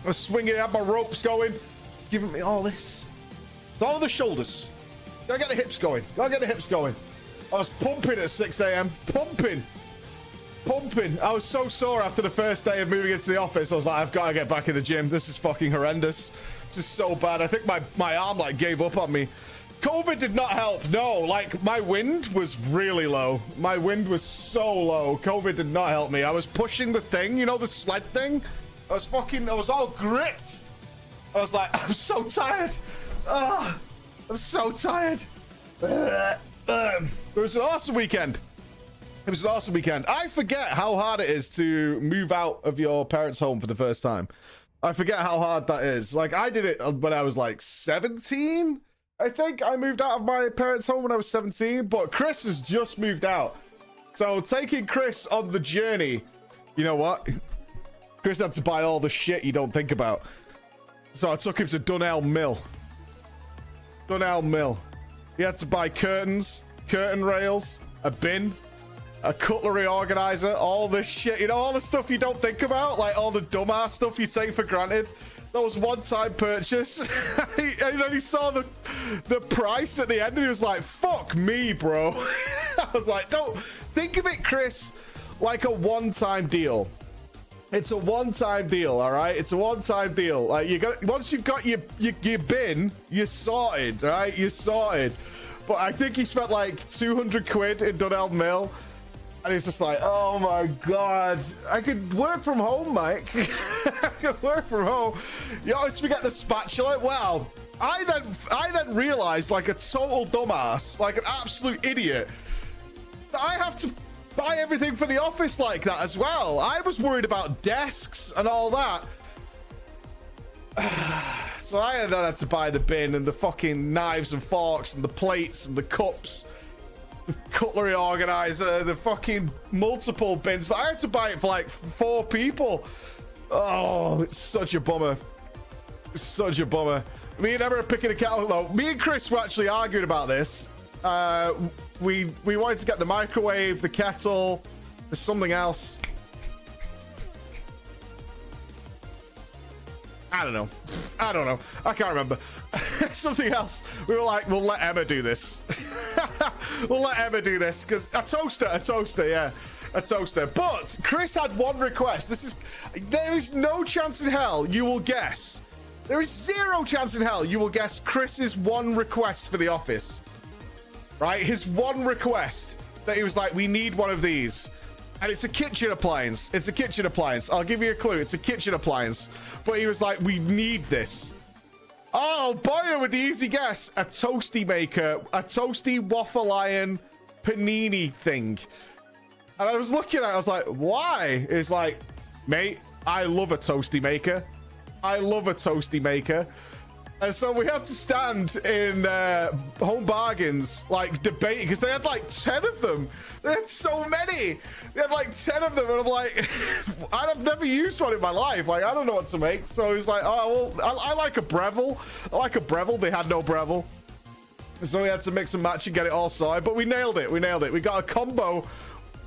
was swinging, had my ropes going, giving me all this. All of the shoulders. Gotta get the hips going. Gotta get the hips going. I was pumping at 6 a.m. Pumping. I was so sore after the first day of moving into the office. I was like, I've got to get back in the gym. This is fucking horrendous. This is so bad. I think my arm like gave up on me. COVID did not help. No, like my wind was really low. My wind was so low. COVID did not help me. I was pushing the thing, you know, the sled thing. I was all gripped. I was like, I'm so tired. I'm so tired. It was an awesome weekend. It was an awesome weekend. I forget how hard it is to move out of your parents' home for the first time. I forget how hard that is. Like, I did it when I was like 17. I think I moved out of my parents' home when I was 17, but Chris has just moved out. So taking Chris on the journey, you know what? Chris had to buy all the shit you don't think about. So I took him to Dunelm Mill. He had to buy curtains, curtain rails, a bin, a cutlery organizer, all this shit, you know, all the stuff you don't think about, like all the dumbass stuff you take for granted. That was one-time purchase. And then he saw the price at the end and he was like, fuck me, bro. I was like, don't think of it, Chris, like a one-time deal. It's a one-time deal, all right? It's a one-time deal. Like, you got, once you've got your bin, you're sorted, right? You're sorted. But I think he spent like 200 quid in Dunelm Mill. And he's just like, oh my God, I could work from home, Mike. I could work from home. You always forget the spatula. Wow. I then realized, like a total dumbass, like an absolute idiot, that I have to buy everything for the office like that as well. I was worried about desks and all that. So I then had to buy the bin and the fucking knives and forks and the plates and the cups, the cutlery organizer, the fucking multiple bins. But I had to buy it for like 4 people. Oh, it's such a bummer. It's such a bummer. Me and Emma are picking a kettle. Though. Me and Chris were actually arguing about this. We wanted to get the microwave, the kettle, there's something else. I don't know. I can't remember. Something else. We were like, we'll let Emma do this. We'll let Emma do this because a toaster, yeah, a toaster. But Chris had one request. There is no chance in hell you will guess. There is 0 chance in hell you will guess Chris's one request for the office. Right, his one request that he was like, we need one of these, and it's a kitchen appliance. It's a kitchen appliance. I'll give you a clue. It's a kitchen appliance. But he was like, we need this. Oh, boy, with the easy guess, a toasty maker, a toasty waffle iron panini thing. And I was looking at it, I was like, why? It's like, mate, I love a toasty maker. I love a toasty maker. And so we had to stand in Home Bargains, like, debating, because they had like 10 of them. They had so many. They had like 10 of them, and I'm like, I've never used one in my life. Like, I don't know what to make. So he's like, oh, well, I like a Breville. I like a Breville. They had no Breville. So we had to mix and match and get it all sorted. But we nailed it. We nailed it. We got a combo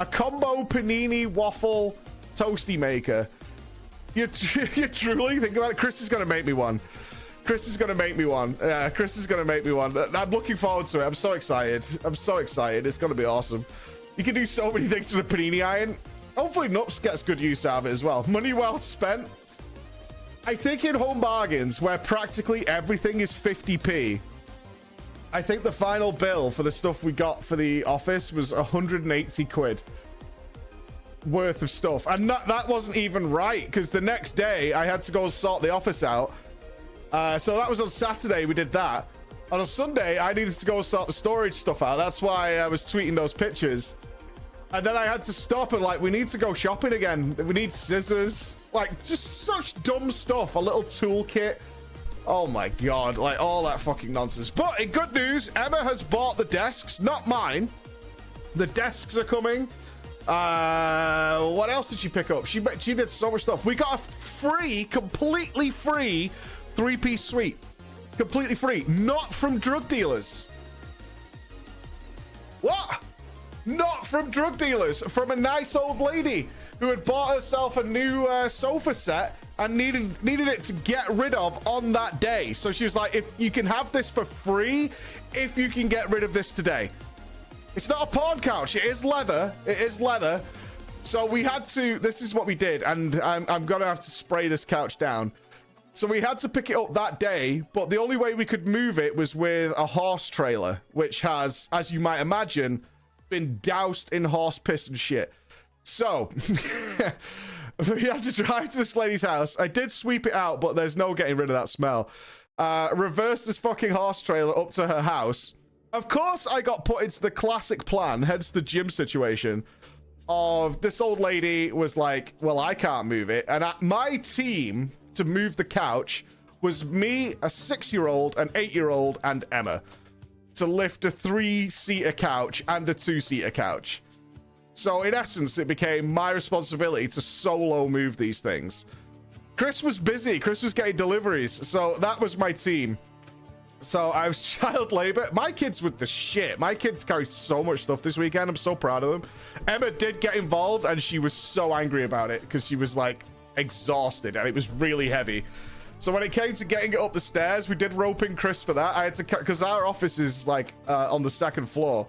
panini waffle toasty maker. You truly think about it? Chris is going to make me one. Chris is going to make me one. Yeah, Chris is going to make me one. I'm looking forward to it. I'm so excited. I'm so excited. It's going to be awesome. You can do so many things with a panini iron. Hopefully Nups gets good use out of it as well. Money well spent. I think in Home Bargains, where practically everything is 50p, I think the final bill for the stuff we got for the office was 180 quid worth of stuff. And that wasn't even right, because the next day I had to go and sort the office out. So that was on Saturday, we did that. On a Sunday, I needed to go sort the storage stuff out. That's why I was tweeting those pictures. And then I had to stop and like, we need to go shopping again. We need scissors. Like, just such dumb stuff. A little toolkit. Oh my God, like all that fucking nonsense. But in good news, Emma has bought the desks, not mine. The desks are coming. What else did she pick up? She did so much stuff. We got a free, completely free 3-piece suite. Completely free. Not from drug dealers. What? Not from drug dealers. From a nice old lady who had bought herself a new sofa set and needed it to get rid of on that day. So she was like, if you can have this for free, if you can get rid of this today. It's not a pawn couch. It is leather. It is leather. So we had to, this is what we did. And I'm going to have to spray this couch down. So we had to pick it up that day, but the only way we could move it was with a horse trailer, which has, as you might imagine, been doused in horse piss and shit. So we had to drive to this lady's house. I did sweep it out, but there's no getting rid of that smell. Reverse this fucking horse trailer up to her house. Of course, I got put into the classic plan, hence the gym situation, of this old lady was like, well, I can't move it. And my team to move the couch was me, a 6-year-old, an 8-year-old, and Emma, to lift a 3-seater couch and a 2-seater couch. So in essence, it became my responsibility to solo move these things. Chris was busy. Chris was getting deliveries. So that was my team. So I was child labor. My kids with the shit. My kids carried so much stuff this weekend. I'm so proud of them. Emma did get involved, and she was so angry about it because she was like exhausted, and it was really heavy. So when it came to getting it up the stairs, we did roping Chris for that. I had to, because our office is like on the 2nd floor.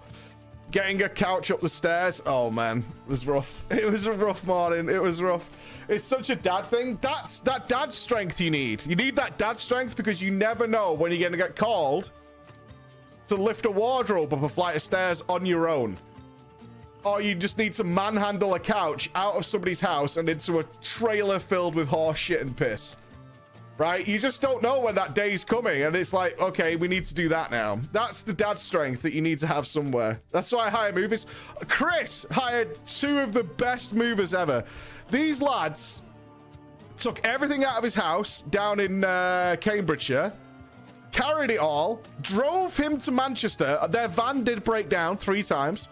Getting a couch up the stairs, oh man, it was rough. It was a rough morning. It was rough. It's such a dad thing. That's that dad strength you need. You need that dad strength because you never know when you're gonna get called to lift a wardrobe up a flight of stairs on your own. Or you just need to manhandle a couch out of somebody's house and into a trailer filled with horse shit and piss. Right? You just don't know when that day's coming. And it's like, okay, we need to do that now. That's the dad strength that you need to have somewhere. That's why I hire movers. Chris hired 2 of the best movers ever. These lads took everything out of his house down in Cambridgeshire, carried it all, drove him to Manchester. Their van did break down 3 times.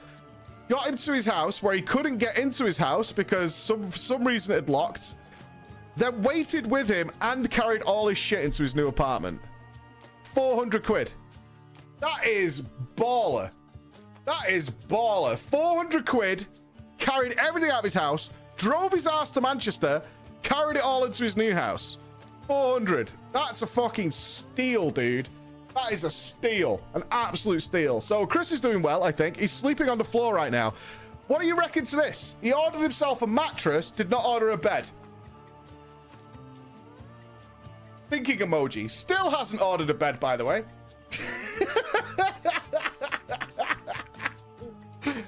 Got him to his house where he couldn't get into his house because for some reason it had locked. Then waited with him and carried all his shit into his new apartment. 400 quid. That is baller. That is baller. 400 quid, carried everything out of his house, drove his ass to Manchester, carried it all into his new house. 400. That's a fucking steal, dude. That is a steal. An absolute steal. So Chris is doing well, I think. He's sleeping on the floor right now. What do you reckon to this? He ordered himself a mattress, did not order a bed. Thinking emoji. Still hasn't ordered a bed, by the way.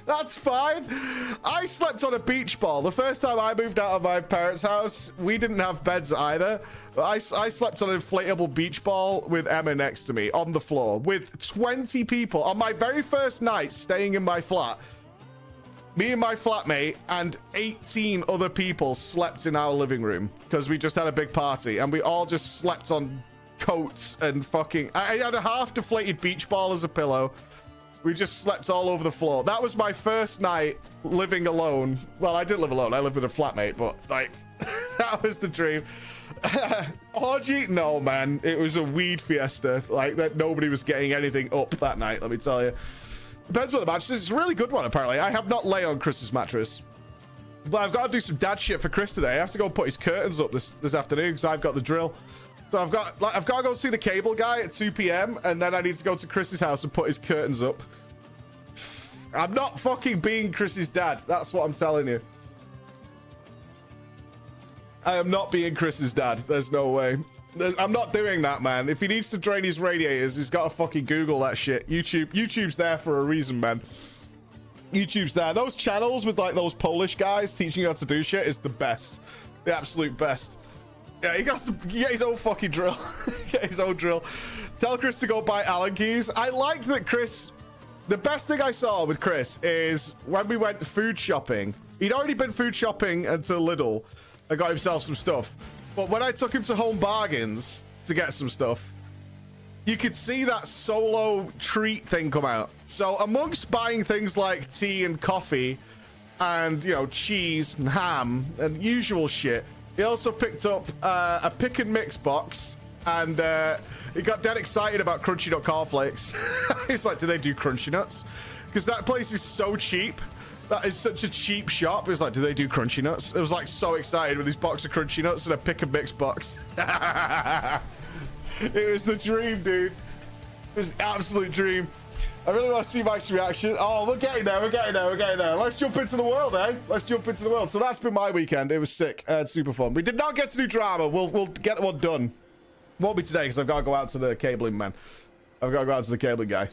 That's fine. I slept on a beach ball. The first time I moved out of my parents' house, we didn't have beds either. I slept on an inflatable beach ball with Emma next to me on the floor with 20 people. On my very first night staying in my flat, me and my flatmate and 18 other people slept in our living room because we just had a big party and we all just slept on coats and fucking... I had a half deflated beach ball as a pillow. We just slept all over the floor. That was my first night living alone. Well, I didn't live alone. I lived with a flatmate, but like, that was the dream. Orgy? No, man. It was a weed fiesta. Like, that nobody was getting anything up that night, let me tell you. Depends what the mattress is. It's a really good one, apparently. I have not lay on Chris's mattress. But I've got to do some dad shit for Chris today. I have to go put his curtains up this afternoon because I've got the drill. So I've got to go see the cable guy at 2 p.m. and then I need to go to Chris's house and put his curtains up. I'm not fucking being Chris's dad. That's what I'm telling you. I am not being Chris's dad. There's no way. I'm not doing that, man. If he needs to drain his radiators, he's got to fucking Google that shit. YouTube's there for a reason, man. YouTube's there. Those channels with like those Polish guys teaching you how to do shit is the best. The absolute best. Yeah, he got to get his own fucking drill. Get his own drill. Tell Chris to go buy Allen keys. I like that Chris... The best thing I saw with Chris is when we went food shopping. He'd already been food shopping until Lidl and got himself some stuff. But when I took him to Home Bargains to get some stuff, you could see that solo treat thing come out. So amongst buying things like tea and coffee and, you know, cheese and ham and usual shit, he also picked up a pick and mix box, and he got dead excited about Crunchy Nut cornflakes. He's like, do they do Crunchy Nuts? Because that place is so cheap That is such a cheap shop. It was like, do they do crunchy nuts? It was like so excited with this box of crunchy nuts and a pick and mix box. It was the dream, dude. It was the absolute dream. I really want to see Mike's reaction. Oh, we're getting there. We're getting there. We're getting there. Let's jump into the world, eh? Let's jump into the world. So that's been my weekend. It was sick. It's super fun. We did not get to do drama. We'll get one done. Won't be today because I've got to go out to the cabling man. I've got to go out to the cabling guy.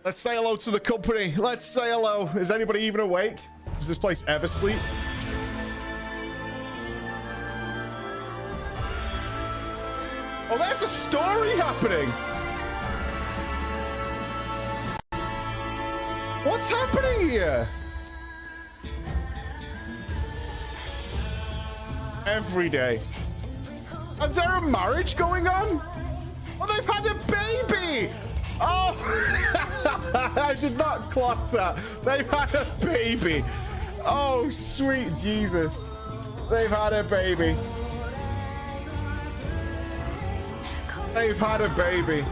Let's say hello to the company. Let's say hello. Is anybody even awake? Does this place ever sleep? Oh, there's a story happening. What's happening here? Every day. Is there a marriage going on? Oh, they've had a baby. Oh, I did not clock that. They've had a baby. Oh, sweet Jesus. They've had a baby. They've had a baby.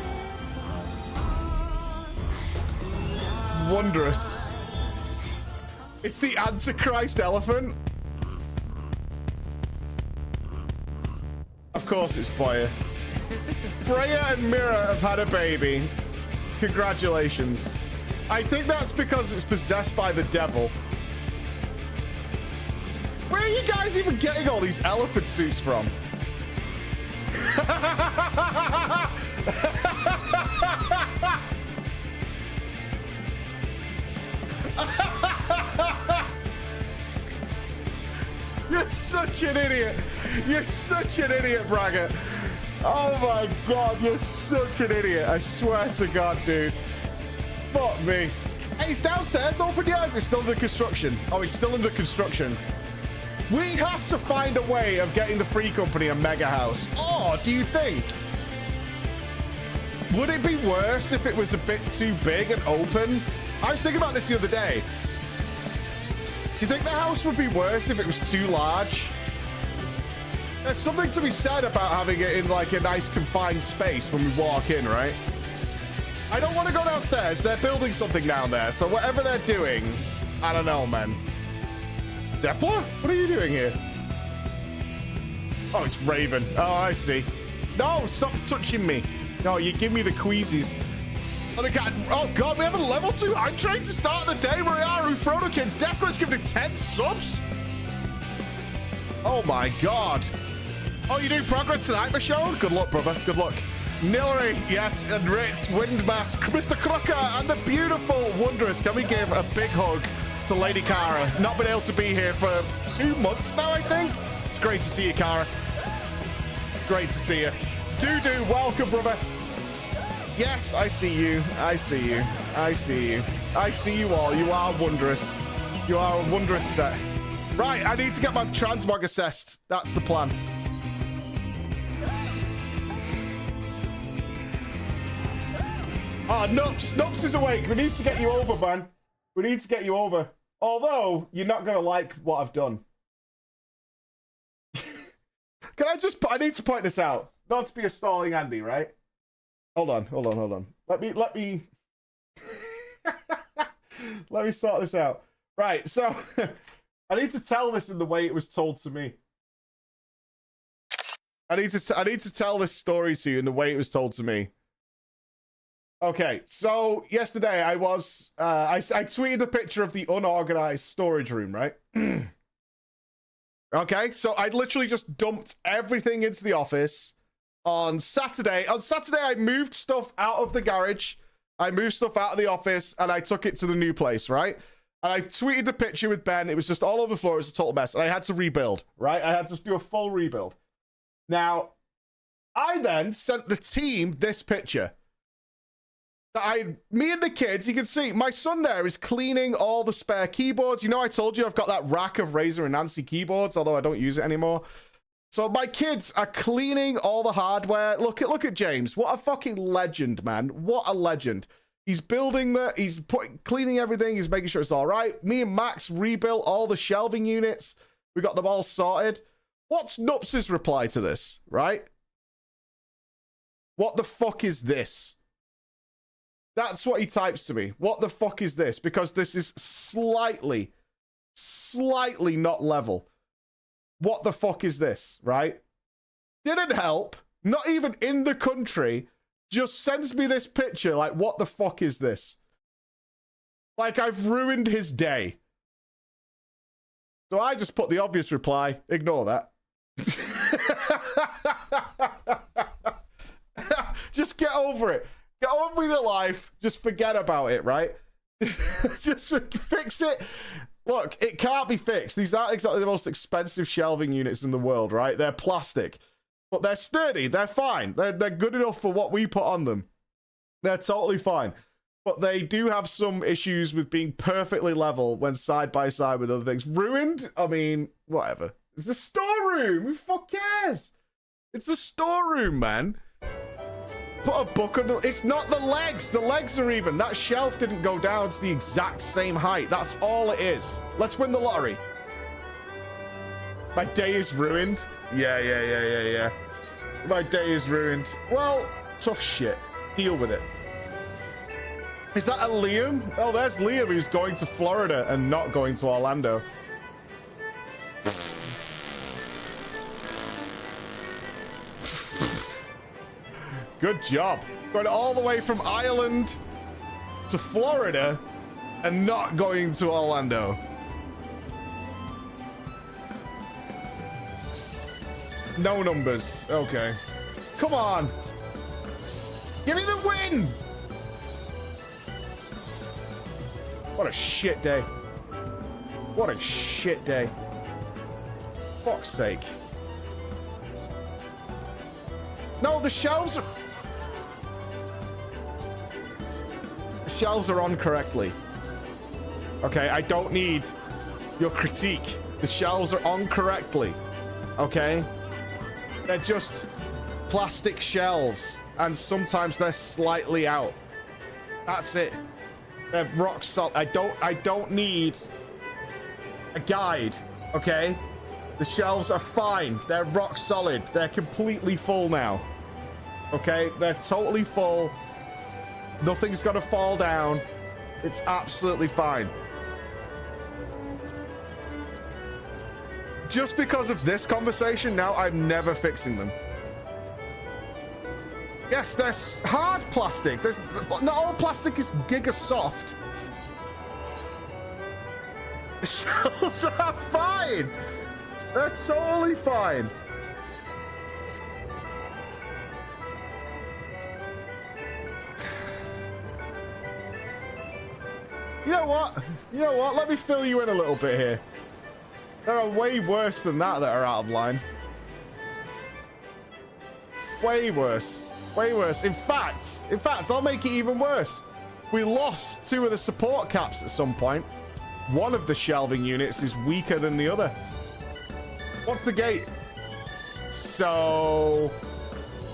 Wondrous. It's the Antichrist elephant. Of course it's Boya. Freya and Mira have had a baby. Congratulations. I think that's because it's possessed by the devil. Where are you guys even getting all these elephant suits from? You're such an idiot. You're such an idiot, Braggart. Oh my God, you're such an idiot. I swear to God, dude. Fuck me. Hey, it's downstairs. Open your eyes. It's still under construction. Oh, it's still under construction. We have to find a way of getting the Free Company a mega house. Oh, do you think? Would it be worse if it was a bit too big and open? I was thinking about this the other day. Do you think the house would be worse if it was too large? There's something to be said about having it in like a nice confined space when we walk in, right? I don't want to go downstairs. They're building something down there. So whatever they're doing, I don't know, man. Depler? What are you doing here? Oh, it's Raven. Oh, I see. No, stop touching me. No, you give me the queasies. Oh God, we have a level 2. I'm trying to start the day where we are. Frodo Kids. Depler's giving it 10 subs. Oh my God. Oh, you doing progress tonight, Michelle? Good luck, brother. Good luck. Nillery, yes, and Ritz, Windmask, Mr. Crocker, and the beautiful Wondrous. Can we give a big hug to Lady Cara? Not been able to be here for 2 months now, I think. It's great to see you, Cara. Great to see you. Doo-doo, welcome, brother. Yes, I see you. I see you. I see you. I see you all. You are wondrous. You are a wondrous set. Right, I need to get my transmog assessed. That's the plan. Oh, Nups is awake. We need to get you over, man. We need to get you over. Although, you're not going to like what I've done. I need to point this out. Not to be a stalling Andy, right? Hold on. Let me let me sort this out. Right, so I need to tell this in the way it was told to me. I need to tell this story to you in the way it was told to me. Okay, so yesterday I was I tweeted the picture of the unorganized storage room, right? Okay, so I literally just dumped everything into the office on Saturday. On Saturday, I moved stuff out of the garage, I moved stuff out of the office, and I took it to the new place, right? And I tweeted the picture with Ben. It was just all over the floor. It was a total mess, and I had to rebuild, right? I had to do a full rebuild. Now, I then sent the team this picture. Me and the kids, you can see my son there is cleaning all the spare keyboards. You know, I told you I've got that rack of Razer and Nancy keyboards, although I don't use it anymore. So my kids are cleaning all the hardware. Look at James. What a fucking legend, man. What a legend. He's building cleaning everything. He's making sure it's all right. Me and Max rebuilt all the shelving units. We got them all sorted. What's Nups' reply to this, right? What the fuck is this? That's what he types to me. What the fuck is this? Because this is slightly not level. What the fuck is this, right? Didn't help. Not even in the country. Just sends me this picture. Like, what the fuck is this? Like, I've ruined his day. So I just put the obvious reply. Ignore that. Just get over it. Get on with your life. Just forget about it, right? Just fix it. Look, it can't be fixed. These aren't exactly the most expensive shelving units in the world, right? They're plastic. But they're sturdy. They're fine. They're good enough for what we put on them. They're totally fine. But they do have some issues with being perfectly level when side by side with other things. Ruined? I mean, whatever. It's a storeroom. Who the fuck cares? It's a storeroom, man. Put a book on the... It's not the legs. The legs are even. That shelf didn't go down to the exact same height. That's all it is. Let's win the lottery. My day is ruined. Yeah. My day is ruined. Well, tough shit. Deal with it. Is that a Liam? Oh, there's Liam who's going to Florida and not going to Orlando. Good job. Going all the way from Ireland to Florida and not going to Orlando. No numbers. Okay. Come on. Give me the win. What a shit day. What a shit day. Fuck's sake. No, the shelves are... The shelves are on correctly. Okay, I don't need your critique. The shelves are on correctly. Okay? They're just plastic shelves. And sometimes they're slightly out. That's it. They're rock solid. I don't need a guide. Okay? The shelves are fine. They're rock solid. They're completely full now. Okay? They're totally full. Nothing's gonna fall down. It's absolutely fine. Just because of this conversation, now I'm never fixing them. Yes, they're hard plastic. Not all plastic is giga soft. The shells are fine. They're totally fine. You know what? You know what? Let me fill you in a little bit here. There are way worse than that are out of line. Way worse. Way worse. In fact, I'll make it even worse. We lost 2 of the support caps at some point. One of the shelving units is weaker than the other. What's the gate? So,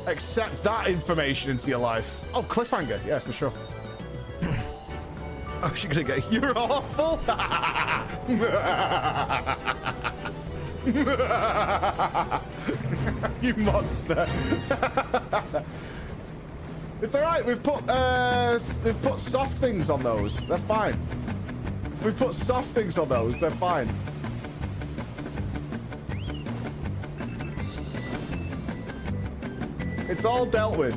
accept that information into your life. Oh, cliffhanger. Yeah, for sure. Oh, she's gonna get... You're awful. You monster. It's all right. We've put soft things on those. They're fine. We've put soft things on those. They're fine. It's all dealt with.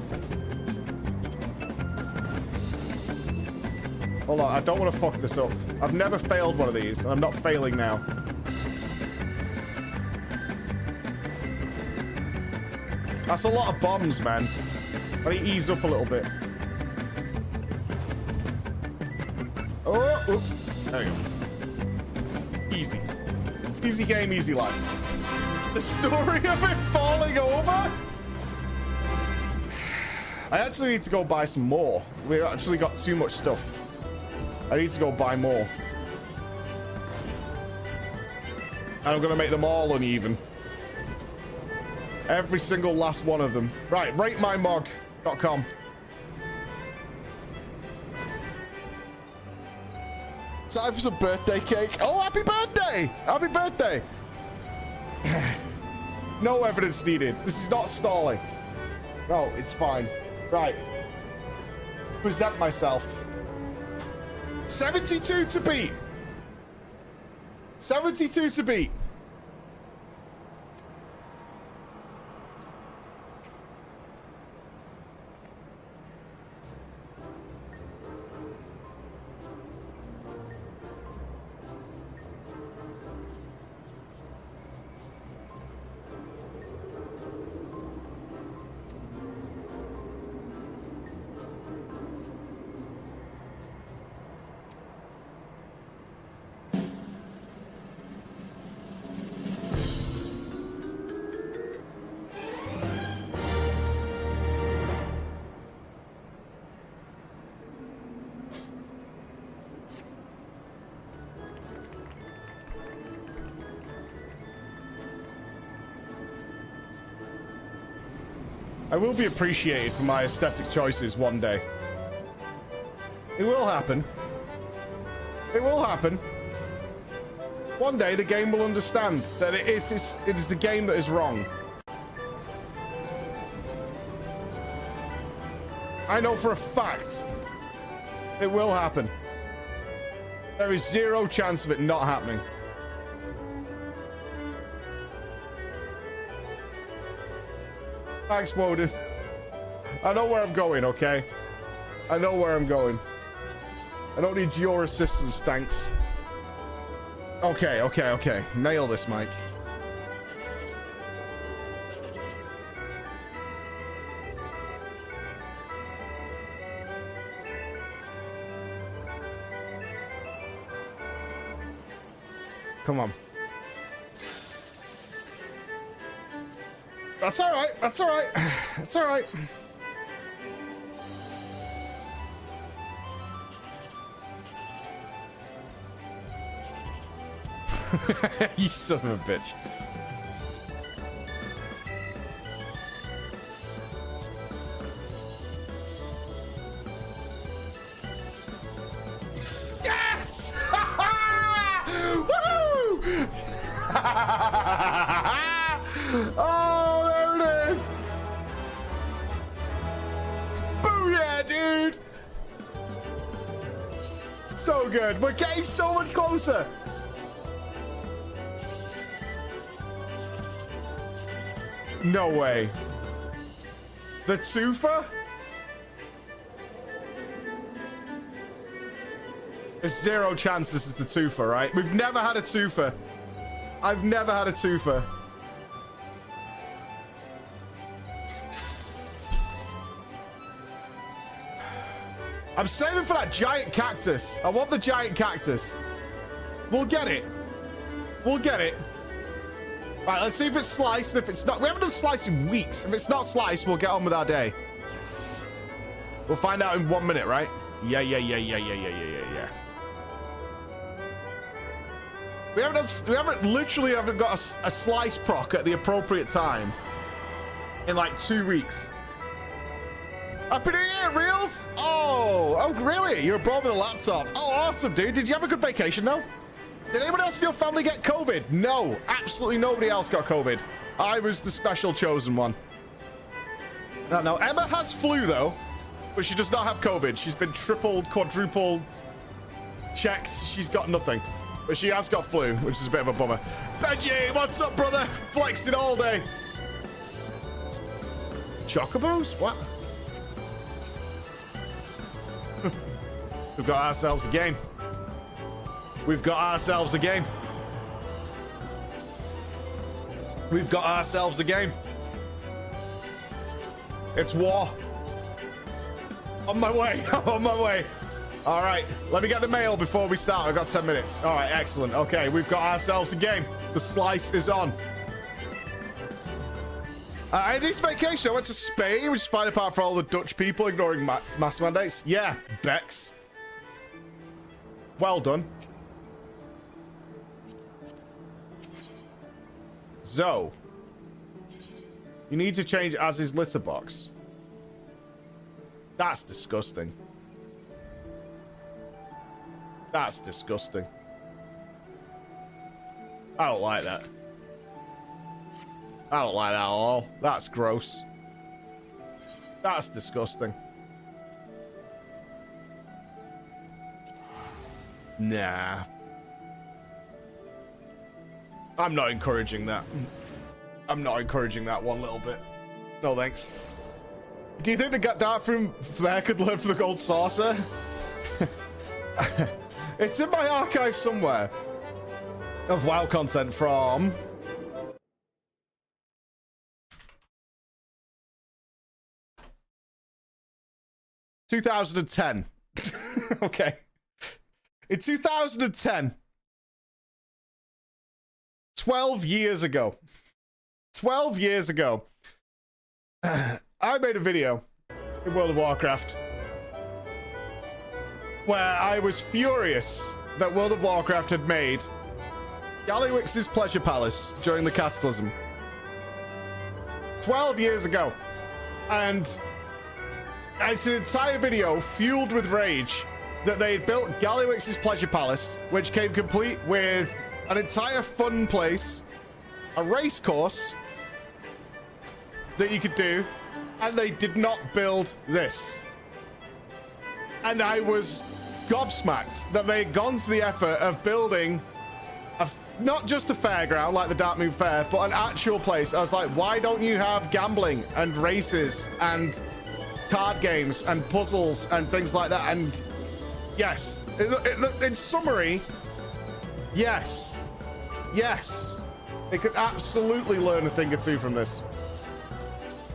Hold on. I don't want to fuck this up. I've never failed one of these, and I'm not failing now. That's a lot of bombs, man. I need to ease up a little bit. Oh, there we go. Easy. Easy game, easy life. The story of it falling over? I actually need to go buy some more. We've actually got too much stuff. I need to go buy more. And I'm going to make them all uneven. Every single last one of them. Right, ratemymog.com. Time for some birthday cake. Oh, happy birthday! Happy birthday! No evidence needed. This is not stalling. No, it's fine. Right. present myself. 72 to beat. 72 to beat. I will be appreciated for my aesthetic choices one day. It will happen. It will happen. One day the game will understand that it is the game that is wrong. I know for a fact it will happen. There is zero chance of it not happening. Thanks, Woden. I know where I'm going, okay? I know where I'm going. I don't need your assistance, thanks. Okay, okay, okay. Nail this, Mike. Come on. That's all right. That's all right. That's all right. You son of a bitch. Yes! Woo! Oh, there it is. Booyah, dude. So good. We're getting so much closer. No way. The twofer? There's zero chance this is the twofer, right? We've never had a twofer. I've never had a twofer. I'm saving for that giant cactus. I want the giant cactus. We'll get it. We'll get it. All right, let's see if it's sliced. If it's not, we haven't done slice in weeks. If it's not sliced, we'll get on with our day. We'll find out in 1 minute, right? Yeah. We haven't got a slice proc at the appropriate time in like 2 weeks. Happy New Year, Reels! Oh, really? You're abroad with a laptop. Oh, awesome, dude. Did you have a good vacation, though? Did anyone else in your family get COVID? No, absolutely nobody else got COVID. I was the special chosen one. No, Emma has flu, though, but she does not have COVID. She's been tripled, quadrupled checked. She's got nothing, but she has got flu, which is a bit of a bummer. Benji, what's up, brother? Flexing all day. Chocobos? What? We've got ourselves a game. We've got ourselves a game. We've got ourselves a game. It's war. On my way. On my way. All right. Let me get the mail before we start. I've got 10 minutes. All right. Excellent. Okay. We've got ourselves a game. The slice is on. I need vacation. I went to Spain, which is fine apart from all the Dutch people ignoring mask mandates. Yeah. Bex. Well done. So, you need to change Az's litter box. That's disgusting. That's disgusting. I don't like that. I don't like that at all. That's gross. That's disgusting. Nah. I'm not encouraging that. I'm not encouraging that one little bit. No thanks. Do you think the Darkroom Fair could learn from the Gold Saucer? It's in my archive somewhere of WoW content from 2010. Okay. In 2010, 12 years ago, I made a video in World of Warcraft where I was furious that World of Warcraft had made Gallywix's Pleasure Palace during the Cataclysm. 12 years ago. And it's an entire video fueled with rage that they had built Gallywix's Pleasure Palace, which came complete with an entire fun place, a race course that you could do, and they did not build this. And I was gobsmacked that they had gone to the effort of building not just a fairground like the Dark Moon Fair, but an actual place. I was like, why don't you have gambling and races and card games and puzzles and things like that? And yes, in summary, yes, it could absolutely learn a thing or two from this.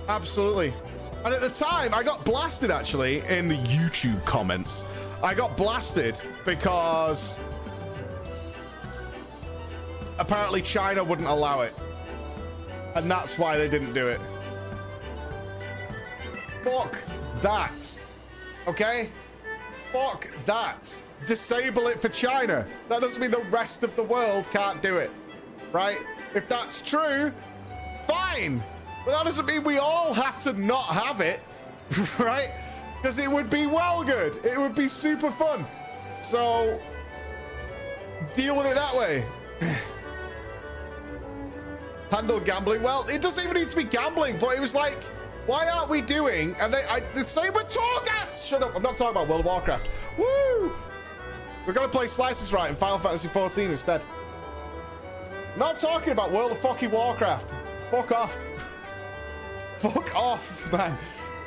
Absolutely. And at the time, I got blasted actually in the YouTube comments. I got blasted because apparently China wouldn't allow it. And that's why they didn't do it. Fuck that. Okay? Fuck that. Disable it for China. That doesn't mean the rest of the world can't do it. Right? If that's true, fine. But that doesn't mean we all have to not have it. Right? Because it would be well good. It would be super fun. So deal with it that way. Handle gambling. Well, it doesn't even need to be gambling, but it was like, why aren't we doing? And the same with Torghast. Shut up. I'm not talking about World of Warcraft. Woo! We're going to play Slices Right in Final Fantasy XIV instead. I'm not talking about World of fucking Warcraft. Fuck off. Fuck off, man.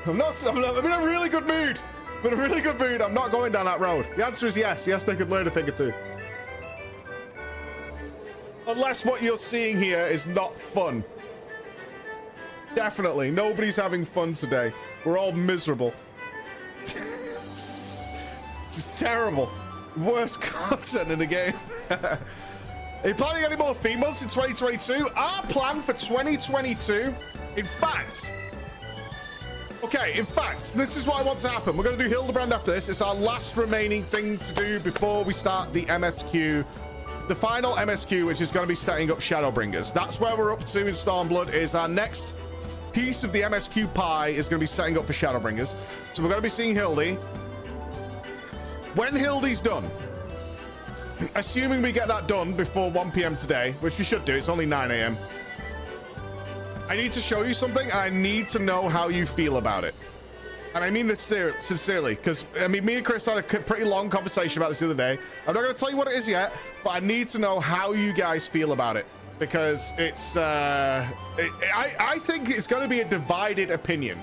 I'm in a really good mood. I'm in a really good mood. I'm not going down that road. The answer is yes. Yes, they could learn a thing or two. Unless what you're seeing here is not fun. Definitely. Nobody's having fun today. We're all miserable. It's terrible. Worst content in the game. Are you planning any more theme months in 2022? Our plan for 2022, in fact, this is what I want to happen. We're going to do Hildebrand after this. It's our last remaining thing to do before we start the MSQ. The final MSQ, which is going to be setting up Shadowbringers. That's where we're up to in Stormblood, is our next piece of the MSQ pie is going to be setting up for Shadowbringers. So we're going to be seeing Hildy. When Hildy's done, assuming we get that done before 1 p.m. today, which we should do, it's only 9 a.m. I need to show you something, and I need to know how you feel about it. And I mean this sincerely, because, I mean, me and Chris had a pretty long conversation about this the other day. I'm not going to tell you what it is yet, but I need to know how you guys feel about it. Because it's, I think it's going to be a divided opinion.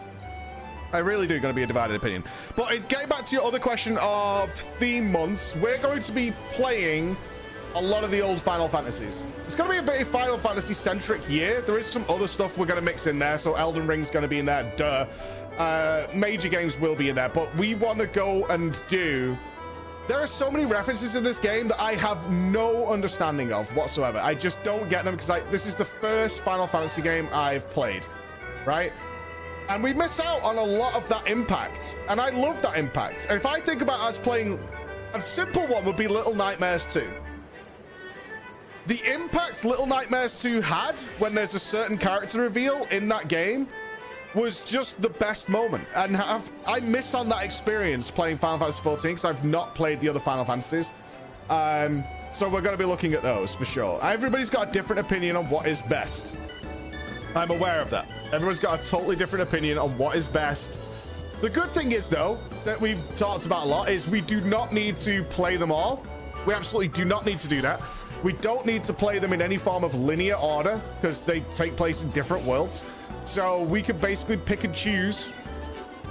I really do going to be a divided opinion. But getting back to your other question of theme months, we're going to be playing a lot of the old Final Fantasies. It's going to be a bit of Final Fantasy centric year. There is some other stuff we're going to mix in there. So Elden Ring's going to be in there, duh. Major games will be in there, but we want to go and do... There are so many references in this game that I have no understanding of whatsoever. I just don't get them because this is the first Final Fantasy game I've played, right? And we miss out on a lot of that impact, and I love that impact. And if I think about us playing, a simple one would be Little Nightmares 2. The impact Little Nightmares 2 had when there's a certain character reveal in that game was just the best moment, and I miss on that experience playing Final Fantasy XIV because I've not played the other Final Fantasies. So we're going to be looking at those for sure. Everybody's got a different opinion on what is best. I'm aware of that. Everyone's got a totally different opinion on what is best. The good thing is, though, that we've talked about a lot is we do not need to play them all. We absolutely do not need to do that. We don't need to play them in any form of linear order because they take place in different worlds. So we can basically pick and choose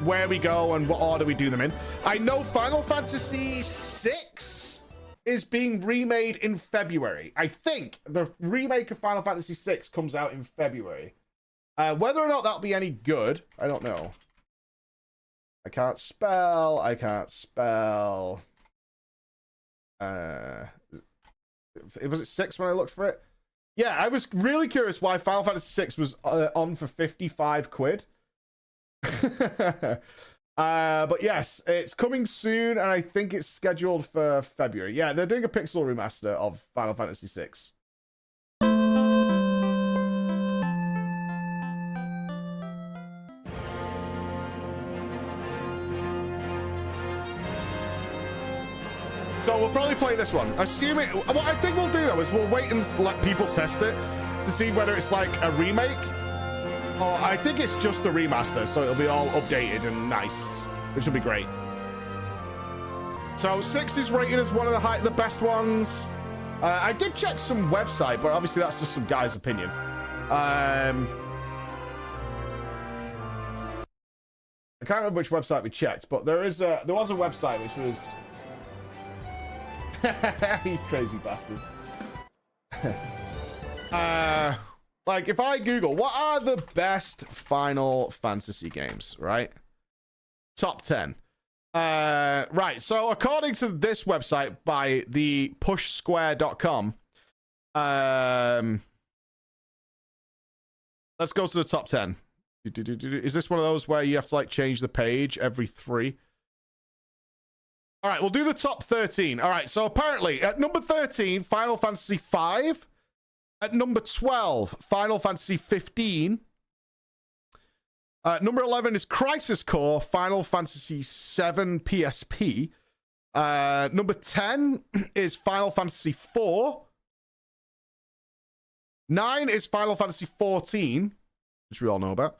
where we go and what order we do them in. I know Final Fantasy VI is being remade in February. I think the remake of Final Fantasy VI comes out in February. Whether or not that'll be any good, I don't know. I can't spell. Was it 6 when I looked for it? Yeah, I was really curious why Final Fantasy VI was on for 55 quid. But yes, it's coming soon, and I think it's scheduled for February. Yeah, they're doing a pixel remaster of Final Fantasy VI. So we'll probably play this one. Assuming, what I think we'll do though is we'll wait and let people test it to see whether it's like a remake. Oh, I think it's just a remaster, so it'll be all updated and nice, which will be great. So 6 is rated as one of the best ones. I did check some website, but obviously that's just some guy's opinion. I can't remember which website we checked, but there was a website which was you crazy bastard. Like if I Google what are the best Final Fantasy games, right? Top 10. Right, so according to this website by the pushsquare.com, let's go to the top 10. Is this one of those where you have to like change the page every 3? All right, we'll do the top 13. All right, so apparently at number 13, Final Fantasy V. At number 12, Final Fantasy 15. Number 11 is Crisis Core, Final Fantasy VII PSP. Number 10 is Final Fantasy 4. 9 is Final Fantasy 14, which we all know about.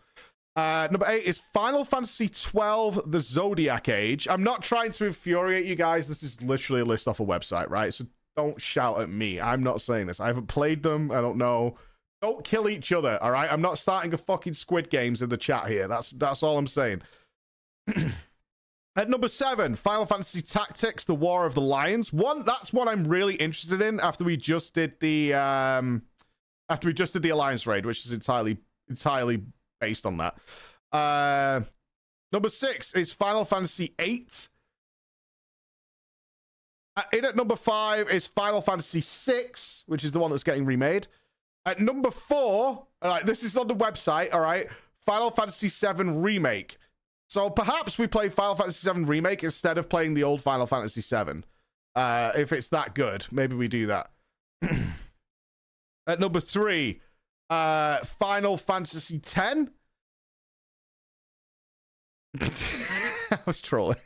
Number 8 is Final Fantasy 12, The Zodiac Age. I'm not trying to infuriate you guys. This is literally a list off a website, right? So don't shout at me. I'm not saying this. I haven't played them. I don't know. Don't kill each other, all right? I'm not starting a fucking Squid Games in the chat here. That's all I'm saying. At number 7, Final Fantasy Tactics, The War of the Lions. That's one I'm really interested in after we just did the Alliance raid, which is entirely based on that. Number 6 is Final Fantasy 8. In at number 5 is Final Fantasy 6, which is the one that's getting remade. At number 4, all right, this is on the website, all right, Final Fantasy 7 Remake. So perhaps we play Final Fantasy 7 Remake instead of playing the old Final Fantasy 7. If it's that good, maybe we do that. At number 3, Final Fantasy 10. I was trolling.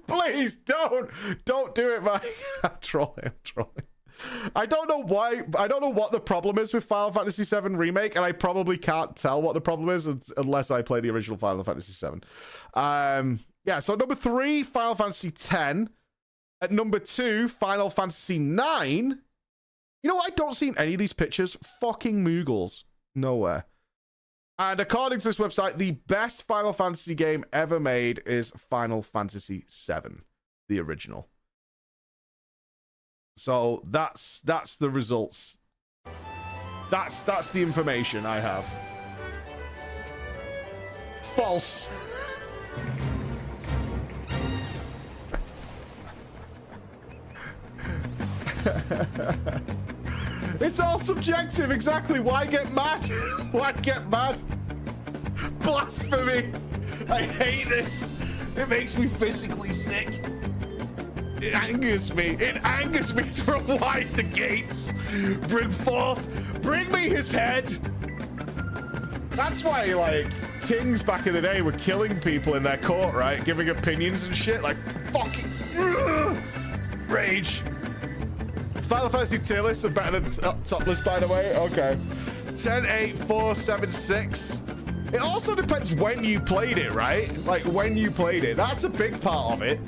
Please don't do it, Mike. I'm trolling. I don't know why. I don't know what the problem is with Final Fantasy VII Remake, and I probably can't tell what the problem is unless I play the original Final Fantasy VII. Yeah, so number 3, Final Fantasy X. At number 2, Final Fantasy 9. You know what? I don't see in any of these pictures. Fucking Moogles. Nowhere. And according to this website, the best Final Fantasy game ever made is Final Fantasy VII, the original. So that's the results. That's the information I have. False. It's all subjective, exactly. Why get mad? Why get mad? Blasphemy. I hate this. It makes me physically sick. It angers me. It angers me. Throw wide the gates. Bring me his head. That's why, like, kings back in the day were killing people in their court, right? Giving opinions and shit. Like, fucking rage. Final Fantasy tier lists are better than top list, by the way. Okay. 10, 8, 4, 7, 6. It also depends when you played it, right? Like, when you played it. That's a big part of it.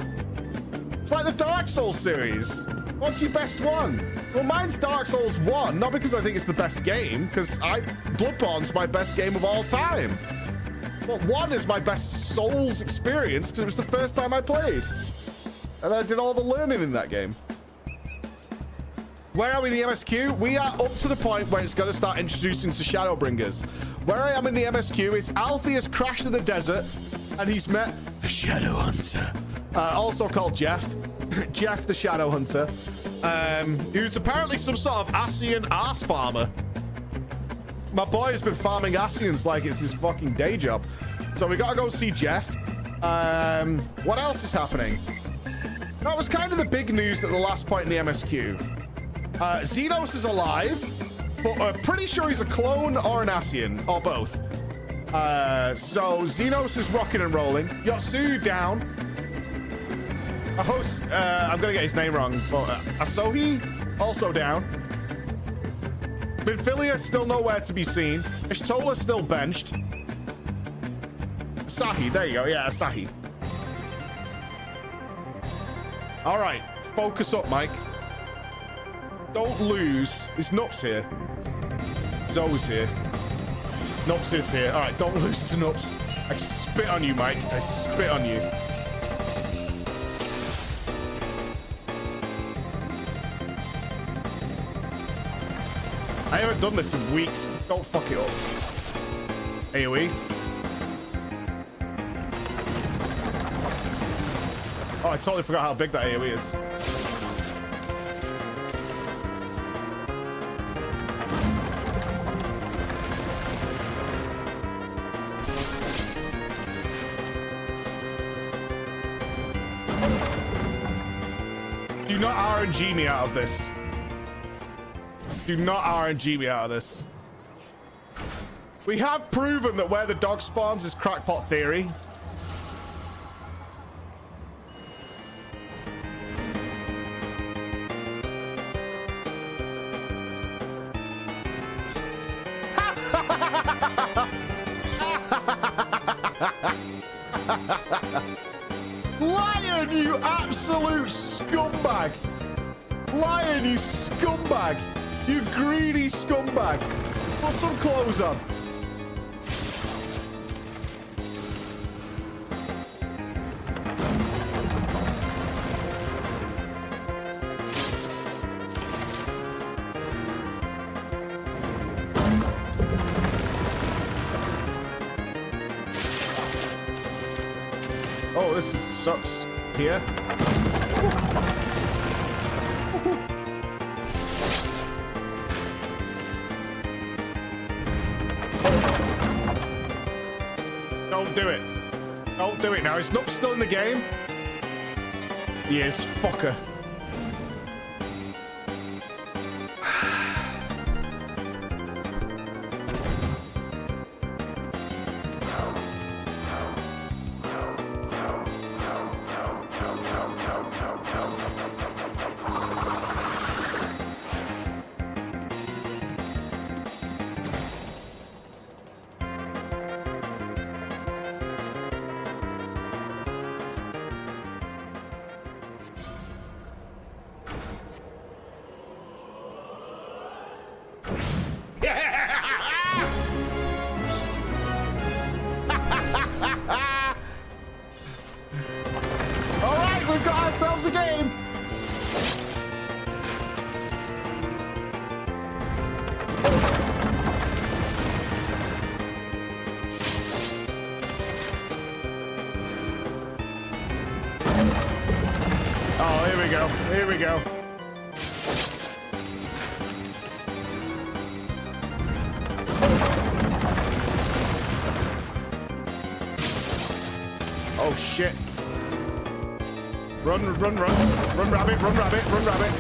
It's like the Dark Souls series. What's your best one? Well, mine's Dark Souls 1, not because I think it's the best game, because Bloodborne's my best game of all time. But 1 is my best Souls experience because it was the first time I played. And I did all the learning in that game. Where are we in the MSQ? We are up to the point where it's going to start introducing the Shadowbringers. Where I am in the MSQ is Alfie has crashed in the desert and he's met the Shadow Hunter. Also called Jeff. Jeff the Shadow Hunter. Who's apparently some sort of Ascian arse farmer. My boy has been farming Ascians like it's his fucking day job. So we got to go see Jeff. What else is happening? That was kind of the big news at the last point in the MSQ. Xenos is alive, but I'm pretty sure he's a clone or an Ascian, or both. So Xenos is rocking and rolling. Yotsu down. I'm gonna get his name wrong, but Asohi also down. Minfilia still nowhere to be seen. Ishtola still benched. Asahi, there you go. Yeah, Asahi. All right, focus up, Mike. Don't lose. Is Nups here? Zoe's here. Nups is here. All right, don't lose to Nups. I spit on you, Mike. I spit on you. I haven't done this in weeks. Don't fuck it up. AoE. Oh, I totally forgot how big that AoE is. Do not RNG me out of this. Do not RNG me out of this. We have proven that where the dog spawns is crackpot theory. Lion, you absolute scumbag! Lion, you scumbag! You greedy scumbag! Put some clothes on. Oh, this sucks here. Don't do it. Don't do it now. Is Nup still in the game? Yes, fucker. We've got ourselves a game. Oh, here we go. Here we go. Oh, shit. Run, run, run. Run, rabbit, run, rabbit, run, rabbit.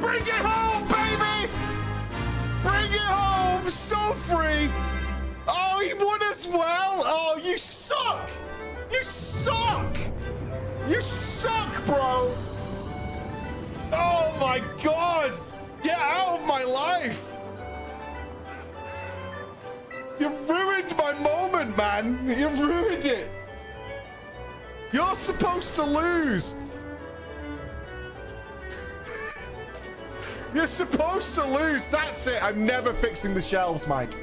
Bring it home, baby! Bring it home! So free! Oh, he won as well! Oh, you suck! You suck! You suck, bro! Oh my god! Get out of my life! tournament, man. You've ruined it. You're supposed to lose. You're supposed to lose. That's it. I'm never fixing the shelves, Mike.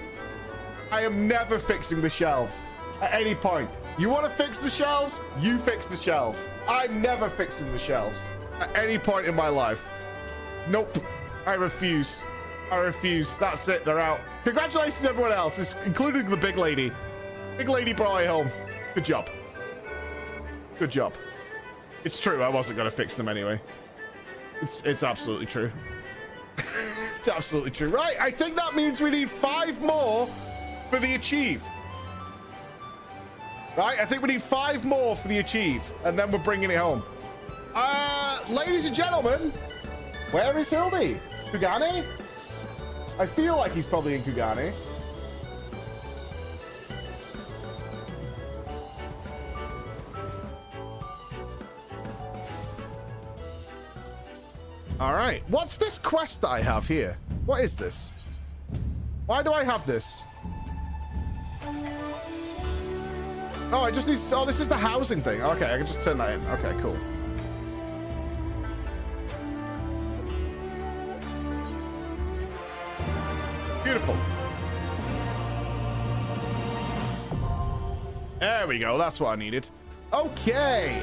I am never fixing the shelves at any point. You want to fix the shelves? You fix the shelves. I'm never fixing the shelves at any point in my life. Nope. I refuse. I refuse. That's it. They're out. Congratulations to everyone else, including the big lady. Big lady brought it home. Good job. Good job. It's true. I wasn't going to fix them anyway. It's absolutely true. It's absolutely true. Right. I think that means we need 5 more for the achieve. Right. I think we need 5 more for the achieve. And then we're bringing it home. Ladies and gentlemen, where is Hildy? Kugane? I feel like he's probably in Kugane. All right. What's this quest that I have here? What is this? Why do I have this? Oh, I just need... Oh, this is the housing thing. Okay, I can just turn that in. Okay, cool. Beautiful. There we go. That's what I needed. Okay.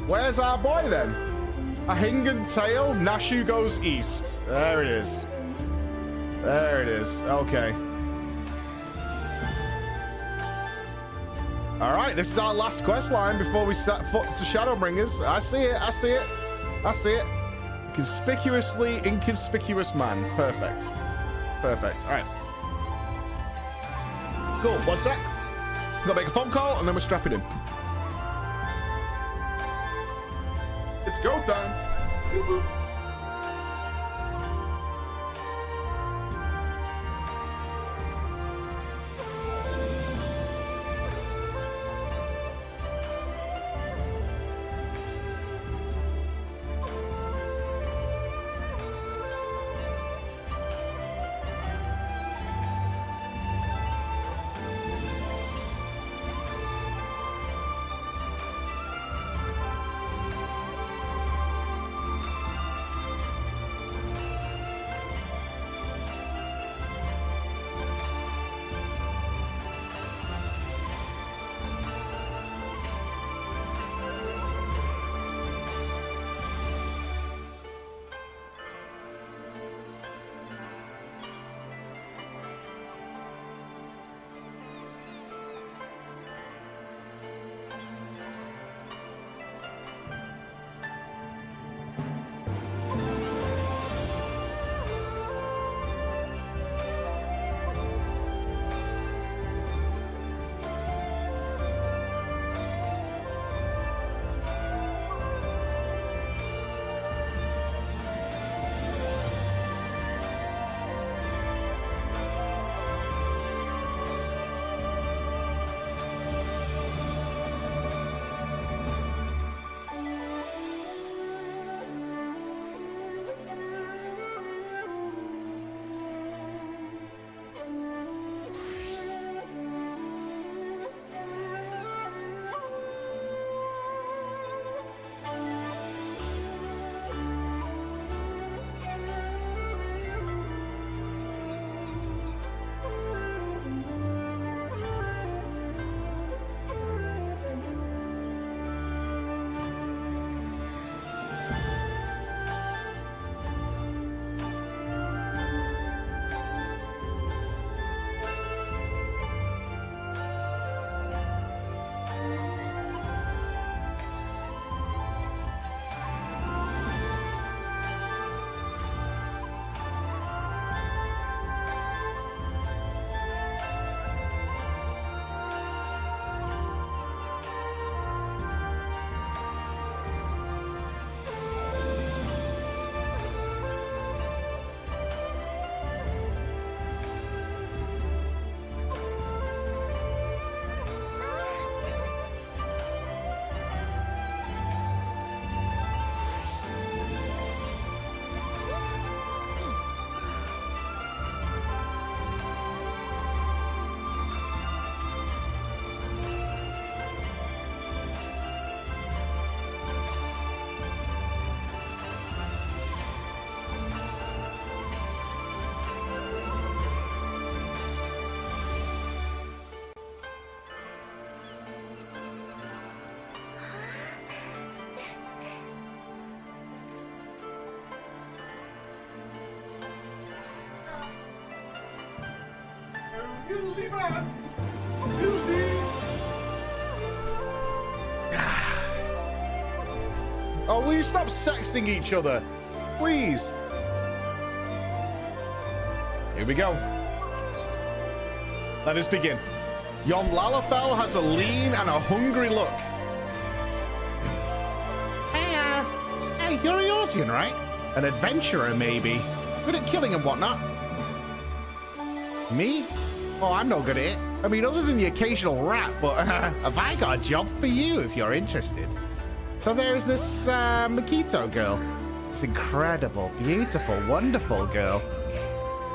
Where's our boy then? A Hingan tail. Nashu goes east. There it is. There it is. Okay. All right. This is our last quest line before we start foot to Shadowbringers. I see it. I see it. I see it. Conspicuously inconspicuous man. Perfect. Perfect. All right. Cool. One sec. Gotta make a phone call and then we're strapping in. It's go time. Woo-hoo. Hildy, man! Hildy! Oh, will you stop sexting each other? Please. Here we go. Let us begin. Yon Lalafell has a lean and a hungry look. Hey, you're a Yorzian, right? An adventurer, maybe. Good at killing and whatnot. Me? Oh, I'm no good at it. I mean, other than the occasional rat, but have I got a job for you if you're interested? So there's this Makito girl. This incredible, beautiful, wonderful girl.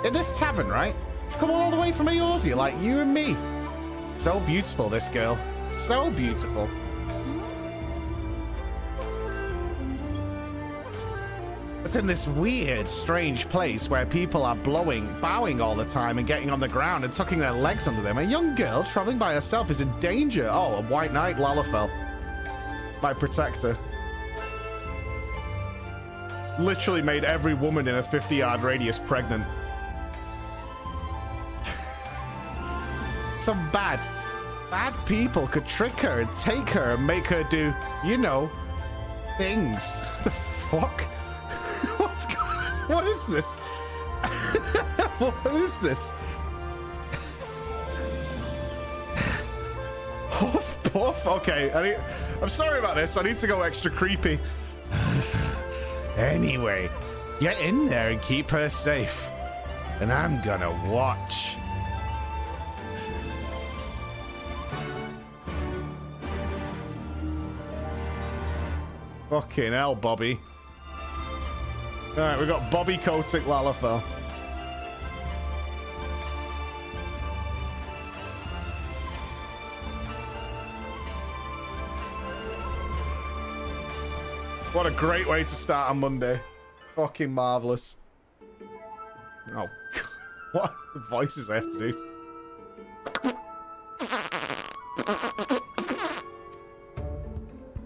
In this tavern, right? Come all the way from Eorzea, like you and me. So beautiful, this girl. So beautiful. It's in this weird, strange place where people are bowing all the time and getting on the ground and tucking their legs under them. A young girl traveling by herself is in danger. Oh, a white knight, Lalafell. My protector. Literally made every woman in a 50-yard radius pregnant. Some bad people could trick her and take her and make her do, you know, things. The fuck? What's going on? What is this? What is this? Puff, puff. Okay, I'm sorry about this. I need to go extra creepy. Anyway, get in there and keep her safe. And I'm gonna watch. Fucking hell, Bobby. Alright, we've got Bobby Kotick Lalafell. What a great way to start on Monday. Fucking marvelous. Oh, God. What voices I have to do.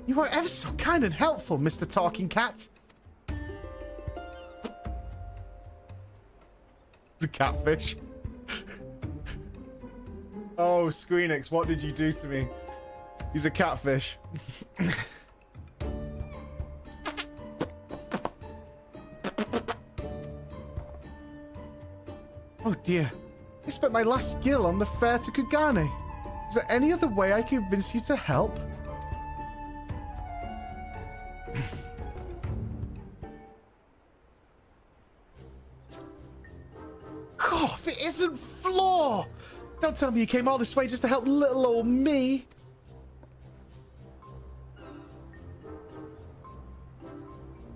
You are ever so kind and helpful, Mr. Talking Cat. The catfish. Oh, Squeenix, what did you do to me? He's a catfish. Oh dear, I spent my last skill on the fare to Kugane. Is there any other way I can convince you to help? God, it isn't Floor! Don't tell me you came all this way just to help little old me.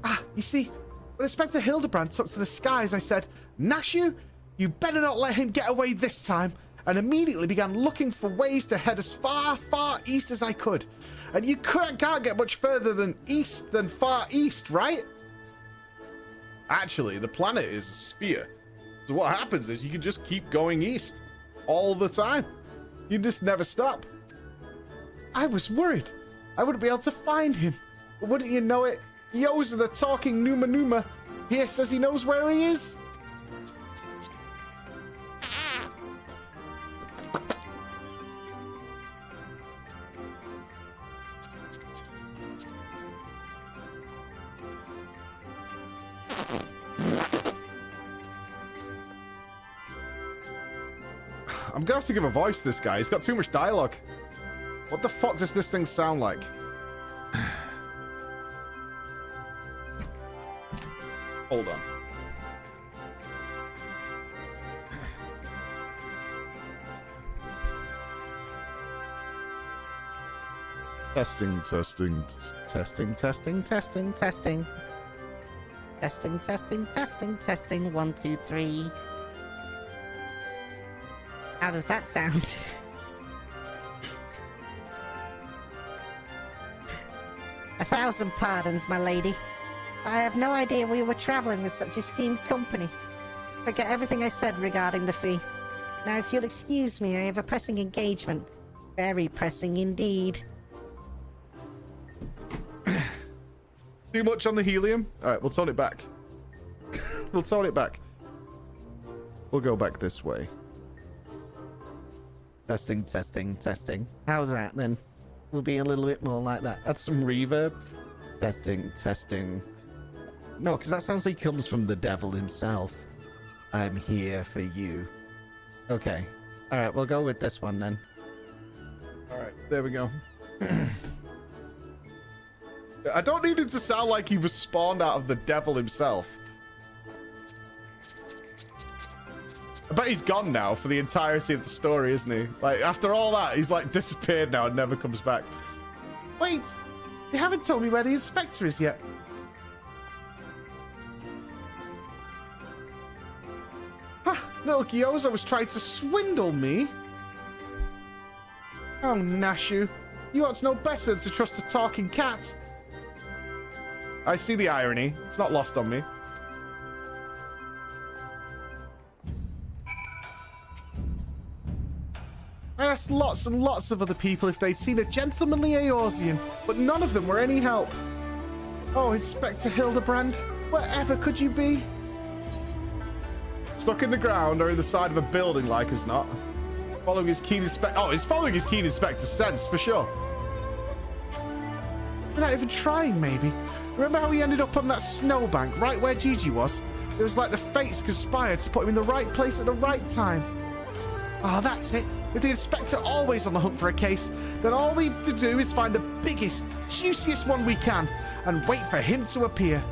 Ah, you see, when Inspector Hildebrand took to the skies, I said, Nashu, you better not let him get away this time, and immediately began looking for ways to head as far, far east as I could. And you can't get much further than far east, right? Actually, the planet is a sphere. So what happens is you can just keep going east all the time. You just never stop. I was worried I wouldn't be able to find him. But wouldn't you know it? Yoza the talking Numa Numa here says he knows where he is. I'm gonna have to give a voice to this guy. He's got too much dialogue. What the fuck does this thing sound like? Hold on. Testing. Testing, testing. 1, 2, 3. How does that sound? A thousand pardons, my lady. I have no idea we were traveling with such esteemed company. Forget everything I said regarding the fee. Now, if you'll excuse me, I have a pressing engagement. Very pressing indeed. Too much on the helium? Alright, we'll tone it back. We'll tone it back. We'll go back this way. Testing, testing, testing. How's that then? We'll be a little bit more like that. Add some reverb. Testing, testing. No, because that sounds like it comes from the devil himself. I'm here for you. Okay. Alright, we'll go with this one then. Alright, there we go. I don't need him to sound like he was spawned out of the devil himself. I bet he's gone now for the entirety of the story, isn't he? Like, after all that, he's like disappeared now and never comes back. Wait, you haven't told me where the inspector is yet. Little Gyoza was trying to swindle me. Oh, Nashu. You ought to know better than to trust a talking cat. I see the irony. It's not lost on me. I asked lots and lots of other people if they'd seen a gentlemanly Eorzean, but none of them were any help. Oh, Inspector Hildebrand, wherever could you be? Stuck in the ground or in the side of a building like as not. Following his keen inspect. Oh, he's following his keen inspector's sense for sure. Without even trying, maybe. Remember how he ended up on that snowbank right where Gigi was? It was like the fates conspired to put him in the right place at the right time. Ah, oh, that's it. With the inspector always on the hunt for a case, then all we have to do is find the biggest, juiciest one we can and wait for him to appear.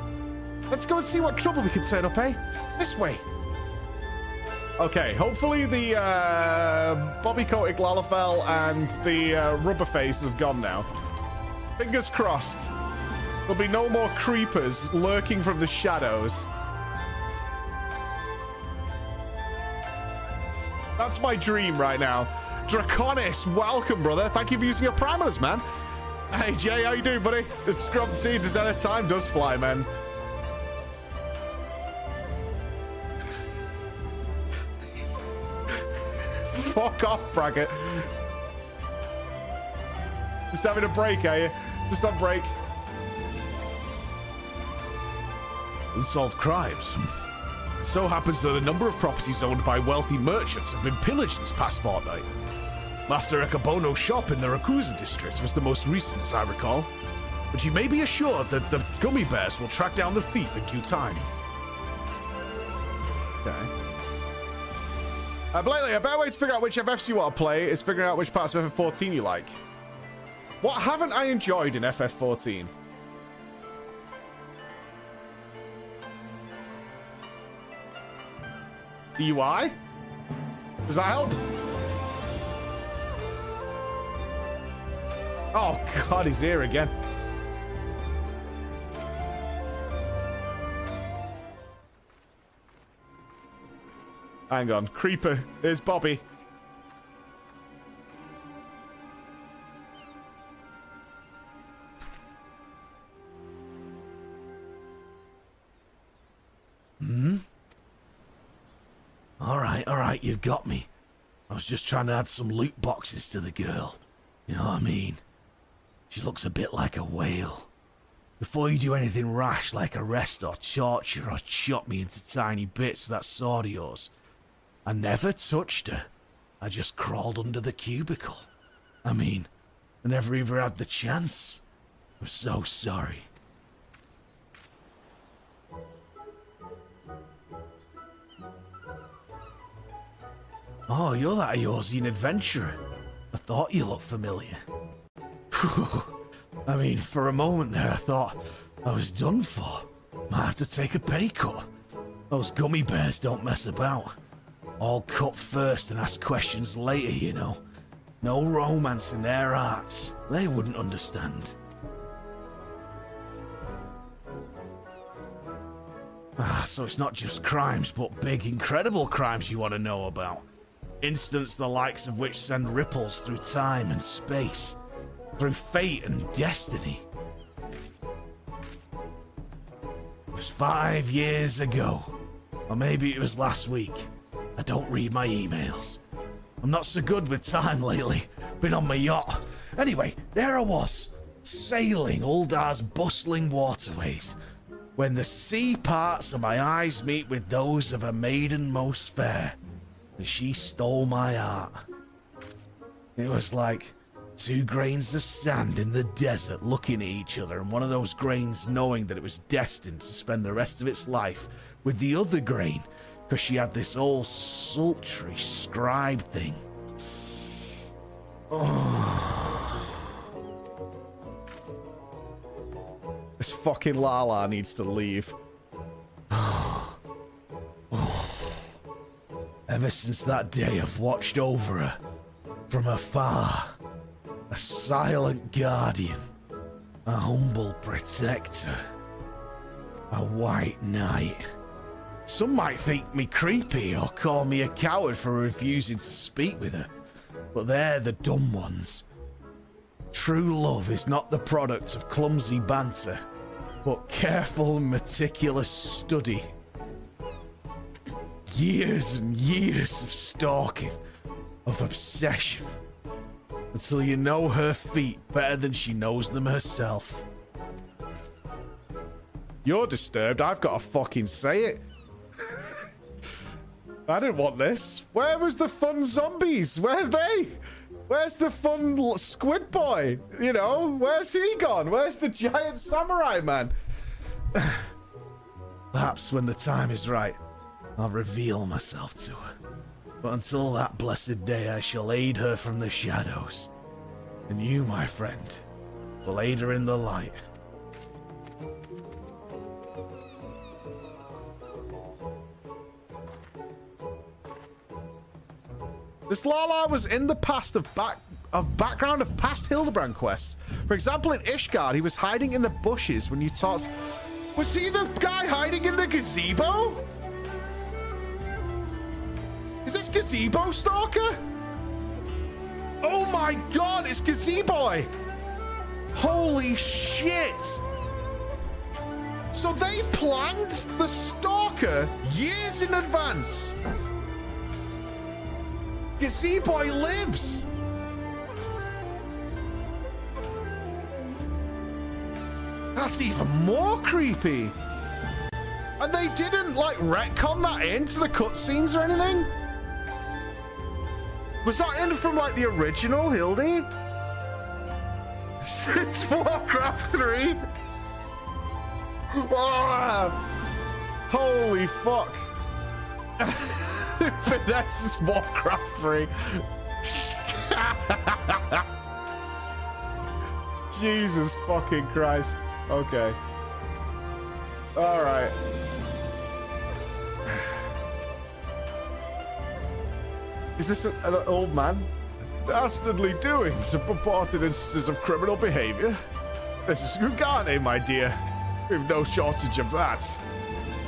Let's go and see what trouble we can turn up, eh? This way. Okay, hopefully the Bobby-coated Lalafell and the rubber face have gone now. Fingers crossed. There'll be no more creepers lurking from the shadows. That's my dream right now. Draconis, welcome, brother. Thank you for using your parameters, man. Hey, Jay, how you doing, buddy? It's Scrub T. Does that time does fly, man. Fuck off, Bracket. Just having a break, are you? Just on break. Unsolved crimes. So happens that a number of properties owned by wealthy merchants have been pillaged this past fortnight. Master Ekabono's shop in the Rakuza district was the most recent, as I recall. But you may be assured that the gummy bears will track down the thief in due time. Okay. Blately, a better way to figure out which FFs you want to play is figuring out which parts of FF14 you like. What haven't I enjoyed in FF14? The UI? Does that help? Oh god, he's here again. Hang on, Creeper. There's Bobby. All right, you've got me. I was just trying to add some loot boxes to the girl. You know what I mean? She looks a bit like a whale. Before you do anything rash like arrest or torture or chop me into tiny bits with that sword of yours, I never touched her. I just crawled under the cubicle. I mean, I never even had the chance. I'm so sorry. Oh, you're that Eorzean adventurer. I thought you looked familiar. I mean, for a moment there I thought I was done for. Might have to take a pay cut. Those gummy bears don't mess about. All cut first and ask questions later, you know. No romance in their hearts. They wouldn't understand. So it's not just crimes, but big, incredible crimes you want to know about. Incidents the likes of which send ripples through time and space. Through fate and destiny. It was 5 years ago. Or maybe it was last week. I don't read my emails. I'm not so good with time lately. Been on my yacht. Anyway, there I was, sailing Uldar's bustling waterways, when the sea parts and my eyes meet with those of a maiden most fair, and she stole my heart. It was like two grains of sand in the desert looking at each other, and one of those grains knowing that it was destined to spend the rest of its life with the other grain because she had this old sultry scribe thing. Oh. This fucking Lala needs to leave. Ever since that day, I've watched over her from afar. A silent guardian, a humble protector, a white knight. Some might think me creepy or call me a coward for refusing to speak with her, but they're the dumb ones. True love is not the product of clumsy banter, but careful and meticulous study. Years and years of stalking, of obsession, until you know her feet better than she knows them herself. You're disturbed. I've got to fucking say it. I didn't want this. Where was the fun zombies? Where's they? Where's the fun squid boy? You know, where's he gone? Where's the giant samurai man? Perhaps when the time is right, I'll reveal myself to her. But until that blessed day, I shall aid her from the shadows. And you, my friend, will aid her in the light. This Lala was in the past of background of past Hildebrand quests. For example, in Ishgard, he was hiding in the bushes when you talked. Was he the guy hiding in the gazebo? Is this Gazebo Stalker? Oh my god, it's Gazebo! Holy shit! So they planned the Stalker years in advance. Gazebo lives! That's even more creepy. And they didn't, like, retcon that into the cutscenes or anything? Was that in from, like, the original Hildy? It's Warcraft 3. Oh, holy fuck. That's just Warcraft 3. Jesus fucking Christ. Okay. Alright. Is this an old man? Dastardly doings and purported instances of criminal behavior? This is Ugane, my dear. We've no shortage of that.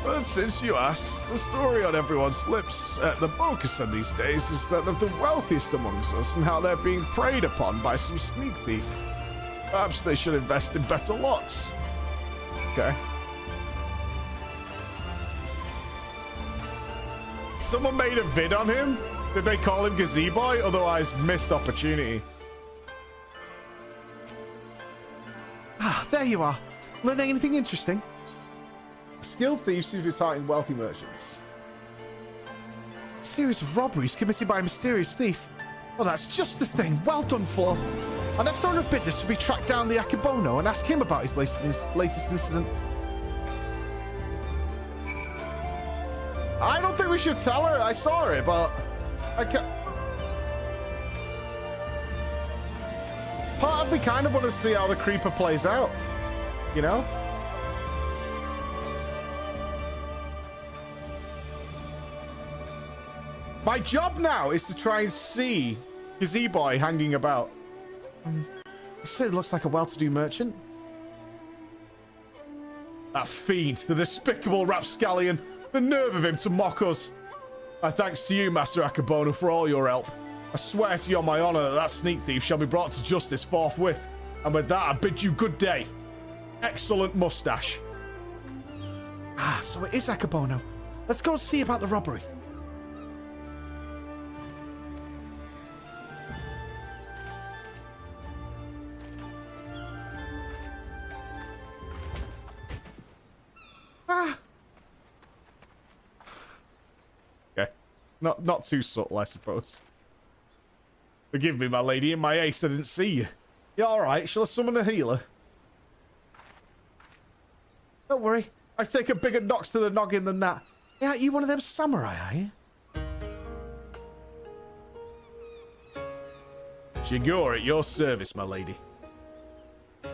But since you asked, the story on everyone's lips at the Bokusan these days is that of the wealthiest amongst us and how they're being preyed upon by some sneak thief. Perhaps they should invest in better lots. Okay. Someone made a vid on him? Did they call him Gazebo? Otherwise, missed opportunity. Ah, there you are. Learning anything interesting? A skilled thief seems to be targeting wealthy merchants. A series of robberies committed by a mysterious thief. Well, that's just the thing. Well done, Flo. Our next order of business will be track down the Akibono and ask him about his latest incident. I don't think we should tell her. I saw it, but I can't. Part of me kind of want to see how the creeper plays out, you know? My job now is to try and see Gazebo hanging about. You said it looks like a well-to-do merchant. That fiend, the despicable rapscallion, the nerve of him to mock us. Thanks to you, Master Akabono, for all your help. I swear to you on my honor that that sneak thief shall be brought to justice forthwith. And with that, I bid you good day. Excellent mustache. Ah, so it is Akabono. Let's go and see about the robbery. Ah. Okay. Not too subtle, I suppose. Forgive me, my lady. In my haste, I didn't see you. You all right? Shall I summon a healer? Don't worry. I take a bigger knocks to the noggin than that. Yeah, you one of them samurai, are you? Shigure, at your service, my lady. You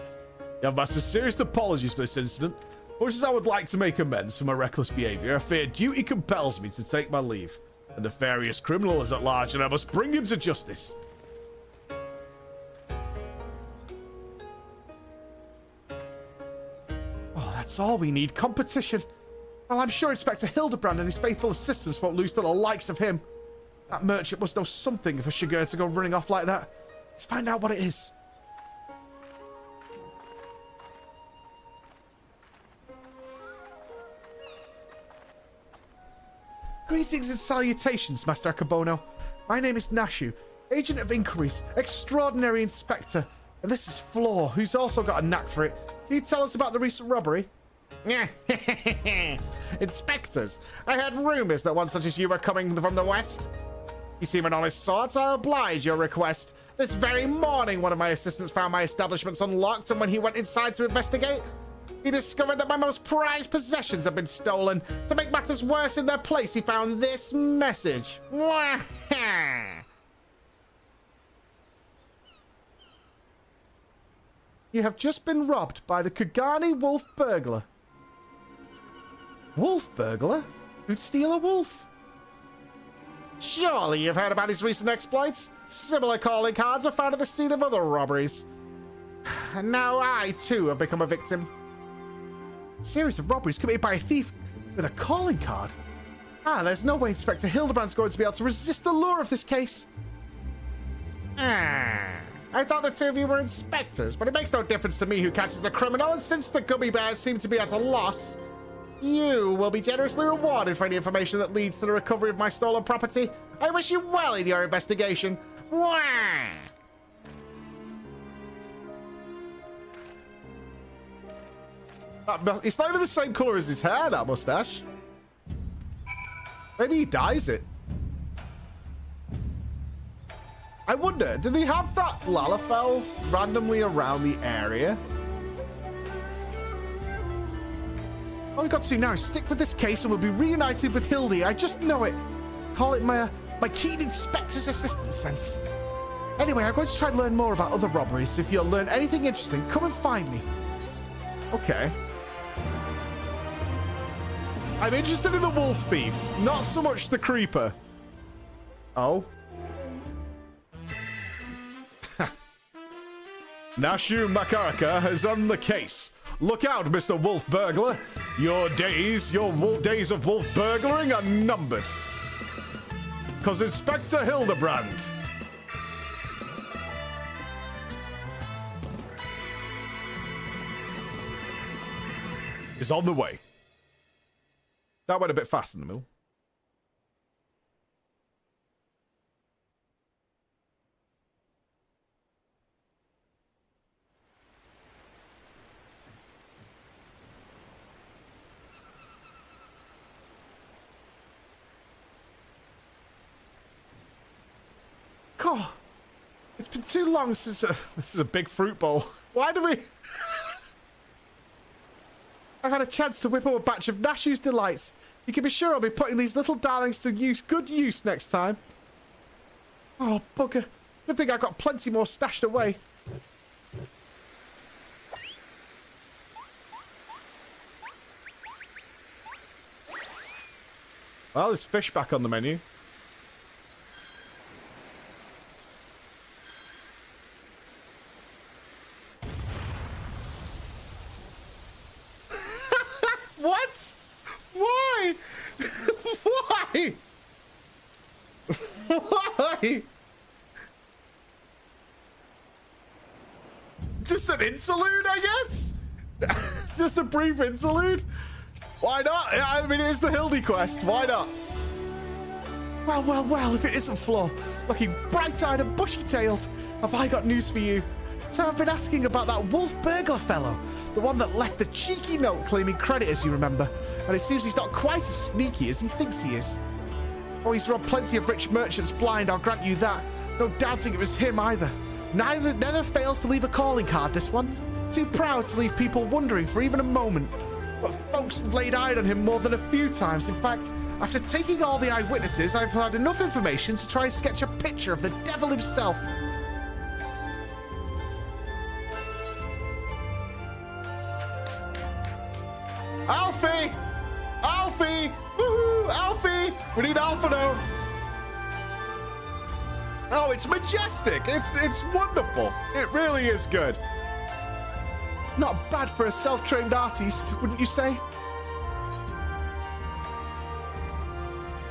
have my sincerest apologies for this incident. Much as I would like to make amends for my reckless behavior, I fear duty compels me to take my leave. A nefarious criminal is at large, and I must bring him to justice. Oh, that's all we need. Competition. Well, I'm sure Inspector Hildebrand and his faithful assistants won't lose to the likes of him. That merchant must know something for Shigure to go running off like that. Let's find out what it is. Greetings and salutations, Master Akabono. My name is Nashu, Agent of Inquiries, Extraordinary Inspector, and this is Floor, who's also got a knack for it. Can you tell us about the recent robbery? Inspectors, I heard rumors that one such as you were coming from the west. You seem an honest sort. I'll oblige your request. This very morning, one of my assistants found my establishments unlocked, and when he went inside to investigate, he discovered that my most prized possessions had been stolen. To make matters worse in their place, he found this message. You have just been robbed by the Kugani wolf burglar. Wolf burglar? Who'd steal a wolf? Surely you've heard about his recent exploits. Similar calling cards were found at the scene of other robberies. And now I, too, have become a victim. A series of robberies committed by a thief with a calling card. There's no way Inspector Hildebrand's going to be able to resist the lure of this case. I thought the two of you were inspectors, but it makes no difference to me who catches the criminal, and since the gummy bears seem to be at a loss, you will be generously rewarded for any information that leads to the recovery of my stolen property. I wish you well in your investigation. Wah! It's not even the same colour as his hair, that mustache. Maybe he dyes it. I wonder, did they have that Lalafell randomly around the area? All we've got to do now is stick with this case and we'll be reunited with Hildy. I just know it. Call it my keen inspector's assistant sense. Anyway, I'm going to try to learn more about other robberies. If you'll learn anything interesting, come and find me. Okay. I'm interested in the wolf thief, not so much the creeper. Oh. Nashu Makaraka is on the case. Look out, Mr. Wolf Burglar. Your days of wolf burglaring are numbered. Because Inspector Hildebrand is on the way. That went a bit fast in the middle. God, it's been too long since this is a big fruit bowl. Why do we? I've had a chance to whip up a batch of Nashu's delights. You can be sure I'll be putting these little darlings to good use next time. Oh, bugger. Good thing I've got plenty more stashed away. Well, there's fish back on the menu. What? Why? Why? Why? Just an interlude, I guess? Just a brief interlude? Why not? I mean, it is the Hildy quest. Why not? Well, well, well, if it isn't Flo, looking bright-eyed and bushy-tailed, have I got news for you. So I've been asking about that wolf burglar fellow. The one that left the cheeky note claiming credit, as you remember. And it seems he's not quite as sneaky as he thinks he is. Oh, he's robbed plenty of rich merchants blind, I'll grant you that. No doubting it was him either. Never fails to leave a calling card, this one. Too proud to leave people wondering for even a moment. But folks have laid eyes on him more than a few times. In fact, after taking all the eyewitnesses, I've had enough information to try and sketch a picture of the devil himself. Alfie! Alfie! Woohoo! Alfie! We need Alpha now. Oh, it's majestic. It's wonderful. It really is good. Not bad for a self-trained artist, wouldn't you say?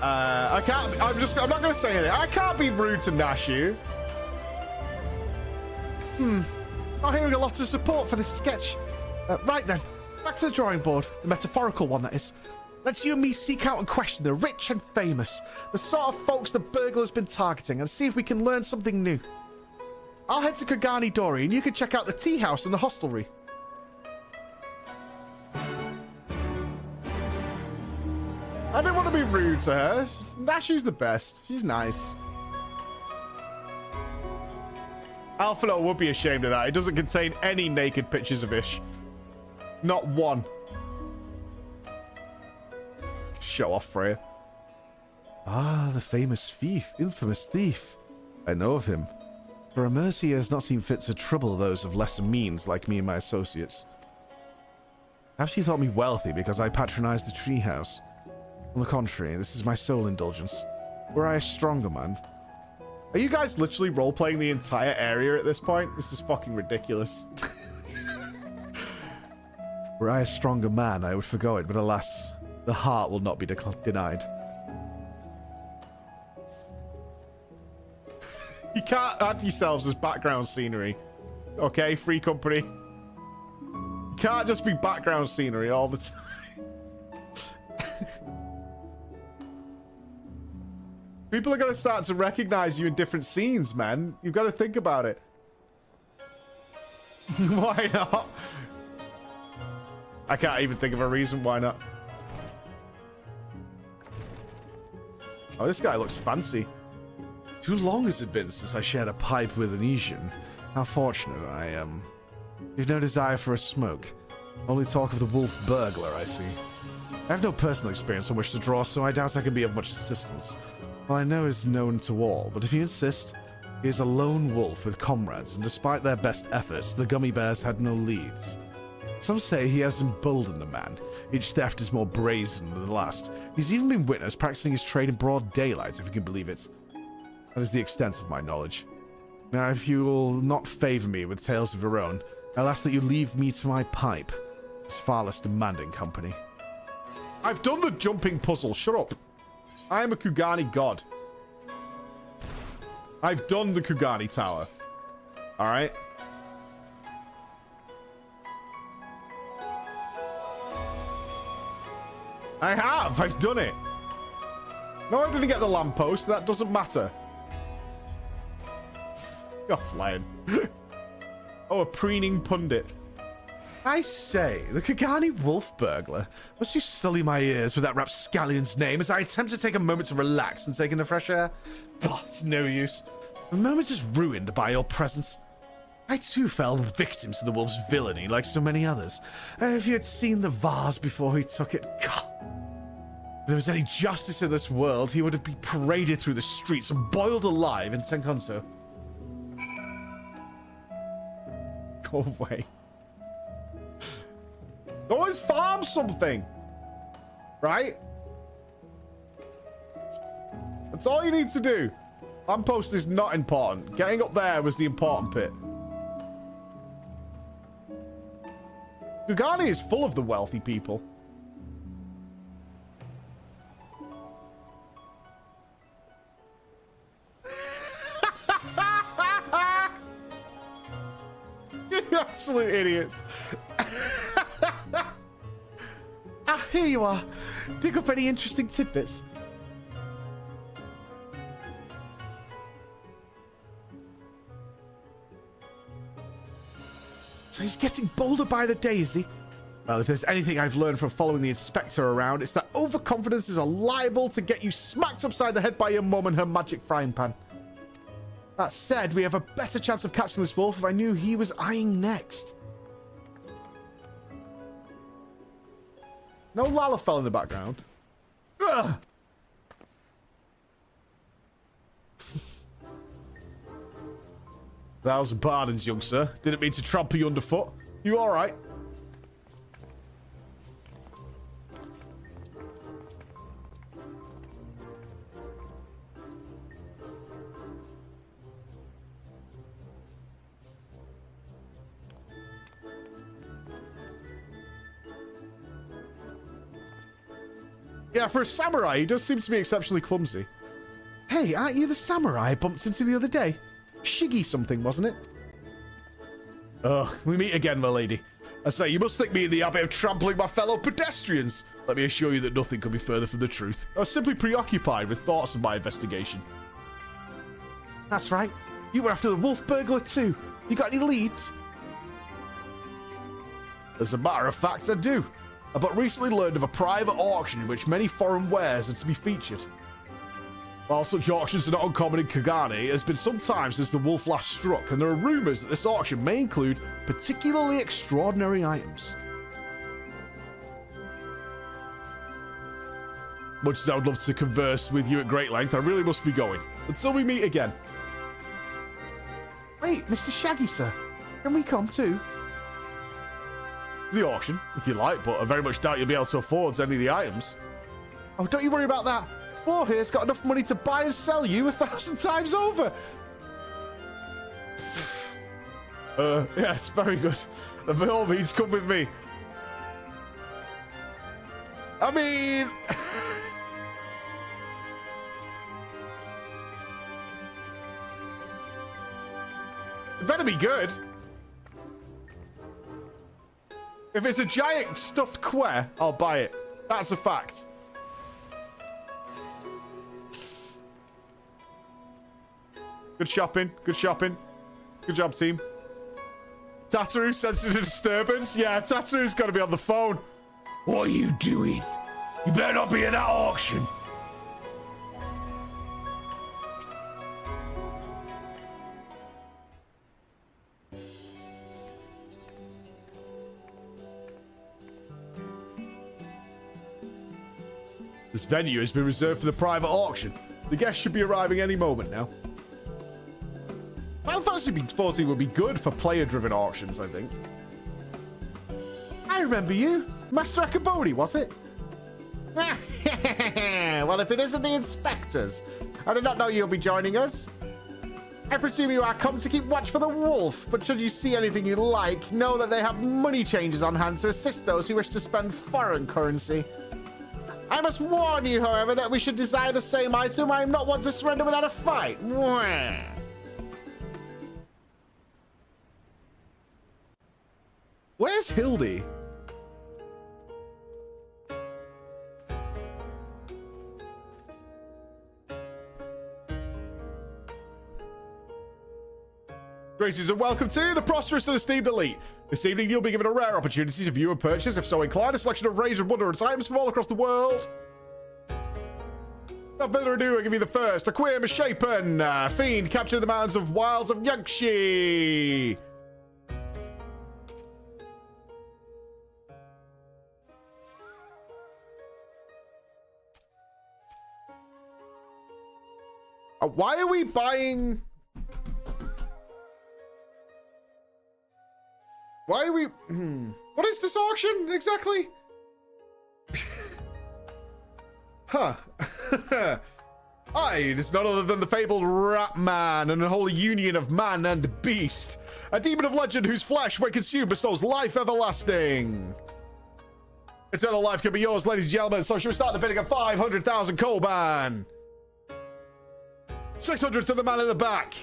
I can't. I'm not going to say anything. I can't be rude to Nashu. I'm hearing a lot of support for this sketch. Right then, back to the drawing board. The metaphorical one, that is. Let's you and me seek out and question the rich and famous, the sort of folks the burglar's been targeting, and see if we can learn something new. I'll head to Kagani Dori, and you can check out the tea house and the hostelry. I didn't want to be rude to her. Nashu's the best. She's nice. Alphalo would be ashamed of that. It doesn't contain any naked pictures of Ish. Not one. Show off, Freya. Ah, the famous thief. Infamous thief. I know of him. For a mercy, he has not seen fit to trouble those of lesser means like me and my associates. Perhaps you thought me wealthy because I patronized the treehouse. On the contrary, this is my sole indulgence. Were I a stronger man... Are you guys literally role-playing the entire area at this point? This is fucking ridiculous. Were I a stronger man, I would forgo it, but alas, the heart will not be denied. You can't add yourselves as background scenery. Okay, Free Company? You can't just be background scenery all the time. People are going to start to recognize you in different scenes, man. You've got to think about it. Why not? I can't even think of a reason why not. Oh, this guy looks fancy. Too long has it been since I shared a pipe with an Asian. How fortunate I am. You've no desire for a smoke. Only talk of the wolf burglar, I see. I have no personal experience on which to draw, so I doubt I can be of much assistance. Well, I know is known to all, but if you insist, he is a lone wolf with comrades, and despite their best efforts, the gummy bears had no leads. Some say he has emboldened the man. Each theft is more brazen than the last. He's even been witnessed practicing his trade in broad daylight, if you can believe it. That is the extent of my knowledge. Now, if you will not favor me with tales of your own, I'll ask that you leave me to my pipe. It's far less demanding company. I've done the jumping puzzle. Shut up. I am a Kugani god. I've done the Kugani Tower. Alright? I have! I've done it! No, I didn't get the lamppost. That doesn't matter. You're flying. Oh, a preening pundit. I say, the Kagani wolf burglar. Must you sully my ears with that rapscallion's name as I attempt to take a moment to relax and take in the fresh air? Oh, it's no use. The moment is ruined by your presence. I too fell victim to the wolf's villainy like so many others. If you had seen the vase before he took it, God. If there was any justice in this world, he would have been paraded through the streets and boiled alive in Tenkonso. Go away. Go and farm something. Right? That's all you need to do. Lamppost is not important. Getting up there was the important bit. Kugani is full of the wealthy people. You absolute idiots. Ah, here you are. Dig up any interesting tidbits. So he's getting bolder by the day, is he? Well, if there's anything I've learned from following the inspector around, it's that overconfidence is liable to get you smacked upside the head by your mum and her magic frying pan. That said, we have a better chance of catching this wolf if I knew he was eyeing next. No Lalafell in the background. Ugh. 1,000 pardons, young sir. Didn't mean to trample you underfoot. You all right? Yeah, for a samurai, he does seem to be exceptionally clumsy. Hey, aren't you the samurai I bumped into the other day? Shiggy something, wasn't it? Ugh, we meet again, my lady. I say, you must think me in the habit of trampling my fellow pedestrians. Let me assure you that nothing could be further from the truth. I was simply preoccupied with thoughts of my investigation. That's right. You were after the wolf burglar too. You got any leads? As a matter of fact, I do. I but recently learned of a private auction in which many foreign wares are to be featured. While such auctions are not uncommon in Kagane, it has been some time since the wolf last struck, and there are rumors that this auction may include particularly extraordinary items. Much as I would love to converse with you at great length, I really must be going. Until we meet again. Wait, Mr. Shaggy, sir. Can we come too? The auction, if you like, but I very much doubt you'll be able to afford any of the items. Oh, don't you worry about that. Flo here's got enough money to buy and sell you 1,000 times over. Yes, very good. And by all means, come with me. I mean... it better be good. If it's a giant stuffed quail, I'll buy it. That's a fact. Good shopping. Good shopping. Good job, team. Tataru, sensitive disturbance? Yeah, Tataru's got to be on the phone. What are you doing? You better not be at that auction. This venue has been reserved for the private auction. The guests should be arriving any moment now. Final Fantasy XIV would be good for player-driven auctions, I think. I remember you. Master Akabori, was it? Well, if it isn't the inspectors. I did not know you'll be joining us. I presume you are come to keep watch for the wolf, but should you see anything you like, know that they have money changers on hand to assist those who wish to spend foreign currency. I must warn you, however, that we should desire the same item. I am not one to surrender without a fight. Where's Hildy? Greetings and welcome to the Prosperous and Esteemed Elite. This evening you'll be given a rare opportunity to view and purchase, if so inclined, a selection of razor wondrous items from all across the world. Without further ado, I give you the first, a queer misshapen fiend captured in the mountains of wilds of Yangshi. Why are we buying... Why are we... What is this auction, exactly? Huh. Aye, it is none other than the fabled Rat Man, an unholy union of man and beast. A demon of legend whose flesh, when consumed, bestows life everlasting. Eternal life can be yours, ladies and gentlemen, so should we start the bidding at 500,000 Koban? 600 to the man in the back.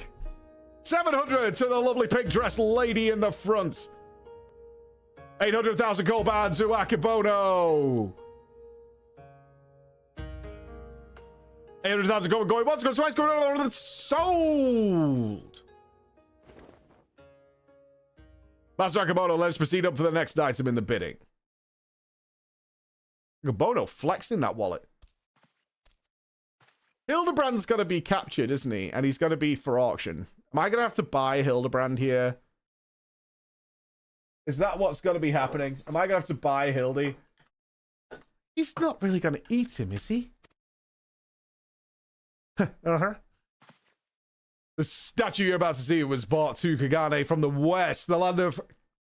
700 to the lovely pink-dressed lady in the front. 800,000 Koban to Akibono. 800,000 going once, going twice, going on, sold. Master Akibono, let us proceed up for the next item in the bidding. Akibono flexing that wallet. Hildebrand's got to be captured, isn't he? And he's going to be for auction. Am I going to have to buy Hildebrand here? Is that what's going to be happening? Am I going to have to buy Hildy? He's not really going to eat him, is he? Uh-huh. The statue you're about to see was bought to Kagane from the west, the land of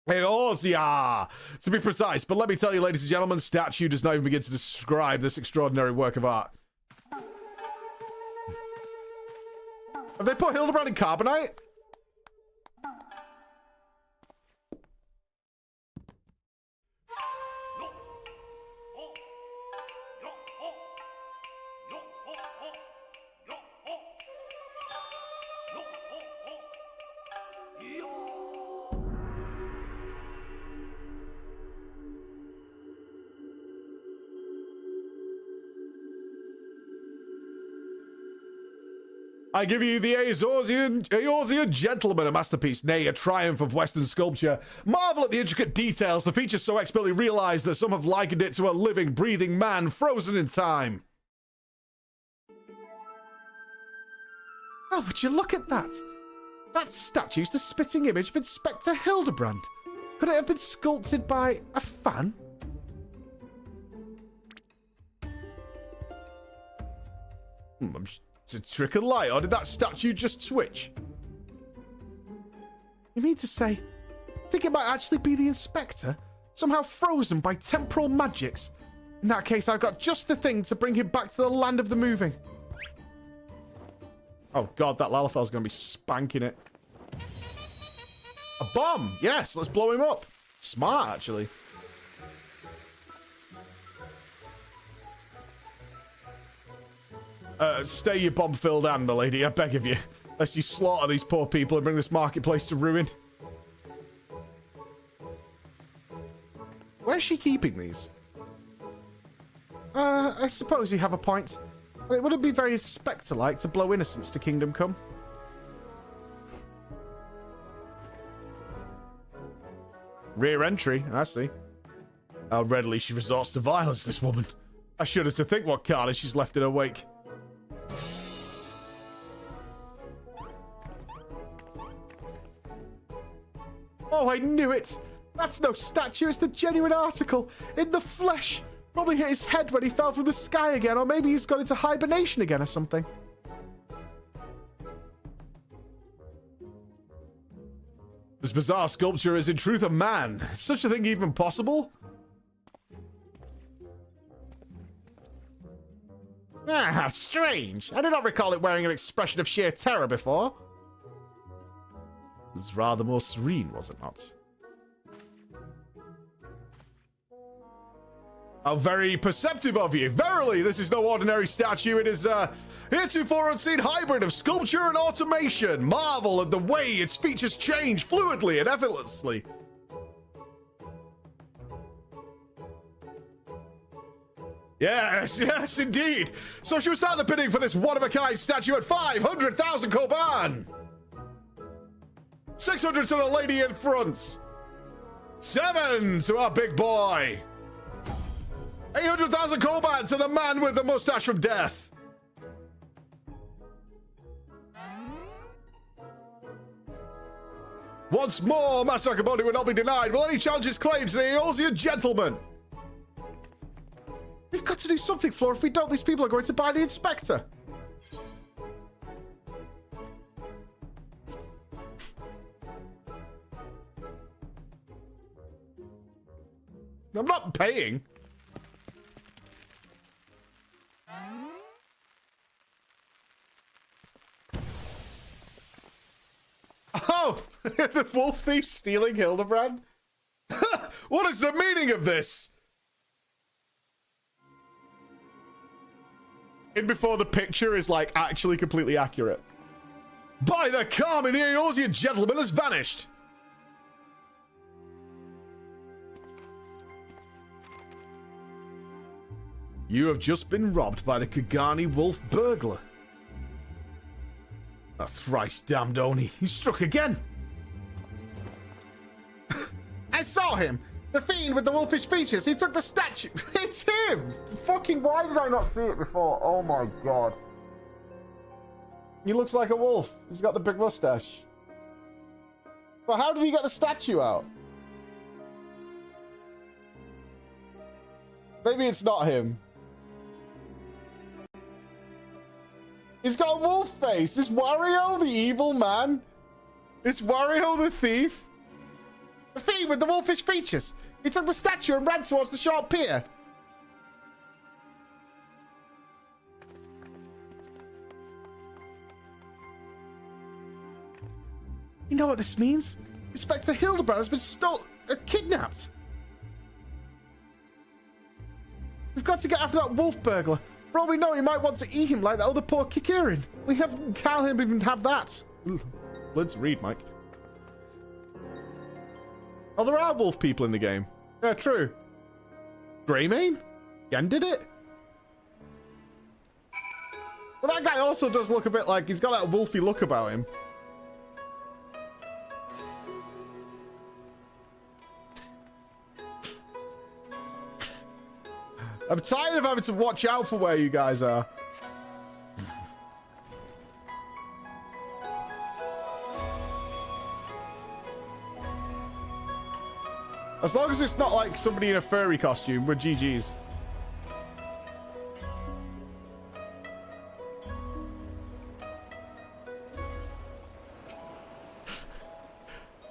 Eorzea, to be precise. But let me tell you, ladies and gentlemen, statue does not even begin to describe this extraordinary work of art. Have they put Hildebrand in carbonite? I give you the Eorzean Gentleman, a masterpiece, nay, a triumph of Western sculpture. Marvel at the intricate details, the features so expertly realized that some have likened it to a living, breathing man frozen in time. Oh, would you look at that? That statue's the spitting image of Inspector Hildebrand. Could it have been sculpted by a fan? It's a trick of light, or did that statue just twitch? You mean to say, I think it might actually be the Inspector? Somehow frozen by temporal magics? In that case, I've got just the thing to bring him back to the land of the moving. Oh god, that Lalafel's going to be spanking it. A bomb! Yes, let's blow him up. Smart, actually. Stay your bomb-filled hand, milady, I beg of you. Lest you slaughter these poor people and bring this marketplace to ruin. Where's she keeping these? I suppose you have a point. It wouldn't be very Spectre-like to blow innocents to Kingdom Come. Rear entry, I see. How readily she resorts to violence, this woman. I shudder to think what carnage she's left in her wake. Oh, I knew it! That's no statue, it's the genuine article! In the flesh! Probably hit his head when he fell from the sky again, or maybe he's gone into hibernation again or something. This bizarre sculpture is in truth a man. Is such a thing even possible? Ah, strange. I did not recall it wearing an expression of sheer terror before. It was rather more serene, was it not? How very perceptive of you. Verily, this is no ordinary statue. It is a heretofore unseen hybrid of sculpture and automation. Marvel at the way its features change fluidly and effortlessly. Yes, yes, indeed. So she was starting the bidding for this one-of-a-kind statue at 500,000 Koban. 600 to the lady in front. 7 to our big boy. 800,000 Koban to the man with the mustache from death. Once more, Master Akaboni will not be denied. Will any challenge his claims to the Eorzean Gentleman? We've got to do something, Flora. If we don't, these people are going to buy the Inspector. I'm not paying. Oh, the wolf thief stealing Hildebrand? What is the meaning of this? In before the picture is like actually completely accurate. By the Kami, the Eorzean Gentleman has vanished. You have just been robbed by the Kagani wolf burglar. A thrice damned Oni. He struck again. I saw him. The fiend with the wolfish features. He took the statue. It's him. Fucking why did I not see it before? Oh my god. He looks like a wolf. He's got the big mustache. But how did he get the statue out? Maybe it's not him. He's got a wolf face. Is Wario the evil man? Is Wario the thief? The thief with the wolfish features. He took the statue and ran towards the short pier. You know what this means? Inspector Hildebrand has been kidnapped. We've got to get after that wolf burglar. For all we know, he might want to eat him like that other poor Kikurin. Can't even have that. Let's read, Mike. Oh, there are wolf people in the game. Yeah, true. Greymane? Yen did it? Well, that guy also does look a bit like he's got that wolfy look about him. I'm tired of having to watch out for where you guys are. As long as it's not like somebody in a furry costume, we're GG's.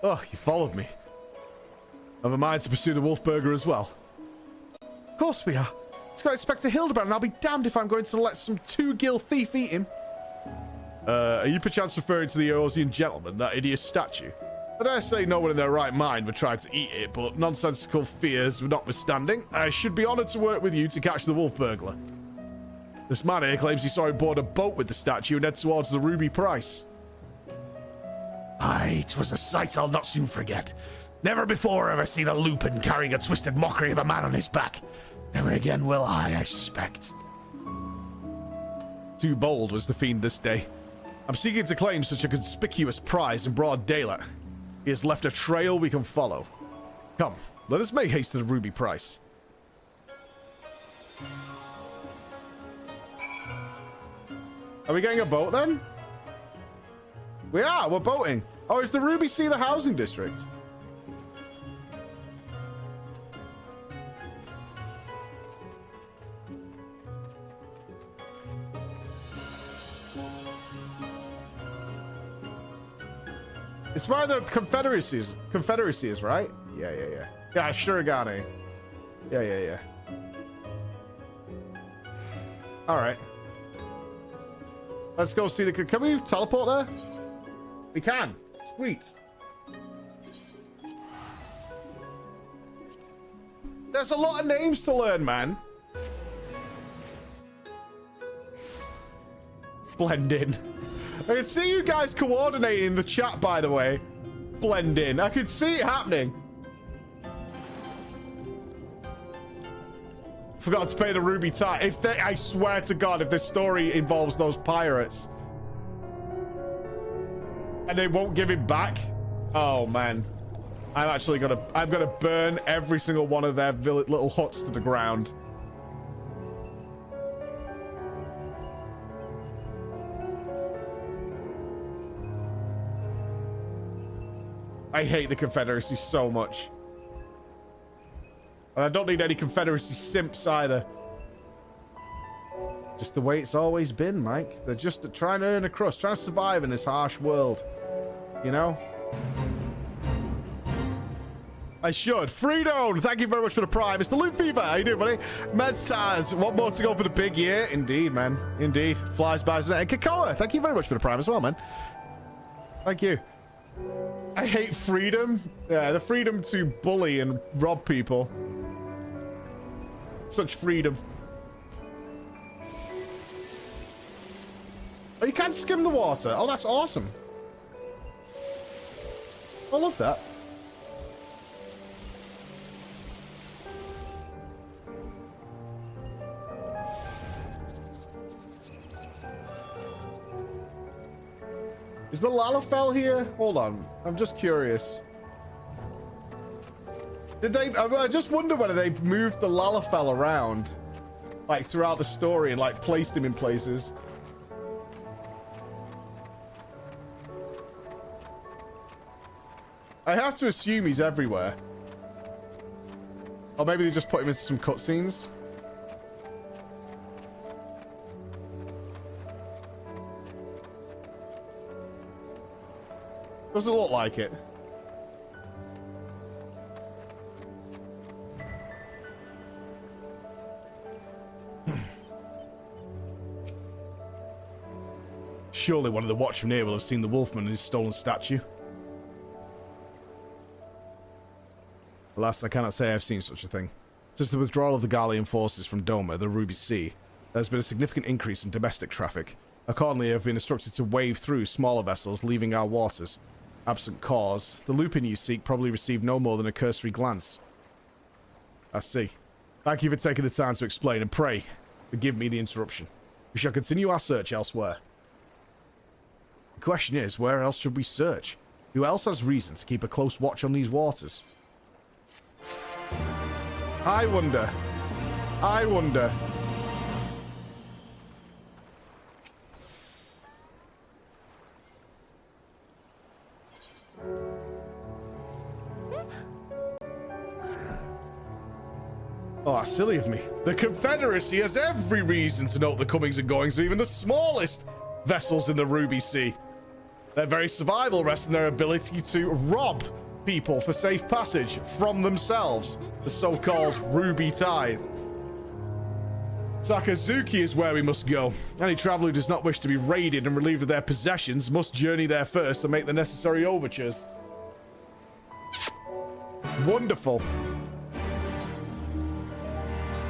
Oh, you followed me. Have a mind to pursue the wolf burger as well. Of course we are. Let's go Inspector Hildebrand, and I'll be damned if I'm going to let some two-gill thief eat him. Are you perchance referring to the Eorzean gentleman, that hideous statue? I dare say no one in their right mind would try to eat it, but nonsensical fears notwithstanding, I should be honoured to work with you to catch the wolf burglar. This man here claims he saw him board a boat with the statue and head towards the Ruby Price. Aye, 'twas a sight I'll not soon forget. Never before have I seen a lupin carrying a twisted mockery of a man on his back. Never again will I suspect. Too bold was the fiend this day. I'm seeking to claim such a conspicuous prize in broad daylight. He has left a trail we can follow. Come, let us make haste to the Ruby Price. Are we getting a boat then? We are, we're boating. Oh, is the Ruby Sea the housing district? It's where the Confederacy is, right? Yeah. Yeah, sure, Ghani. Yeah. All right. Let's go see the... Can we teleport there? We can. Sweet. There's a lot of names to learn, man. Blend in. I can see you guys coordinating in the chat, by the way. Blend in. I can see it happening. Forgot to pay the Ruby tithe. I swear to God, if this story involves those pirates and they won't give it back, oh man, I'm gonna burn every single one of their little huts to the ground. I hate the Confederacy so much. And I don't need any Confederacy simps either. Just the way it's always been, Mike. They're just trying to earn a crust, trying to survive in this harsh world. You know? I should. Freedom! Thank you very much for the prime. It's the Loot Fever. How you doing, buddy? Meztaz, one more to go for the big year. Indeed, man. Indeed. Flies by. And Kakoa, thank you very much for the prime as well, man. Thank you. I hate freedom. Yeah, the freedom to bully and rob people. Such freedom. Oh, you can't skim the water. Oh, that's awesome. I love that. Is the Lalafell here? Hold on. I'm just curious. Did they... I just wonder whether they moved the Lalafell around, like, throughout the story and, like, placed him in places. I have to assume he's everywhere. Or maybe they just put him into some cutscenes. Doesn't look like it. Surely one of the watchmen here will have seen the wolfman and his stolen statue. Alas, I cannot say I've seen such a thing. Since the withdrawal of the Garlean forces from Doma, the Ruby Sea, there's been a significant increase in domestic traffic. Accordingly, I've been instructed to wave through smaller vessels leaving our waters. Absent cause, the lupin you seek probably received no more than a cursory glance. I see. Thank you for taking the time to explain, and pray, forgive me the interruption. We shall continue our search elsewhere. The question is, where else should we search? Who else has reason to keep a close watch on these waters? I wonder. I wonder. Oh, silly of me. The Confederacy has every reason to note the comings and goings of even the smallest vessels in the Ruby Sea. Their very survival rests in their ability to rob people for safe passage from themselves, the so-called Ruby Tithe. Sakazuki is where we must go. Any traveler who does not wish to be raided and relieved of their possessions must journey there first and make the necessary overtures. Wonderful.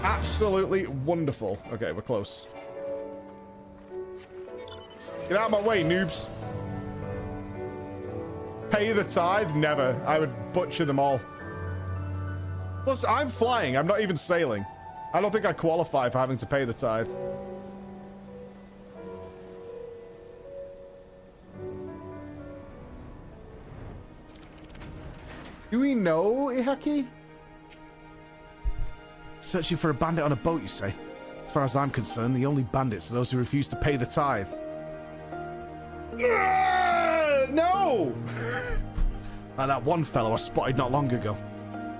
Absolutely wonderful. Okay, we're close. Get out of my way, noobs. Pay the tithe? Never. I would butcher them all. Plus, I'm flying. I'm not even sailing. I don't think I qualify for having to pay the tithe. Do we know, Ihaki? Searching for a bandit on a boat, you say? As far as I'm concerned, the only bandits are those who refuse to pay the tithe. No! Like that one fellow I spotted not long ago.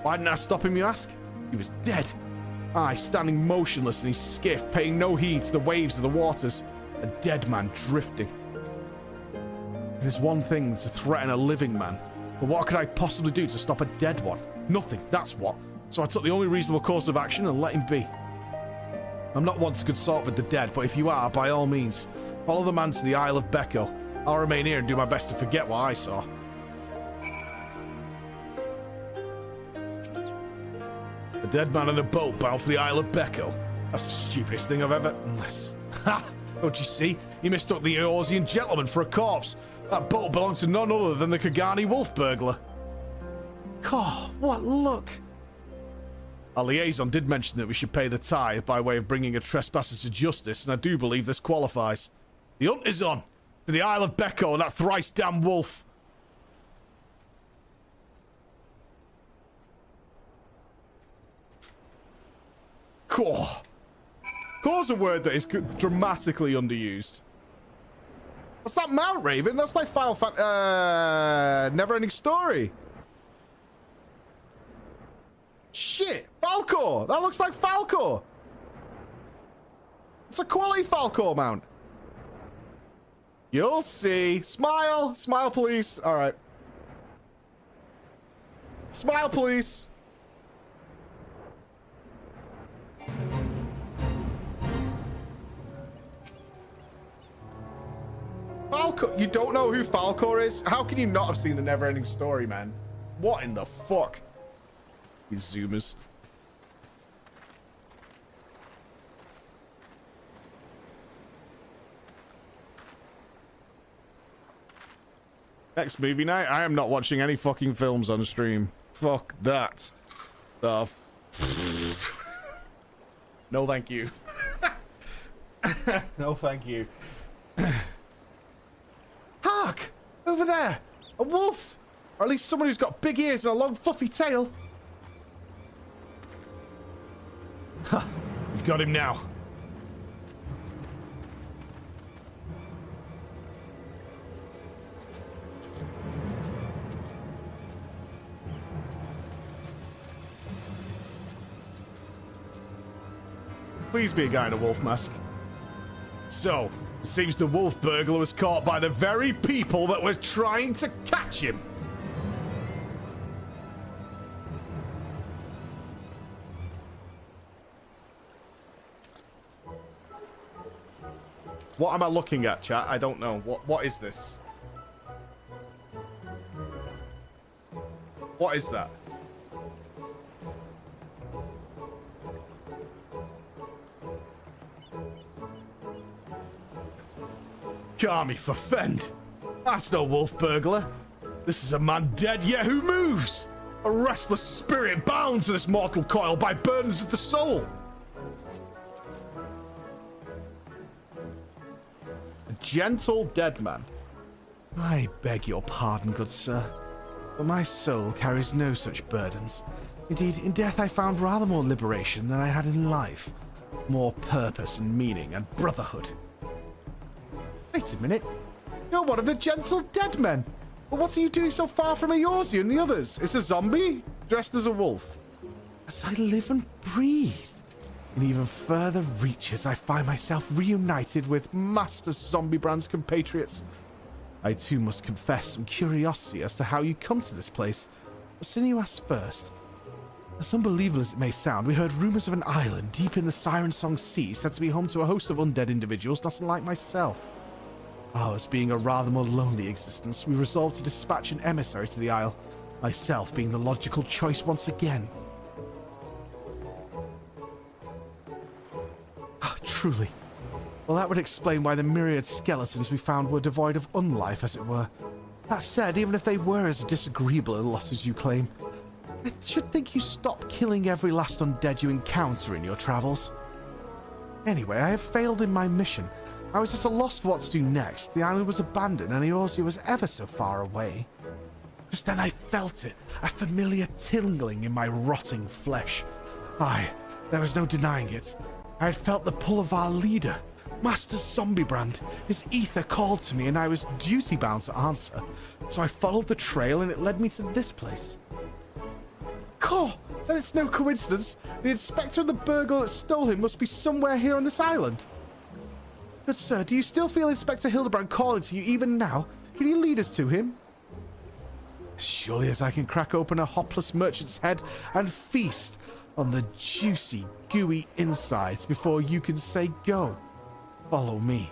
Why didn't I stop him, you ask? He was dead. Aye, standing motionless in his skiff, paying no heed to the waves of the waters. A dead man drifting. There's one thing to threaten a living man, but what could I possibly do to stop a dead one? Nothing, that's what. So I took the only reasonable course of action and let him be. I'm not one to consort with the dead, but if you are, by all means, follow the man to the Isle of Becco. I'll remain here and do my best to forget what I saw. A dead man on a boat bound for the Isle of Becco. That's the stupidest thing I've ever... Unless... Ha! Don't you see? He mistook the Eorzean gentleman for a corpse. That boat belonged to none other than the Kagani wolf burglar. God, what luck! Our liaison did mention that we should pay the tithe by way of bringing a trespasser to justice, and I do believe this qualifies. The hunt is on! To the Isle of Becco and that thrice damned wolf! Cool. Core's a word that is dramatically underused. What's that, Mount Raven? That's like Final Fantasy... Never-ending Story. Shit! Falcor! That looks like Falcor! It's a quality Falcor mount. You'll see. Smile! Smile, please. Alright. Smile, please. Falcor? You don't know who Falcor is? How can you not have seen the Never-Ending Story, man? What in the fuck? These zoomers. Next movie night? I am not watching any fucking films on stream. Fuck that. The no thank you. No thank you. Hark! Over there! A wolf! Or at least someone who's got big ears and a long fluffy tail. Ha! We've got him now. Please be a guy in a wolf mask. So, it seems the wolf burglar was caught by the very people that were trying to catch him. What am I looking at, chat? I don't know. What is this? What is that? Carmy for fend. That's no wolf burglar. This is a man dead yet who moves. A restless spirit bound to this mortal coil by burdens of the soul. A gentle dead man. I beg your pardon, good sir, but my soul carries no such burdens. Indeed, in death I found rather more liberation than I had in life. More purpose and meaning and brotherhood. Wait a minute. You're one of the gentle dead men. But what are you doing so far from Eorzea and the others? It's a zombie dressed as a wolf. As I live and breathe. In even further reaches, I find myself reunited with Master Zombiebrand's compatriots. I too must confess some curiosity as to how you come to this place. But since you asked first, as unbelievable as it may sound, we heard rumors of an island deep in the Siren Song Sea said to be home to a host of undead individuals not unlike myself. Ours being a rather more lonely existence, we resolved to dispatch an emissary to the isle, myself being the logical choice once again. Ah, truly. Well, that would explain why the myriad skeletons we found were devoid of unlife, as it were. That said, even if they were as disagreeable a lot as you claim, I should think you stop killing every last undead you encounter in your travels. Anyway, I have failed in my mission. I was at a loss for what to do next. The island was abandoned and Eorzea was ever so far away. Just then I felt it, a familiar tingling in my rotting flesh. Aye, there was no denying it. I had felt the pull of our leader, Master Zombiebrand. His ether called to me and I was duty-bound to answer. So I followed the trail and it led me to this place. Caw, then it's no coincidence. The inspector and the burglar that stole him must be somewhere here on this island. But sir, do you still feel Inspector Hildebrand calling to you even now? Can you lead us to him? Surely as I can crack open a hopless merchant's head and feast on the juicy, gooey insides before you can say go. Follow me.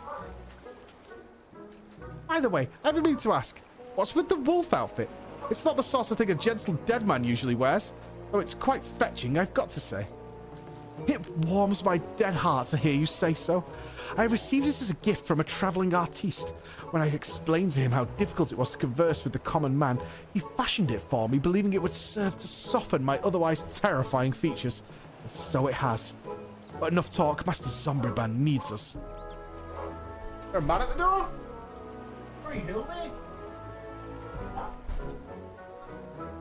By the way, I've been meaning to ask, what's with the wolf outfit? It's not the sort of thing a gentle dead man usually wears, though it's quite fetching, I've got to say. It warms my dead heart to hear you say so. I received it as a gift from a travelling artiste. When I explained to him how difficult it was to converse with the common man, he fashioned it for me, believing it would serve to soften my otherwise terrifying features. And so it has. But enough talk, Master Zombiebrand needs us. Is there a man at the door? Hey, Hildy?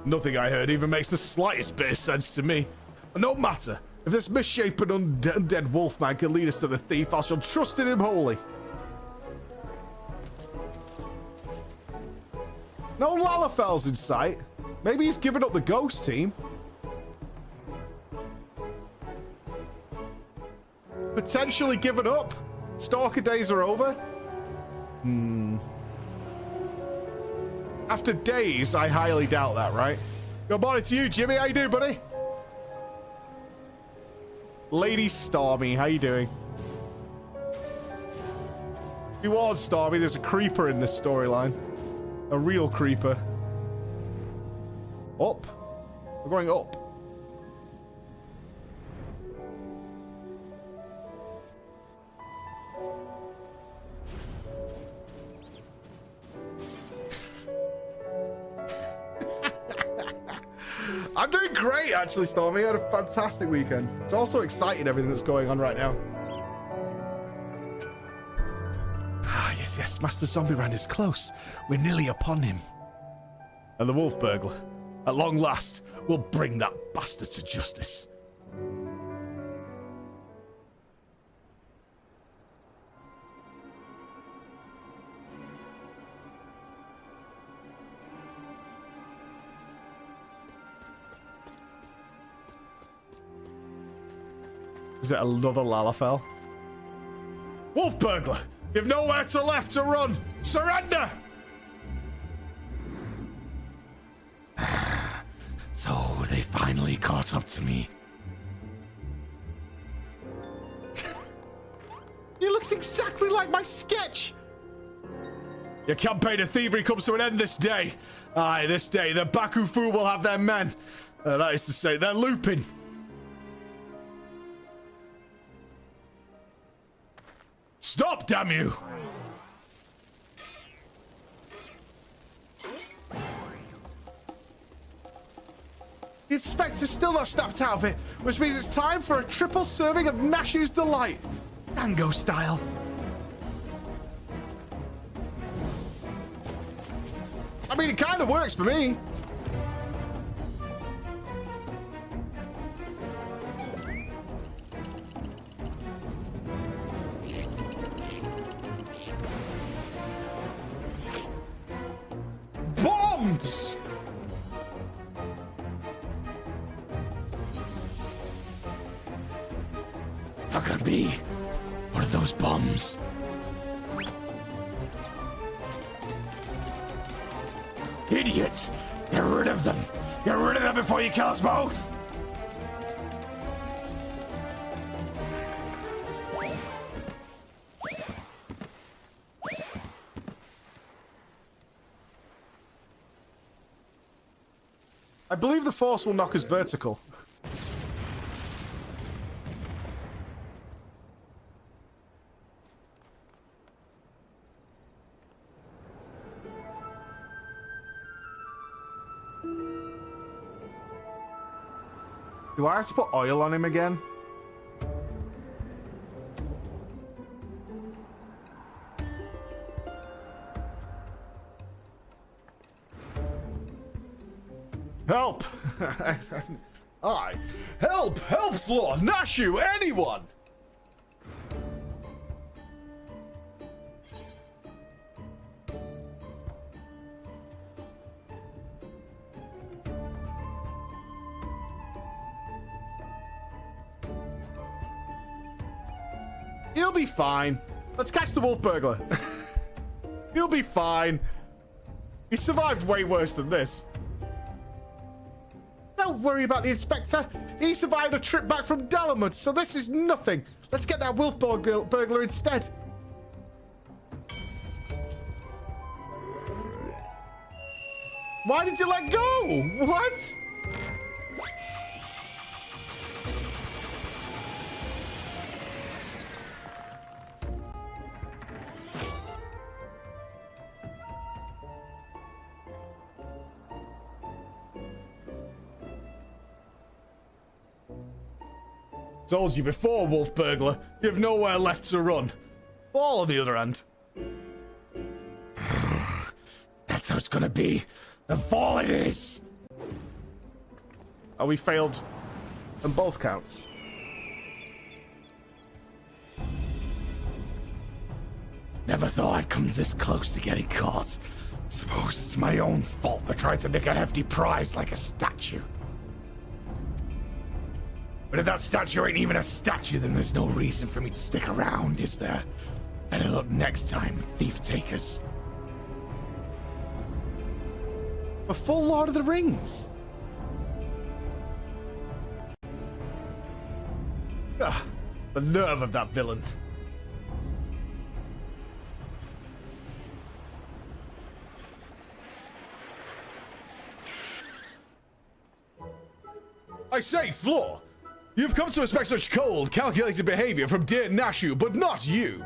Nothing I heard even makes the slightest bit of sense to me. No matter. If this misshapen undead wolfman can lead us to the thief, I shall trust in him wholly. No Lalafell's in sight. Maybe he's given up the ghost team. Potentially given up. Stalker days are over. After days, I highly doubt that, right? Good morning to you, Jimmy. How you doing, buddy? Lady Stormy, how you doing? Be warned, Stormy, there's a creeper in this storyline. A real creeper. Up? We're going up. I'm doing great, actually, Stormy. I had a fantastic weekend. It's also exciting, everything that's going on right now. Ah, yes, Master Zombiebrand is close. We're nearly upon him. And the wolf burglar, at long last, will bring that bastard to justice. Is it another Lalafell? Wolf burglar! You've nowhere to left to run! Surrender! So they finally caught up to me. He looks exactly like my sketch! Your campaign of thievery comes to an end this day. Aye, this day, the Bakufu will have their men. That is to say, they're looping. Stop, damn you! The inspector's still not snapped out of it, which means it's time for a triple serving of Nashu's Delight. Tango style. I mean, it kind of works for me. Bombs! How could it be? What are those bombs? Idiots! Get rid of them! Get rid of them before you kill us both! I believe the force will knock us vertical. Do I have to put oil on him again? Help! Help! Help, Floor! Nashu! Anyone! He'll be fine. Let's catch the wolf burglar. He'll be fine. He survived way worse than this. Don't worry about the inspector. He survived a trip back from Dalamud, so this is nothing. Let's get that wolf burglar instead. Why did you let go? What? Told you before, wolf burglar. You've nowhere left to run. Ball, on the other hand. That's how it's gonna be. The fall it is. Are we failed on both counts? Never thought I'd come this close to getting caught. Suppose it's my own fault for trying to nick a hefty prize like a statue. But if that statue ain't even a statue, then there's no reason for me to stick around, is there? Better look next time, thief takers. A full Lord of the Rings. Ah, the nerve of that villain. I say, Floor, you've come to expect such cold, calculated behavior from dear Nashu, but not you.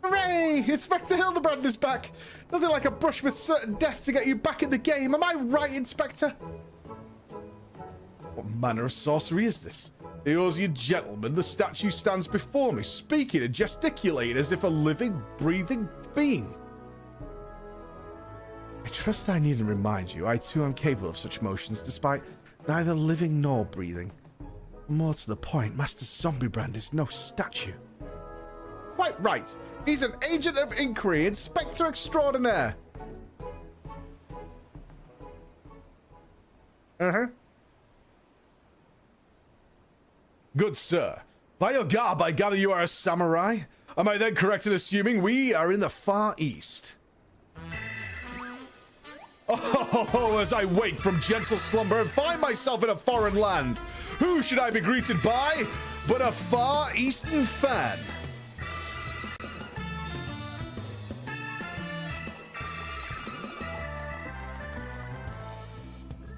Hooray! Inspector Hildebrand is back. Nothing like a brush with certain death to get you back in the game. Am I right, Inspector? What manner of sorcery is this? Here's you gentlemen, the statue stands before me, speaking and gesticulating as if a living, breathing being. I trust I needn't remind you, I too am capable of such motions, despite neither living nor breathing. More to the point, Master Zombiebrand is no statue. Quite right. He's an agent of inquiry, Inspector Extraordinaire. Good sir. By your garb, I gather you are a samurai? Am I then correct in assuming we are in the Far East? Oh, as I wake from gentle slumber and find myself in a foreign land, who should I be greeted by but a Far Eastern fan?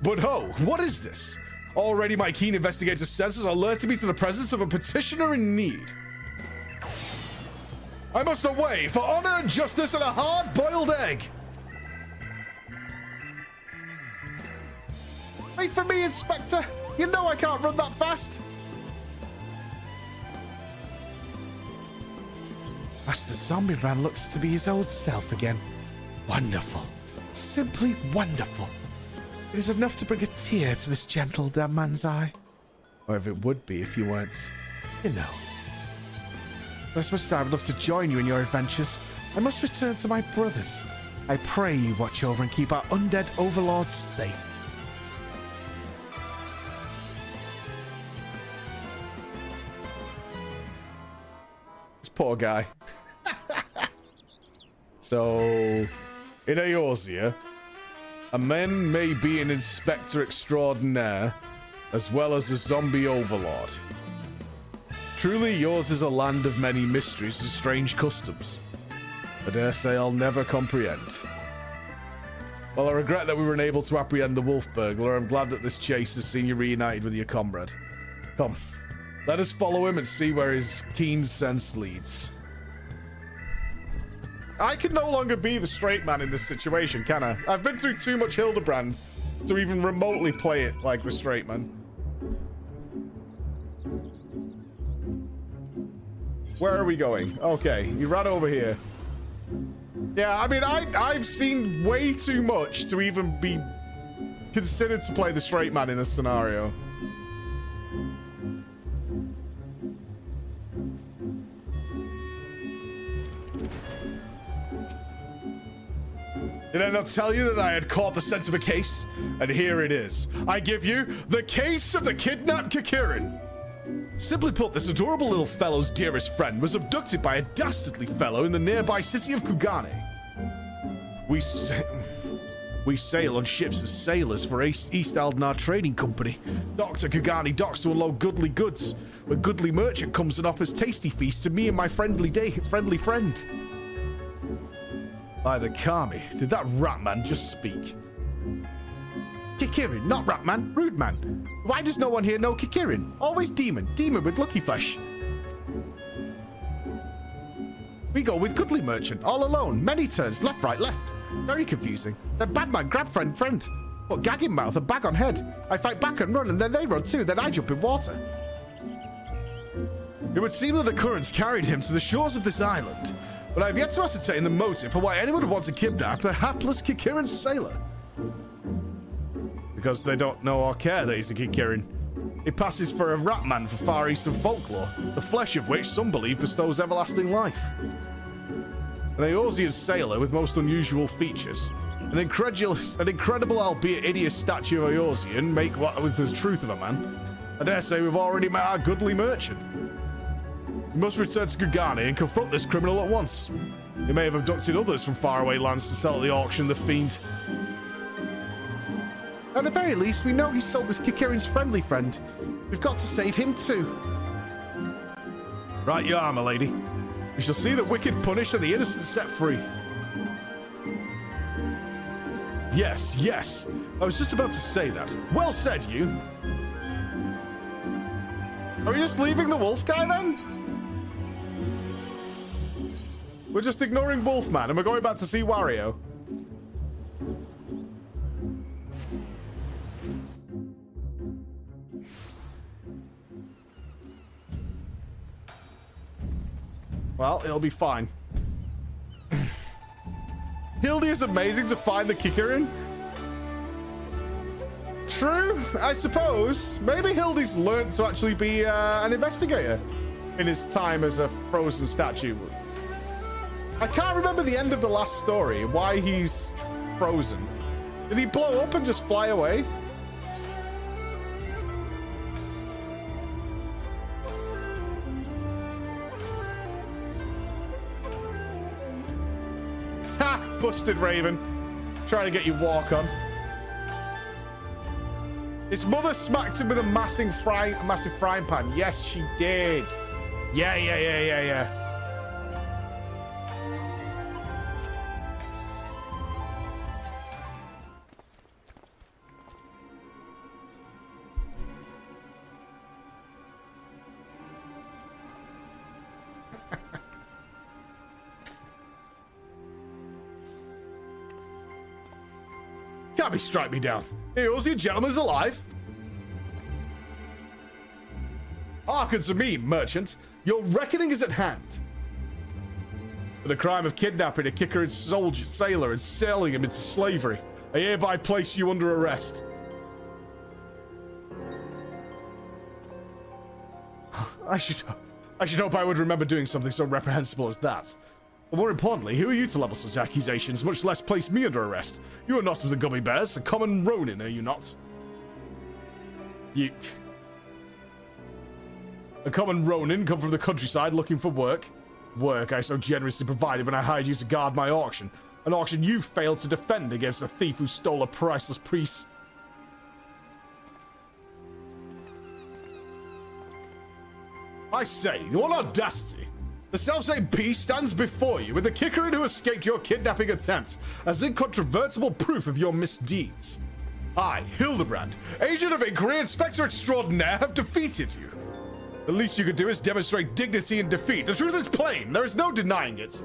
But ho, what is this? Already my keen investigator senses alerted me to the presence of a petitioner in need. I must away for honor and justice and a hard-boiled egg. Wait for me, Inspector. You know I can't run that fast. Master Zombie Man looks to be his old self again. Wonderful. Simply wonderful. It is enough to bring a tear to this gentle damn man's eye. Or if it would be if you weren't, you know. But as much as I would love to join you in your adventures, I must return to my brothers. I pray you watch over and keep our undead overlords safe. This poor guy. So, in Eorzea, a man may be an inspector extraordinaire, as well as a zombie overlord. Truly, yours is a land of many mysteries and strange customs. I dare say I'll never comprehend. While I regret that we were unable to apprehend the wolf burglar, I'm glad that this chase has seen you reunited with your comrade. Come, let us follow him and see where his keen sense leads. I can no longer be the straight man in this situation, can I? I've been through too much Hildebrand to even remotely play it like the straight man. Where are we going? Okay, you ran over here. Yeah, I mean, I've seen way too much to even be considered to play the straight man in this scenario. Did I not tell you that I had caught the sense of a case? And here it is. I give you the case of the kidnapped Kikirin. Simply put, this adorable little fellow's dearest friend was abducted by a dastardly fellow in the nearby city of Kugane. We sail on ships as sailors for East Aldnar Trading Company. Docks at Kugane docks to unload goodly goods. A goodly merchant comes and offers tasty feasts to me and my friendly friend. By the Kami, did that Ratman just speak? Kikirin, not Ratman, rude man. Why does no one here know Kikirin? Always demon with lucky flesh. We go with goodly merchant, all alone, many turns, left, right, left. Very confusing. Then bad man, grab friend. What, gag in mouth, a bag on head. I fight back and run, and then they run too, then I jump in water. It would seem that the currents carried him to the shores of this island, but I have yet to ascertain the motive for why anyone would want to kidnap a hapless Kikirin sailor. Because they don't know or care that he's a Kikirin. He passes for a rat man for Far Eastern folklore, the flesh of which some believe bestows everlasting life. An Eorzean sailor with most unusual features. An incredible albeit hideous statue of Eorzean make what with the truth of a man. I dare say we've already met our goodly merchant. We must return to Kugane and confront this criminal at once. He may have abducted others from faraway lands to sell at the auction, the fiend. At the very least, we know he sold this Kikirin's friendly friend. We've got to save him too. Right you are, my lady. We shall see the wicked punished and the innocent set free. Yes, yes. I was just about to say that. Well said, you. Are we just leaving the wolf guy then? We're just ignoring Wolfman and we're going back to see Wario. Well, it'll be fine. Hildy is amazing to find the Kikirin. True, I suppose. Maybe Hildy's learned to actually be an investigator in his time as a frozen statue. I can't remember the end of the last story, why he's frozen. Did he blow up and just fly away? busted, Raven. Trying to get you walk on. His mother smacked him with a massive frying pan. Yes, she did. Yeah. Can't be strike me down. Heals you gentlemen's alive. Hearken to me, merchant. Your reckoning is at hand. For the crime of kidnapping a kicker and sailor and selling him into slavery, I hereby place you under arrest. I should hope I would remember doing something so reprehensible as that. But more importantly, who are you to level such accusations, much less place me under arrest? You are not of the Gummy Bears, a common Ronin, are you not? A common Ronin come from the countryside looking for work. Work I so generously provided when I hired you to guard my auction. An auction you failed to defend against a thief who stole a priceless piece. I say, what audacity! The self-same piece stands before you with the kicker who escaped your kidnapping attempt as incontrovertible proof of your misdeeds. I, Hildebrand, agent of Inquiry, Inspector Extraordinaire, have defeated you. The least you could do is demonstrate dignity in defeat. The truth is plain. There is no denying it.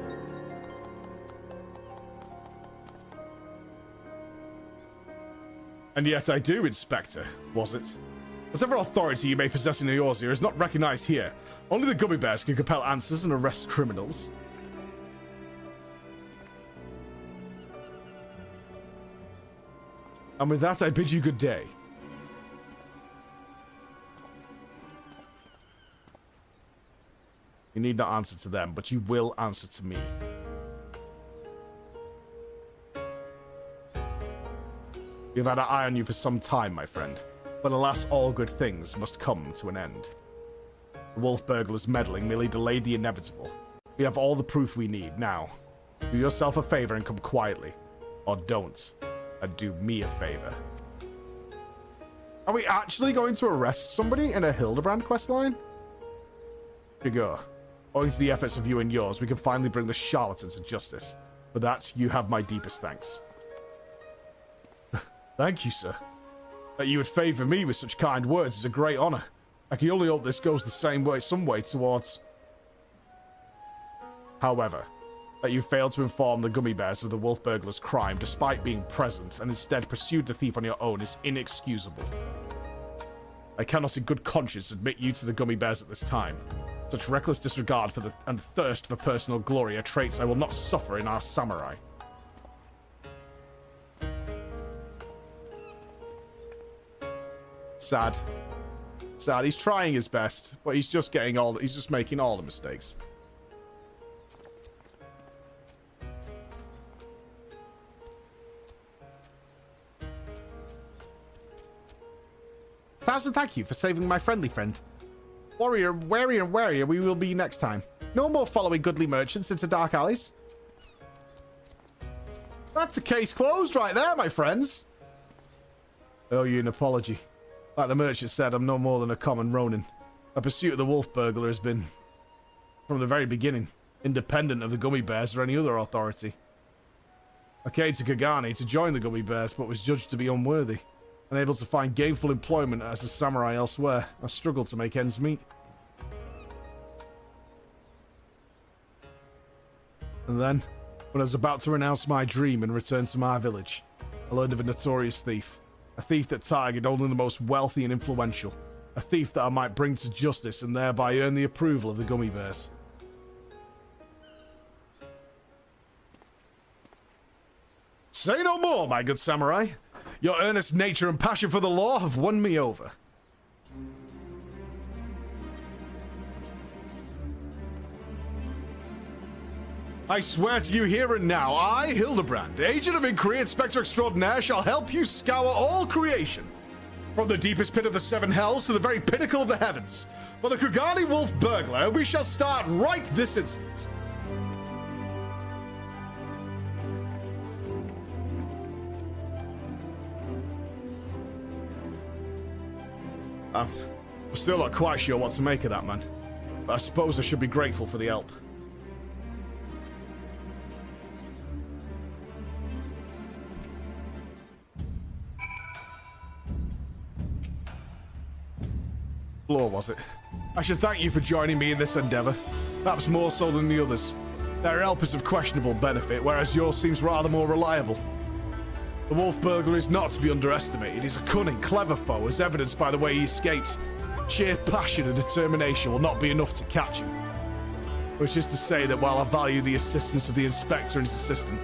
And yet I do, Inspector, was it? Whatever authority you may possess in yours here is not recognized here. Only the Gummy Bears can compel answers and arrest criminals. And with that, I bid you good day. You need not answer to them, but you will answer to me. We've had our eye on you for some time, my friend. But alas, all good things must come to an end. The wolf burglar's meddling merely delayed the inevitable. We have all the proof we need now. Do yourself a favor and come quietly. Or don't. And do me a favor. Are we actually going to arrest somebody in a Hildebrand questline? Here you go. Owing to the efforts of you and yours, we can finally bring the charlatan to justice. For that, you have my deepest thanks. Thank you, sir. That you would favor me with such kind words is a great honor. I can only hope this goes the same way, some way towards... However, that you failed to inform the Gummy Bears of the wolf burglar's crime despite being present and instead pursued the thief on your own is inexcusable. I cannot in good conscience admit you to the Gummy Bears at this time. Such reckless disregard for and thirst for personal glory are traits I will not suffer in our samurai. Sad. Sad. He's trying his best, but he's just making all the mistakes. Thousand thank you for saving my friendly friend. Warrior, wary and warier we will be next time. No more following goodly merchants into dark alleys. That's a case closed right there, my friends. Oh, you an apology. Like the merchant said, I'm no more than a common Ronin. A pursuit of the wolf burglar has been, from the very beginning, independent of the Gummy Bears or any other authority. I came to Kagani to join the Gummy Bears, but was judged to be unworthy. Unable to find gainful employment as a samurai elsewhere, I struggled to make ends meet. And then, when I was about to renounce my dream and return to my village, I learned of a notorious thief. A thief that targeted only the most wealthy and influential. A thief that I might bring to justice and thereby earn the approval of the Gummy Bears. Say no more, my good samurai. Your earnest nature and passion for the law have won me over. I swear to you here and now, I, Hildebrand, agent of Inquiry, Inspector Extraordinaire, shall help you scour all creation. From the deepest pit of the seven hells to the very pinnacle of the heavens. For the Kugani Wolf Burglar, we shall start right this instant. I'm still not quite sure what to make of that, man. But I suppose I should be grateful for the help. Floor, was it? I should thank you for joining me in this endeavor. Perhaps more so than the others. Their help is of questionable benefit, whereas yours seems rather more reliable. The wolf burglar is not to be underestimated. He's a cunning, clever foe, as evidenced by the way he escapes. Sheer passion and determination will not be enough to catch him. Which is to say that while I value the assistance of the inspector and his assistant,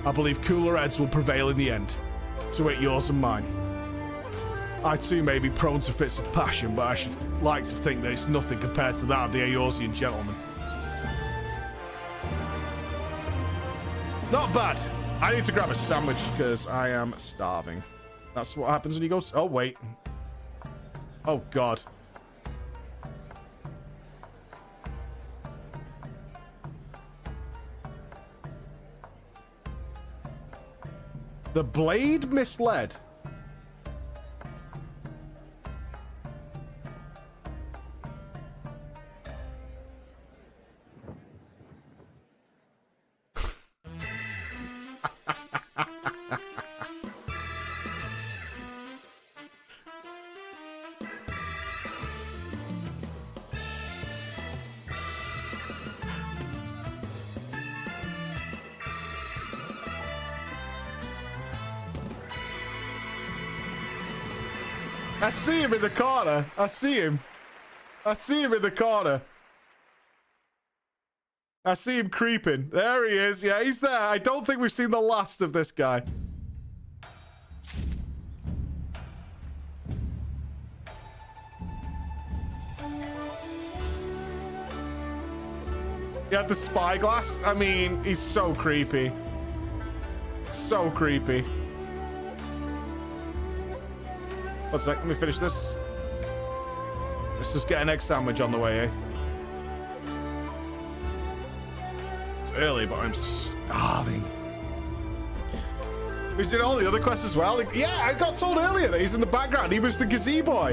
I believe cooler heads will prevail in the end. To wit, yours and mine. I too may be prone to fits of passion, but I should like to think that it's nothing compared to that of the Eorzean gentleman. Not bad. I need to grab a sandwich because I am starving. That's what happens when you go... Oh, wait. Oh, God. The blade misled. I see him in the corner. I see him. I see him in the corner. I see him creeping. There he is. Yeah, he's there. I don't think we've seen the last of this guy. He had the spyglass. I mean, he's so creepy. So creepy. One sec, let me finish this. Let's just get an egg sandwich on the way, eh? It's early, but I'm starving. He's in all the other quests as well. Yeah, I got told earlier that he's in the background. He was the gazebo.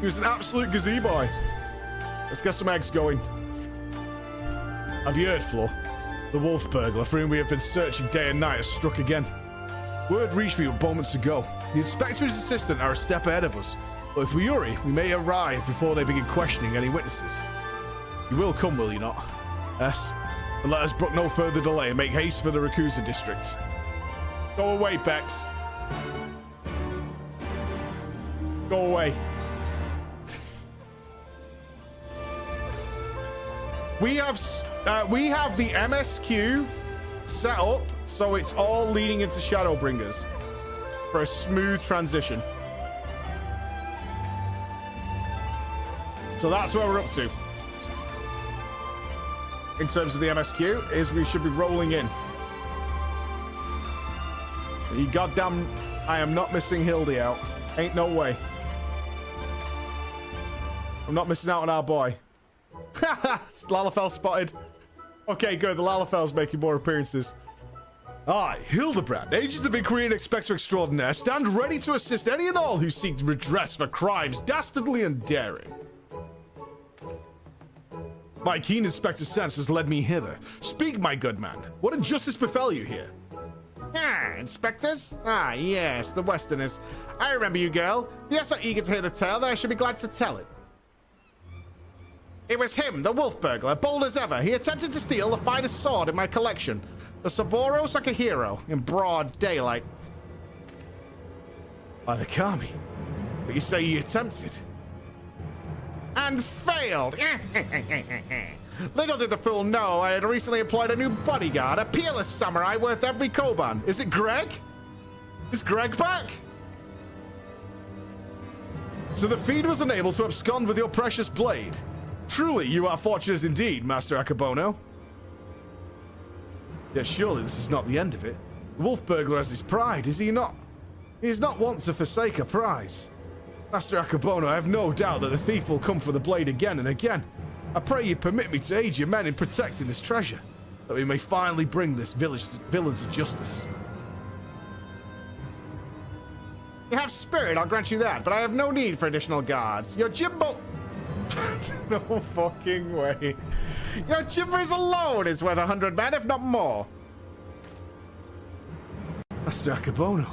He was an absolute gazebo. Let's get some eggs going. Have you heard, Flo? The wolf burglar for whom we have been searching day and night has struck again. Word reached me moments ago. The inspector and his assistant are a step ahead of us, but if we hurry, we may arrive before they begin questioning any witnesses. You will come, will you not? Yes. And let us brook no further delay and make haste for the Rakusa district. Go away, Bex. Go away. We have the MSQ set up so it's all leading into Shadowbringers for a smooth transition. So that's where we're up to. In terms of the MSQ, is we should be rolling in. You goddamn, I am not missing Hildy out. Ain't no way. I'm not missing out on our boy. Lalafell spotted. Okay, good. The Lalafell's making more appearances. I, Hildebrand, agent of Inquiry and Inspector Extraordinaire, stand ready to assist any and all who seek redress for crimes dastardly and daring. My keen inspector sense has led me hither. Speak, my good man. What injustice befell you here? Ah, inspectors? Ah, yes, the Westerners. I remember you, girl. If you're so eager to hear the tale, then I should be glad to tell it. It was him, the wolf burglar, bold as ever. He attempted to steal the finest sword in my collection, the Saboro Sakahiro, in broad daylight. By the Kami. But you say he attempted. And failed. Little did the fool know I had recently employed a new bodyguard, a peerless samurai worth every koban. Is it Greg? Is Greg back? So the fiend was unable to abscond with your precious blade. Truly, you are fortunate indeed, Master Akabono. Yet surely this is not the end of it. The wolf burglar has his pride, is he not? He is not wont to forsake a prize. Master Akabono, I have no doubt that the thief will come for the blade again and again. I pray you permit me to aid your men in protecting this treasure, that we may finally bring this villain to justice. You have spirit, I'll grant you that, but I have no need for additional guards. Your Jimbo... No fucking way. Your Jimbos alone is worth 100 men, if not more. Master Akabono,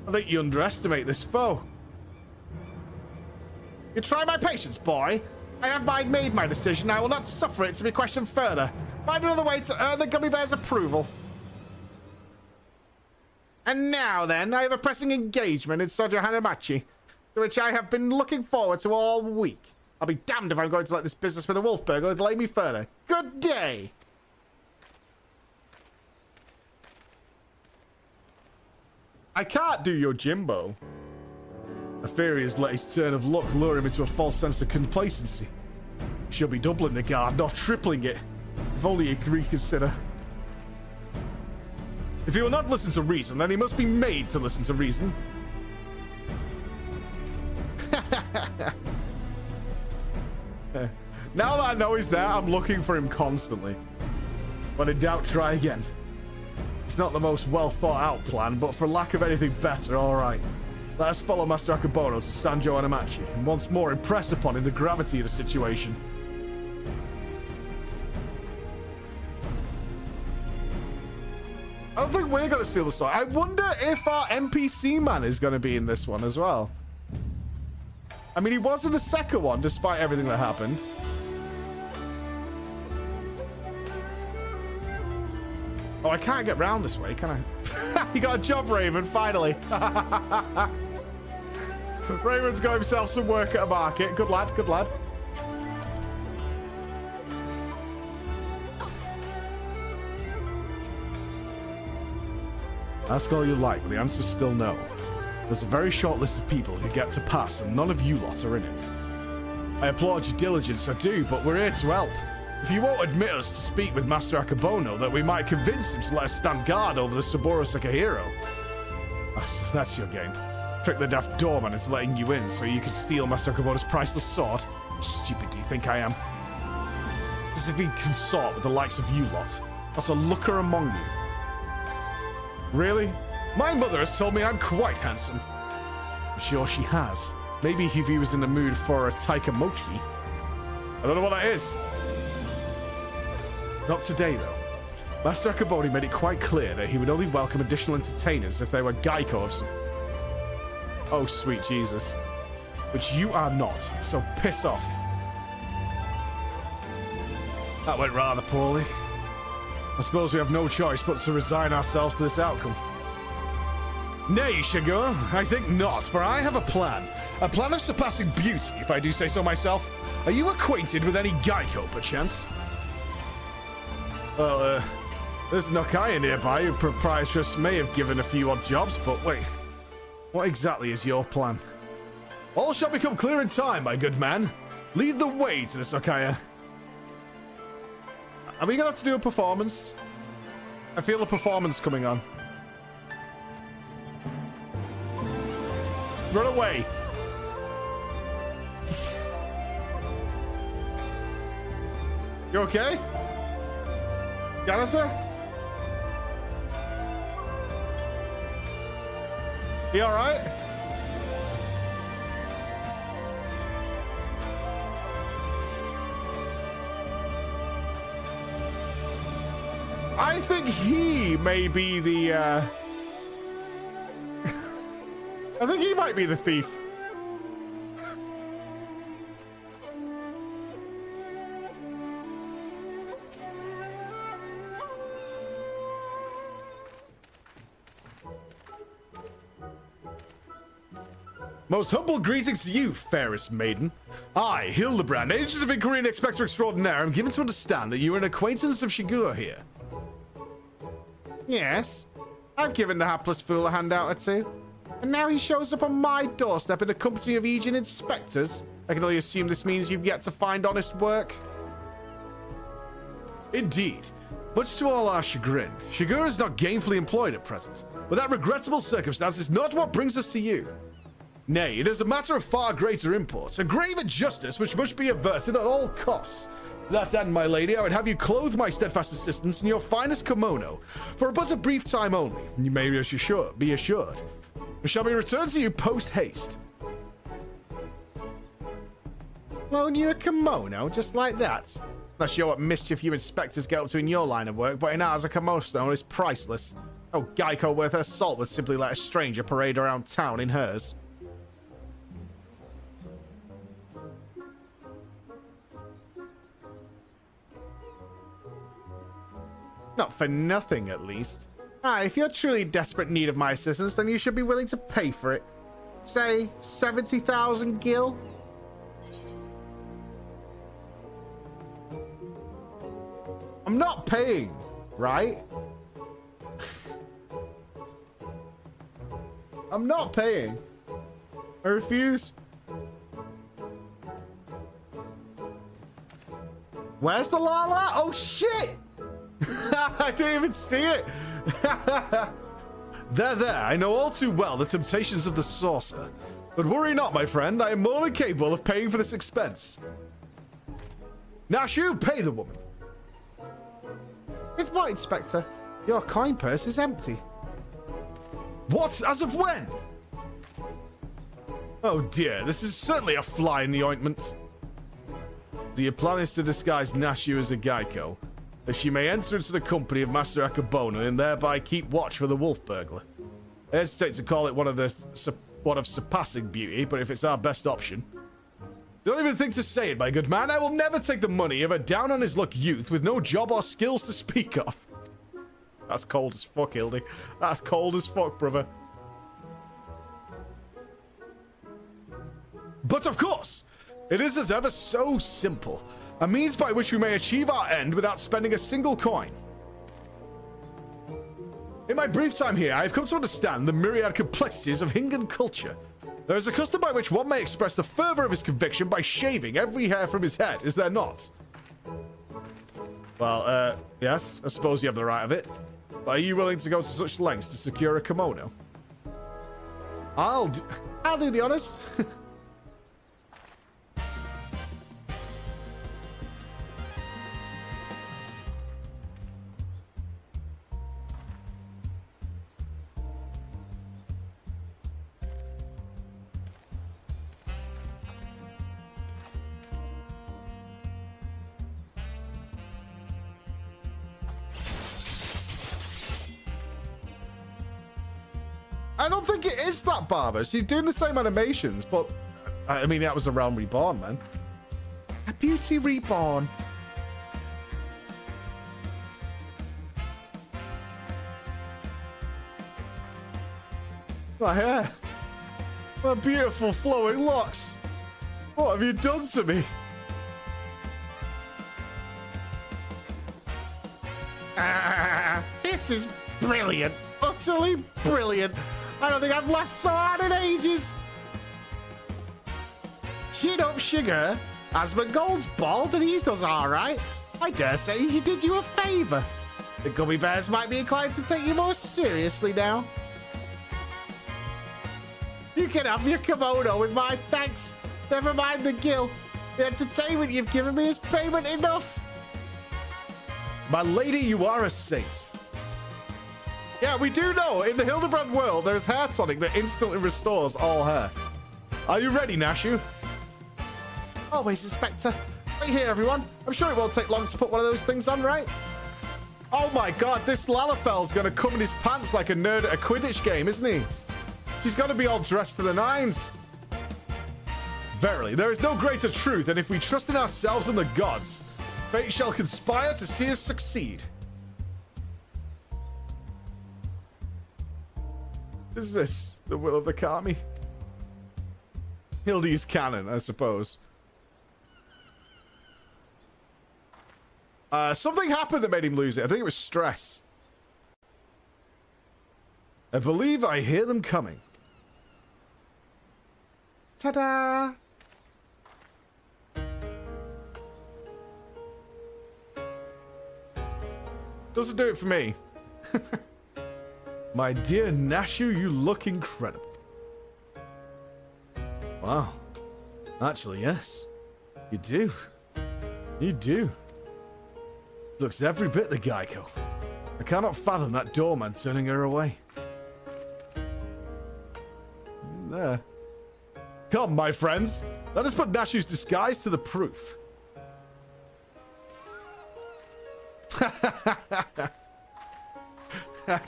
I think you underestimate this foe. You try my patience, boy. I have made my decision. I will not suffer it to be questioned further. Find another way to earn the gummy bear's approval. And now then, I have a pressing engagement in Sojo Hanamachi, to which I have been looking forward to all week. I'll be damned if I'm going to let this business with a wolf burglar delay me further. Good day! I can't do your Jimbo. I fear he has let his turn of luck lure him into a false sense of complacency. She'll be doubling the guard, not tripling it. If only he could reconsider. If he will not listen to reason, then he must be made to listen to reason. Now that I know he's there, I'm looking for him constantly. But in doubt, try again. It's not the most well thought out plan, but for lack of anything better, alright. Let us follow Master Akabono to Sanjo Hanamachi, and once more impress upon him the gravity of the situation. I don't think we're going to steal the sword. I wonder if our NPC man is going to be in this one as well. I mean, he was in the second one, despite everything that happened. Oh, I can't get round this way, can I? You got a job, Raven, finally. Raven's got himself some work at a market. Good lad, good lad. Ask all you like, but the answer's still no. There's a very short list of people who get to pass, and none of you lot are in it. I applaud your diligence, I do, but we're here to help. If you won't admit us to speak with Master Akabono, that we might convince him to let us stand guard over the Saburo Sekihiro. That's your game. Trick the daft doorman into letting you in so you can steal Master Akabono's priceless sword. How stupid do you think I am? As if he'd consort with the likes of you lot. Not a looker among you. Really? My mother has told me I'm quite handsome. I'm sure she has. Maybe if he was in the mood for a taikamochi. I don't know what that is. Not today, though. Master Akabono made it quite clear that he would only welcome additional entertainers if they were Geico of some... Oh, sweet Jesus. Which you are not, so piss off. That went rather poorly. I suppose we have no choice but to resign ourselves to this outcome. Nay, Shigo, I think not, for I have a plan. A plan of surpassing beauty, if I do say so myself. Are you acquainted with any Geico, perchance? Well, there's Nokaya nearby who proprietress may have given a few odd jobs, but wait. What exactly is your plan? All shall become clear in time, my good man. Lead the way to the Nokaya. Are we going to have to do a performance? I feel a performance coming on. Run away. You okay? Janitor? You alright? I think he may be the, I think he might be the thief. Most humble greetings to you, fairest maiden. I, Hildebrand, agent of Inquiry and Inspector Extraordinaire, am given to understand that you are an acquaintance of Shiguro here. Yes, I've given the hapless fool a handout or two, and now he shows up on my doorstep in the company of Aegean inspectors. I can only assume this means you've yet to find honest work. Indeed. Much to all our chagrin, Shiguro is not gainfully employed at present, but that regrettable circumstance is not what brings us to you. Nay, it is a matter of far greater import, a grave injustice which must be averted at all costs. To that end, my lady, I would have you clothe my steadfast assistants in your finest kimono, for but a brief time only, you may be assured. We shall be returned to you post-haste. Loan you a kimono, just like that? Not sure what mischief you inspectors get up to in your line of work, but in ours, a kimono is priceless. Oh, Geico worth her salt would simply let a stranger parade around town in hers. Not for nothing, at least. If you're truly in desperate need of my assistance, then you should be willing to pay for it. Say, 70,000 gil? I'm not paying, right? I'm not paying. I refuse. Where's the Lala? Oh, shit! I didn't even see it. There. I know all too well the temptations of the saucer. But worry not, my friend. I am more than capable of paying for this expense. Nashu, pay the woman. With what, Inspector? Your coin purse is empty. What? As of when? Oh dear, this is certainly a fly in the ointment. So your plan is to disguise Nashu as a Geico, that she may enter into the company of Master Akabona and thereby keep watch for the wolf burglar. I hesitate to call it one of surpassing beauty, but if it's our best option. Don't even think to say it, my good man. I will never take the money of a down-on-his-luck youth with no job or skills to speak of. That's cold as fuck, Hildy. That's cold as fuck, brother. But of course, it is as ever so simple. A means by which we may achieve our end without spending a single coin. In my brief time here, I have come to understand the myriad complexities of Hingan culture. There is a custom by which one may express the fervor of his conviction by shaving every hair from his head, is there not? Well, yes, I suppose you have the right of it. But are you willing to go to such lengths to secure a kimono? I'll do the honors. I don't think it is that barber. She's doing the same animations, but I mean, that was a Realm Reborn, man. A Beauty Reborn. My hair. My beautiful flowing locks. What have you done to me? This is brilliant. Utterly brilliant. I don't think I've laughed so hard in ages. Chin up, sugar. Asmongold's bald and he's does all right. I dare say he did you a favor. The gummy bears might be inclined to take you more seriously now. You can have your kimono with my thanks. Never mind the gil. The entertainment you've given me is payment enough. My lady, you are a saint. Yeah, we do know in the Hildebrand world there's hair tonic that instantly restores all hair. Are you ready, Nashu? Always, Inspector. Wait here, everyone. I'm sure it won't take long to put one of those things on, right? Oh my god, this Lalafel's gonna come in his pants like a nerd at a Quidditch game, isn't he? She's gonna be all dressed to the nines. Verily, there is no greater truth than if we trust in ourselves and the gods, fate shall conspire to see us succeed. Is this the will of the Kami? Hildy's canon, I suppose. Something happened that made him lose it. I think it was stress. I believe I hear them coming. Ta-da! Doesn't do it for me. My dear Nashu, you look incredible. Wow. Actually, yes. You do. You do. Looks every bit the Geico. I cannot fathom that doorman turning her away. there. Come, my friends. Let us put Nashu's disguise to the proof.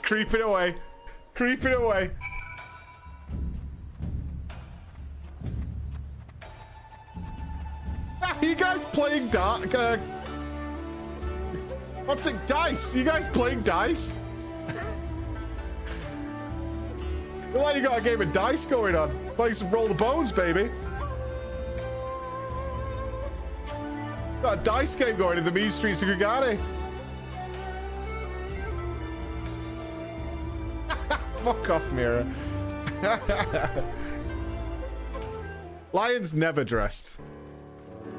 Creeping away. Creeping away. Are you guys playing what's it? Dice? You guys playing dice? Look like you got a game of dice going on. Playing some roll the bones, baby. Got a dice game going in the mean streets of Kugane. Fuck off, Mira. Lion's never dressed.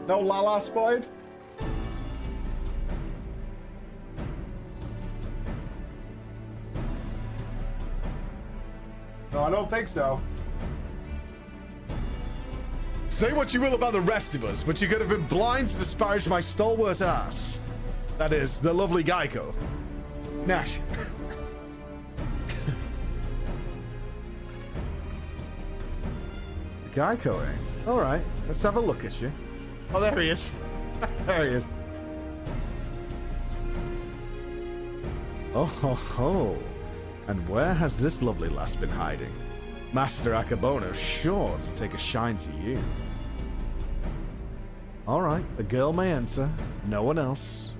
No Lala spotted? No, I don't think so. Say what you will about the rest of us, but you could have been blind to disparage my stalwart ass. That is, the lovely Geico. Nash. Geico, eh? Alright, let's have a look at you. Oh, there he is. There he is. Oh ho ho. And where has this lovely lass been hiding? Master Akabono sure to take a shine to you. Alright, the girl may enter. No one else.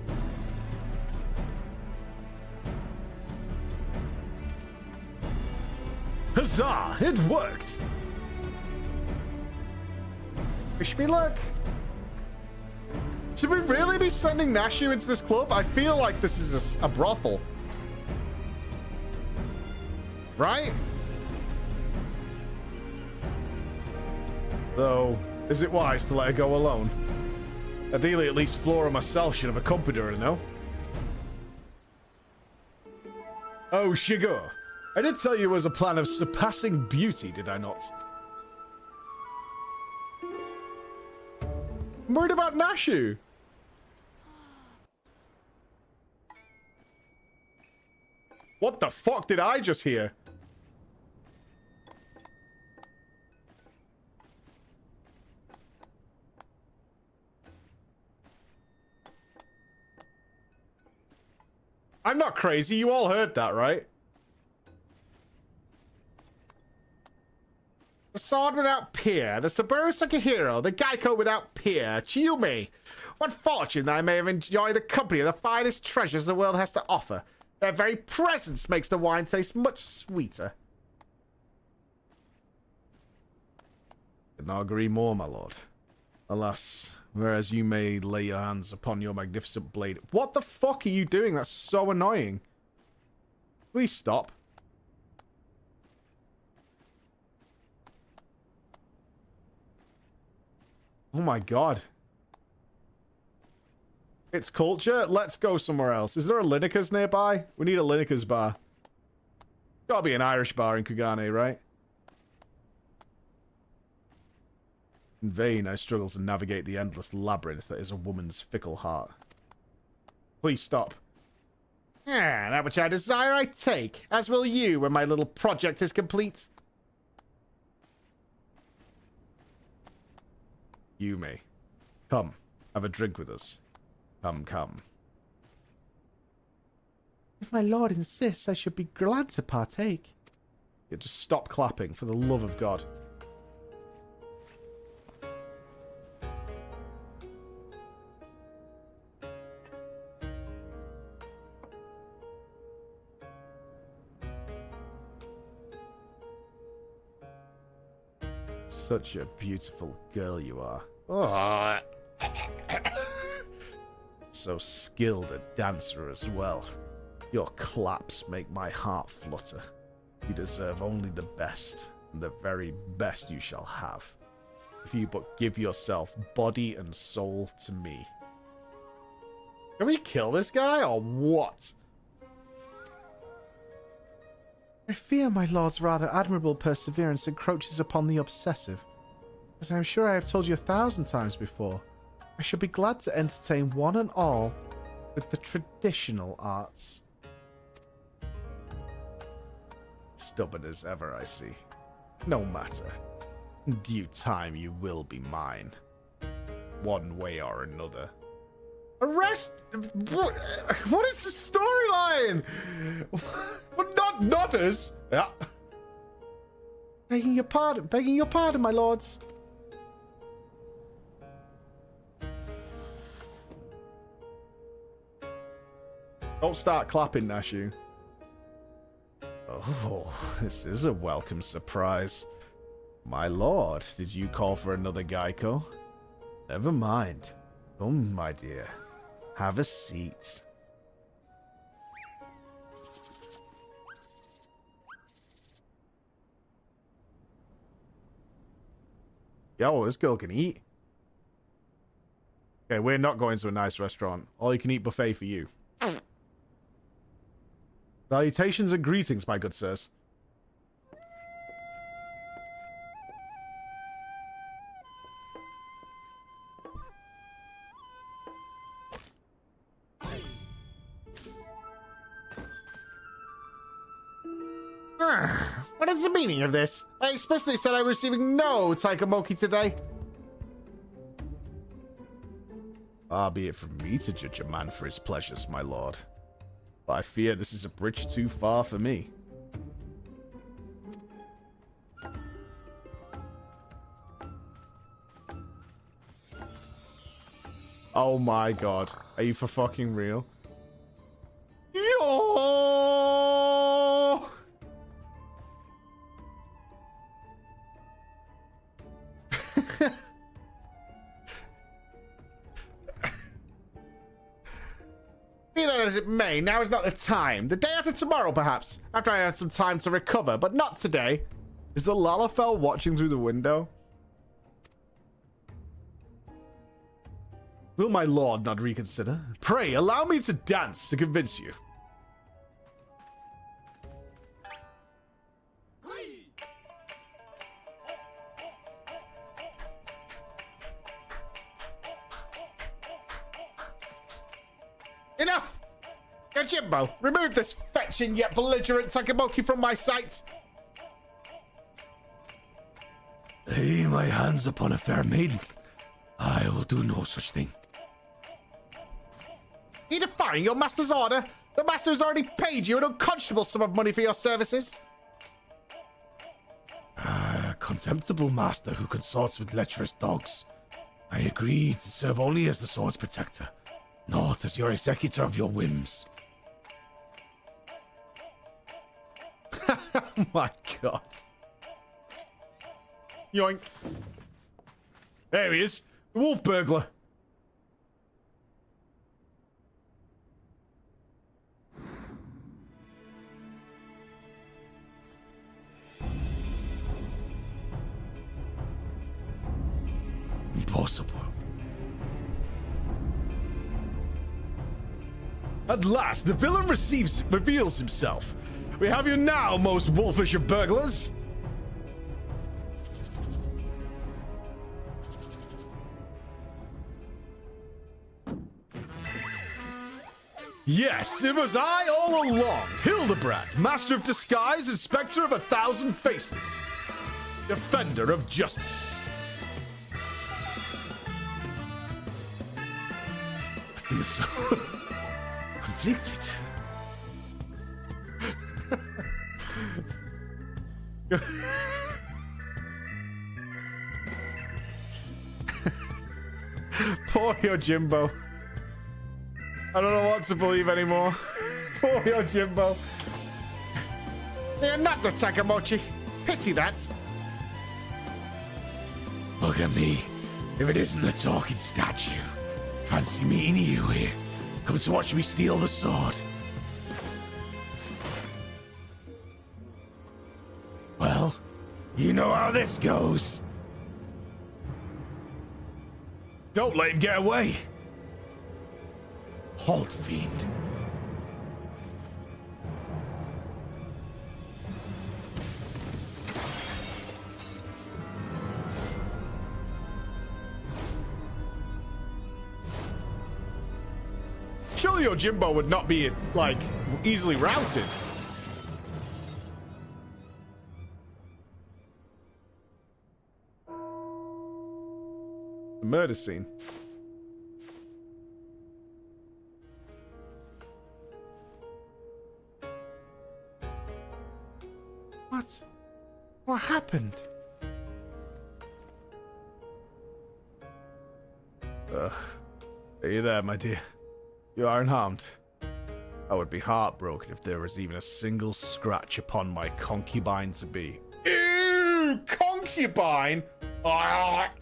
Huzzah! It worked! Wish me luck. Should we really be sending Nashu into this club? I feel like this is a brothel. Right? Though, is it wise to let her go alone? Ideally, at least Flora myself should have accompanied her, no? Oh, Shigo. I did tell you it was a plan of surpassing beauty, did I not? I'm worried about Nashu. What the fuck did I just hear? I'm not crazy. You all heard that, right? The sword without peer, the Subaru like a hero, the Geico without peer, Chiume. What fortune that I may have enjoyed the company of the finest treasures the world has to offer. Their very presence makes the wine taste much sweeter. Could not agree more, my lord. Alas, whereas you may lay your hands upon your magnificent blade. What the fuck are you doing? That's so annoying. Please stop. Oh my god. It's culture? Let's go somewhere else. Is there a Lineker's nearby? We need a Lineker's bar. Gotta be an Irish bar in Kugane, right? In vain, I struggle to navigate the endless labyrinth that is a woman's fickle heart. Please stop. Ah, that which I desire I take, as will you when my little project is complete. You may. Come, have a drink with us. Come, come. If my lord insists, I should be glad to partake. Yeah, just stop clapping, for the love of God. Such a beautiful girl you are. Oh. So skilled a dancer as well. Your claps make my heart flutter. You deserve only the best, and the very best you shall have. If you but give yourself body and soul to me. Can we kill this guy, or what? I fear my lord's rather admirable perseverance encroaches upon the obsessive. As I am sure I have told you 1,000 times before, I should be glad to entertain one and all with the traditional arts. Stubborn as ever, I see. No matter. In due time, you will be mine. One way or another. Arrest? What is the storyline? What, not us? Yeah. Begging your pardon, my lords. Don't start clapping, Nashu. Oh, this is a welcome surprise. My lord, did you call for another Geico? Never mind. Come, my dear. Have a seat. Yo, this girl can eat. Okay, we're not going to a nice restaurant. All you can eat buffet for you. Salutations and greetings, my good sirs. What is the meaning of this? I explicitly said I was receiving no Taikamoki today. Far be it from me to judge a man for his pleasures, my lord. But I fear this is a bridge too far for me. Oh my god. Are you for fucking real? Yo! Be that as it may, now is not the time. The day after tomorrow, perhaps. After I had some time to recover, but not today. Is the Lalafell watching through the window? Will my lord not reconsider? Pray, allow me to dance to convince you. Enough! Yojimbo, remove this fetching yet belligerent Takemoki from my sight! Lay my hands upon a fair maiden. I will do no such thing. You defying your master's order? The master has already paid you an unconscionable sum of money for your services. A contemptible master who consorts with lecherous dogs. I agreed to serve only as the sword's protector, not as your executor of your whims. Oh my god. Yoink. There he is. The wolf burglar. Impossible. At last, the villain reveals himself. We have you now, most wolfish of burglars. Yes, it was I all along. Hildebrand, master of disguise and spectre of 1,000 faces. Defender of justice. I feel so conflicted. Poor Yojimbo. I don't know what to believe anymore. Poor Yojimbo. They are not the Takemochi. Pity that. Look at me. If it isn't the talking statue. Fancy meeting you here. Come to watch me steal the sword. Well, you know how this goes. Don't let him get away. Halt, fiend. Surely Yojimbo would not be, like, easily routed. murder scene. What? What happened? Ugh. Are you there, my dear? You are unharmed. I would be heartbroken if there was even a single scratch upon my concubine-to-be. Ew! Concubine? Ah,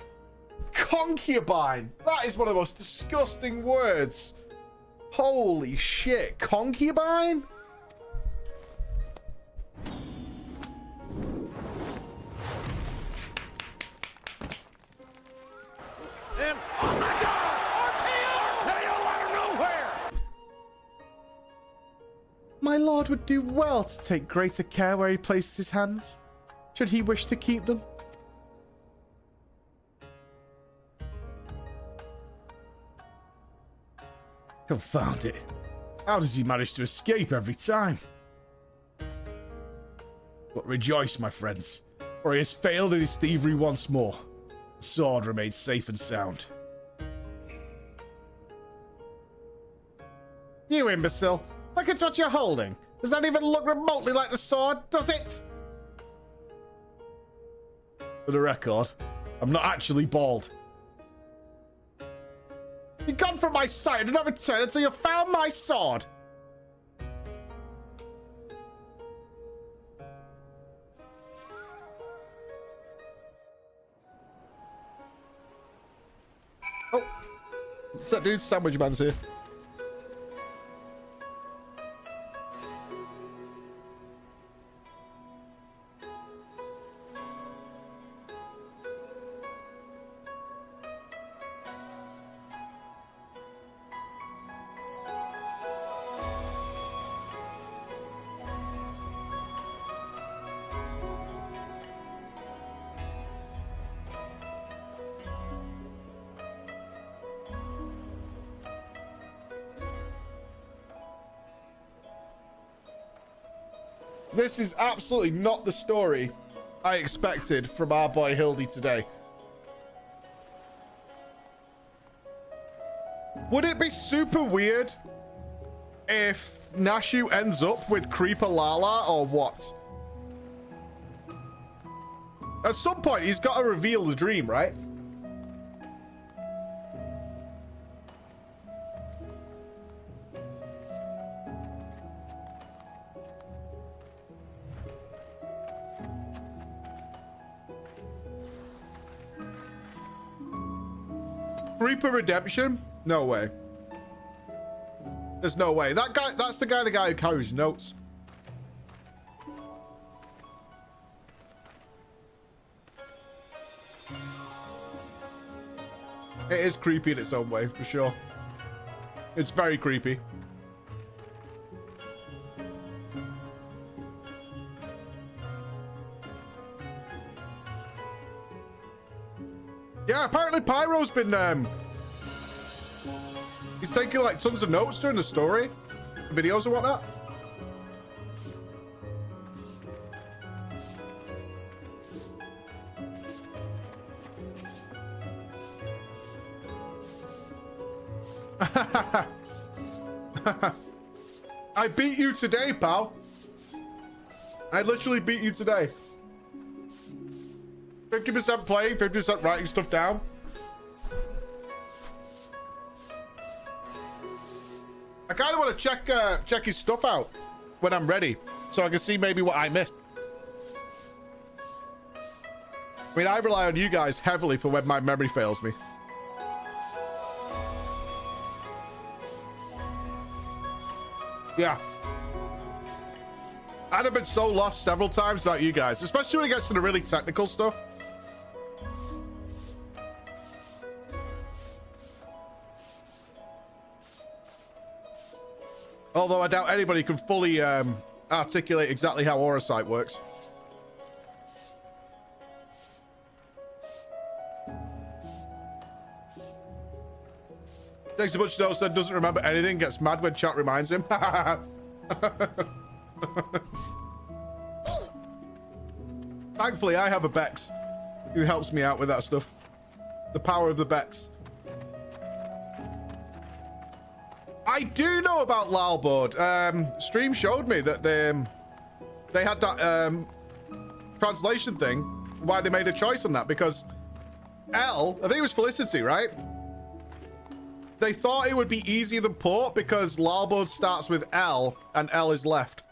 concubine! That is one of the most disgusting words. Holy shit. Concubine? And, oh my God! RKO out of nowhere! My lord would do well to take greater care where he places his hands, should he wish to keep them. Confound it. How does he manage to escape every time? But rejoice, my friends, for he has failed in his thievery once more. The sword remains safe and sound. You imbecile! Look at what you're holding! Does that even look remotely like the sword, does it? For the record, I'm not actually bald. Be gone from my sight and do not return until you've found my sword! Oh! What's that dude? Sandwich man's here. This is absolutely not the story I expected from our boy Hildy today. Would it be super weird if Nashu ends up with Creeper Lala or what? At some point, he's got to reveal the dream, right? Reaper Redemption? No way. There's no way. That guy, that's the guy who carries notes. It is creepy in its own way, for sure. It's very creepy. Yeah, apparently Pyro's been, he's taking, like, tons of notes during the story. Videos and whatnot. I beat you today, pal. I literally beat you today. 50% playing, 50% writing stuff down. I kind of want to check his stuff out when I'm ready, so I can see maybe what I missed. I mean, I rely on you guys heavily for when my memory fails me. Yeah. I'd have been so lost several times without you guys, especially when it gets to the really technical stuff. Although I doubt anybody can fully articulate exactly how Aura Sight works. Takes a bunch of notes, then doesn't remember anything, gets mad when chat reminds him. Thankfully, I have a Bex who helps me out with that stuff. The power of the Becks. I do know about Lalboard. Stream showed me that they had that translation thing, why they made a choice on that, because L, I think it was Felicity, right? They thought it would be easier than Port because Lalboard starts with L and L is left.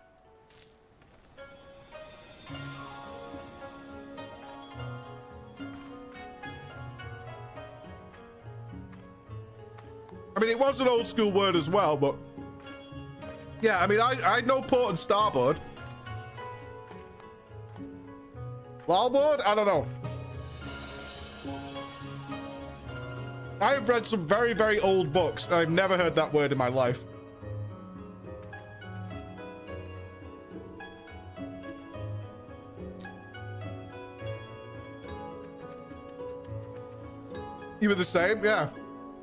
I mean, it was an old school word as well, but yeah, I mean, I know Port and Starboard. Lalboard? I don't know. I have read some very, very old books, and I've never heard that word in my life. You were the same? Yeah.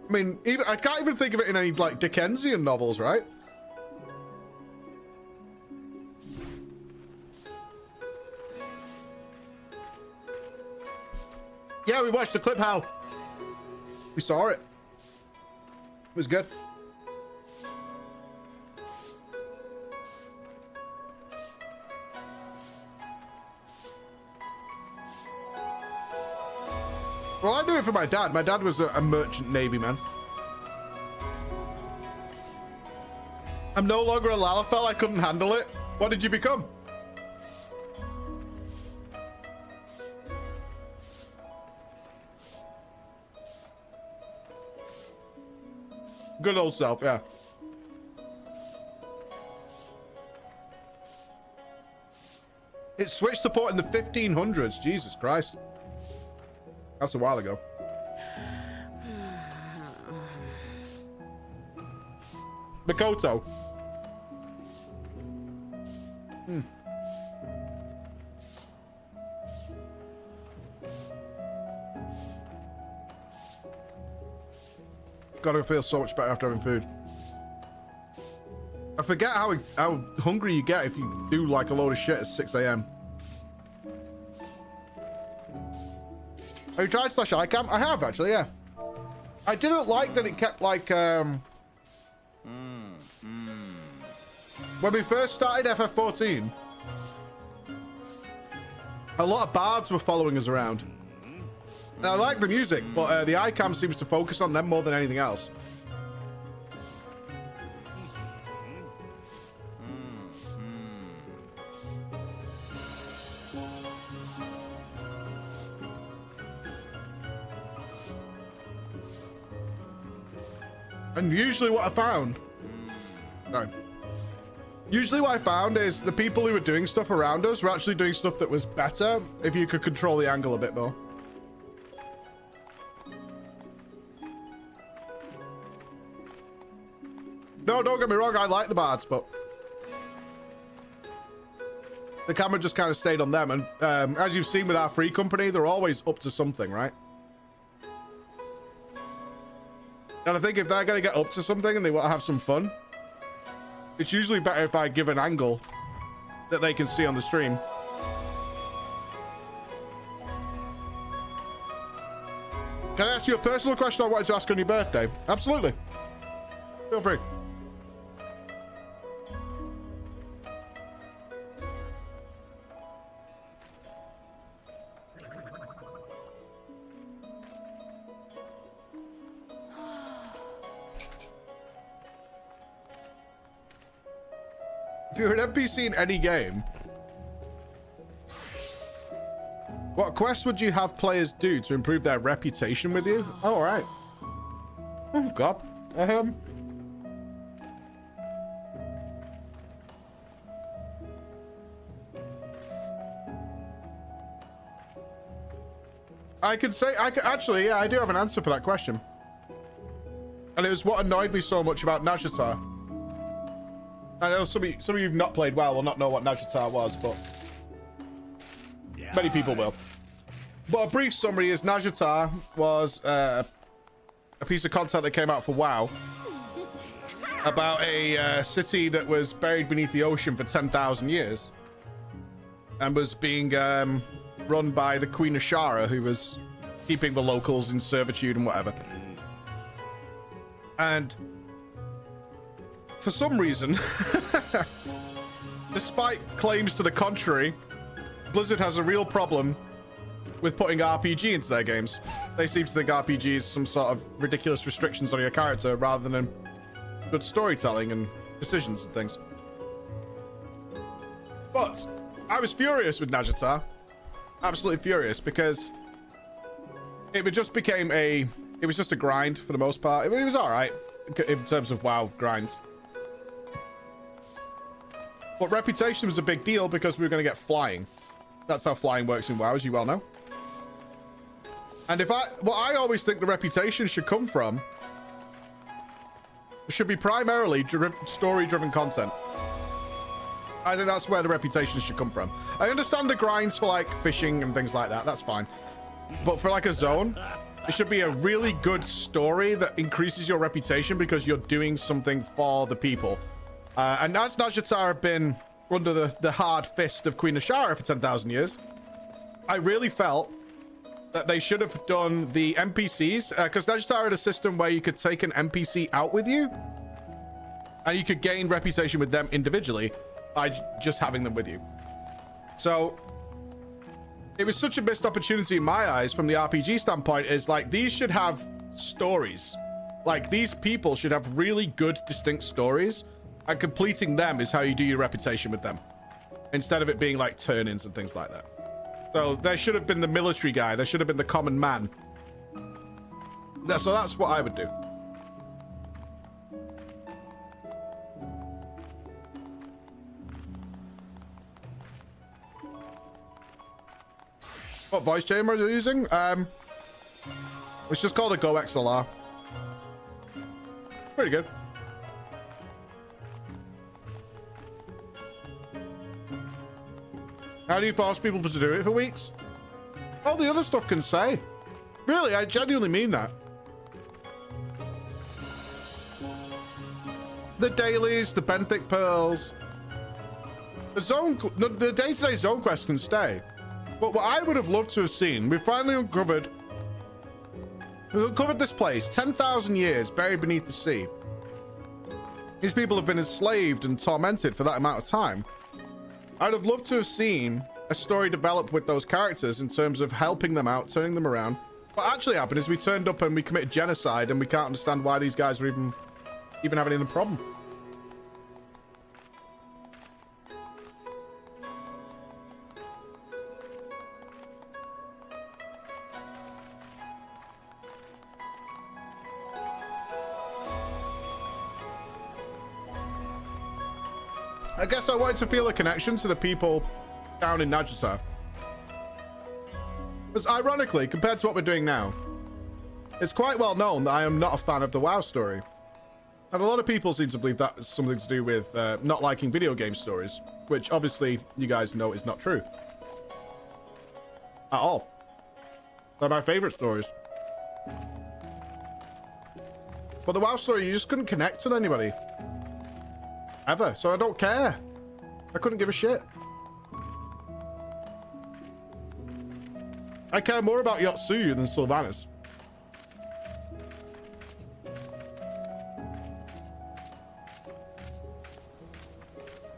I mean, I can't even think of it in any, like, Dickensian novels, right? Yeah, we watched the clip, Hal. We saw it. It was good. Well, I do it for my dad. My dad was a merchant navy man. I'm no longer a Lalafell. I couldn't handle it. What did you become? Good old self, yeah. It switched to port in the 1500s. Jesus Christ. That's a while ago. Makoto. Gotta feel so much better after having food. I forget how hungry you get if you do like a load of shit at 6 a.m. Have you tried Slash iCam? I have actually, yeah. I didn't like that it kept like when we first started FF14, a lot of bards were following us around. Now, I like the music, but the iCam seems to focus on them more than anything else. And usually what I found... No. Usually what I found is the people who were doing stuff around us were actually doing stuff that was better if you could control the angle a bit more. No, don't get me wrong, I like the bards, but the camera just kind of stayed on them. And as you've seen with our free company, they're always up to something, right? And I think if they're going to get up to something and they want to have some fun, it's usually better if I give an angle that they can see on the stream. Can I ask you a personal question I wanted to ask on your birthday? Absolutely. Feel free. If you're an NPC in any game, what quest would you have players do to improve their reputation with you? Oh, all right. Oh, God. I could say, actually, yeah, I do have an answer for that question. And it was what annoyed me so much about Najatar. I know some of you who've not played WoW will not know what Najatar was, but many people will. But a brief summary is Najatar was a piece of content that came out for WoW about a city that was buried beneath the ocean for 10,000 years and was being run by the Queen Ashara, who was keeping the locals in servitude and whatever. And for some reason, despite claims to the contrary, Blizzard has a real problem with putting RPG into their games. They seem to think RPG is some sort of ridiculous restrictions on your character rather than good storytelling and decisions and things. But I was furious with Najatar. Absolutely furious, because it just became it was just a grind for the most part. It was all right in terms of WoW grinds. But reputation was a big deal because we were going to get flying. That's how flying works in WoW, as you well know. And what I always think the reputation should come from should be primarily story-driven content. I think that's where the reputation should come from. I understand the grinds for like fishing and things like that. That's fine. But for like a zone, it should be a really good story that increases your reputation because you're doing something for the people. And as Najatar have been under the hard fist of Queen Ashara for 10,000 years, I really felt that they should have done the NPCs, because Najatar had a system where you could take an NPC out with you, and you could gain reputation with them individually by just having them with you. So it was such a missed opportunity in my eyes from the RPG standpoint. Is like, these should have stories. Like, these people should have really good, distinct stories, and completing them is how you do your reputation with them, instead of it being like turn-ins and things like that. So there should have been the military guy. There should have been the common man. So that's what I would do. What voice chamber are you using? It's just called a Go XLR. Pretty good. How do you force people to do it for weeks? All the other stuff can say. Really, I genuinely mean that. The dailies, the benthic pearls, the day-to-day zone quest can stay. But what I would have loved to have seen, we've uncovered this place, 10,000 years buried beneath the sea. These people have been enslaved and tormented for that amount of time. I'd have loved to have seen a story develop with those characters in terms of helping them out, turning them around. What actually happened is we turned up and we committed genocide, and we can't understand why these guys were even having any problem. I guess I wanted to feel a connection to the people down in Najatar. Because ironically, compared to what we're doing now, it's quite well known that I am not a fan of the WoW story. And a lot of people seem to believe that is something to do with not liking video game stories, which obviously you guys know is not true. At all. They're my favorite stories. But the WoW story, you just couldn't connect with anybody. Ever. So I don't care. I couldn't give a shit. I care more about Yotsuyu than Sylvanas.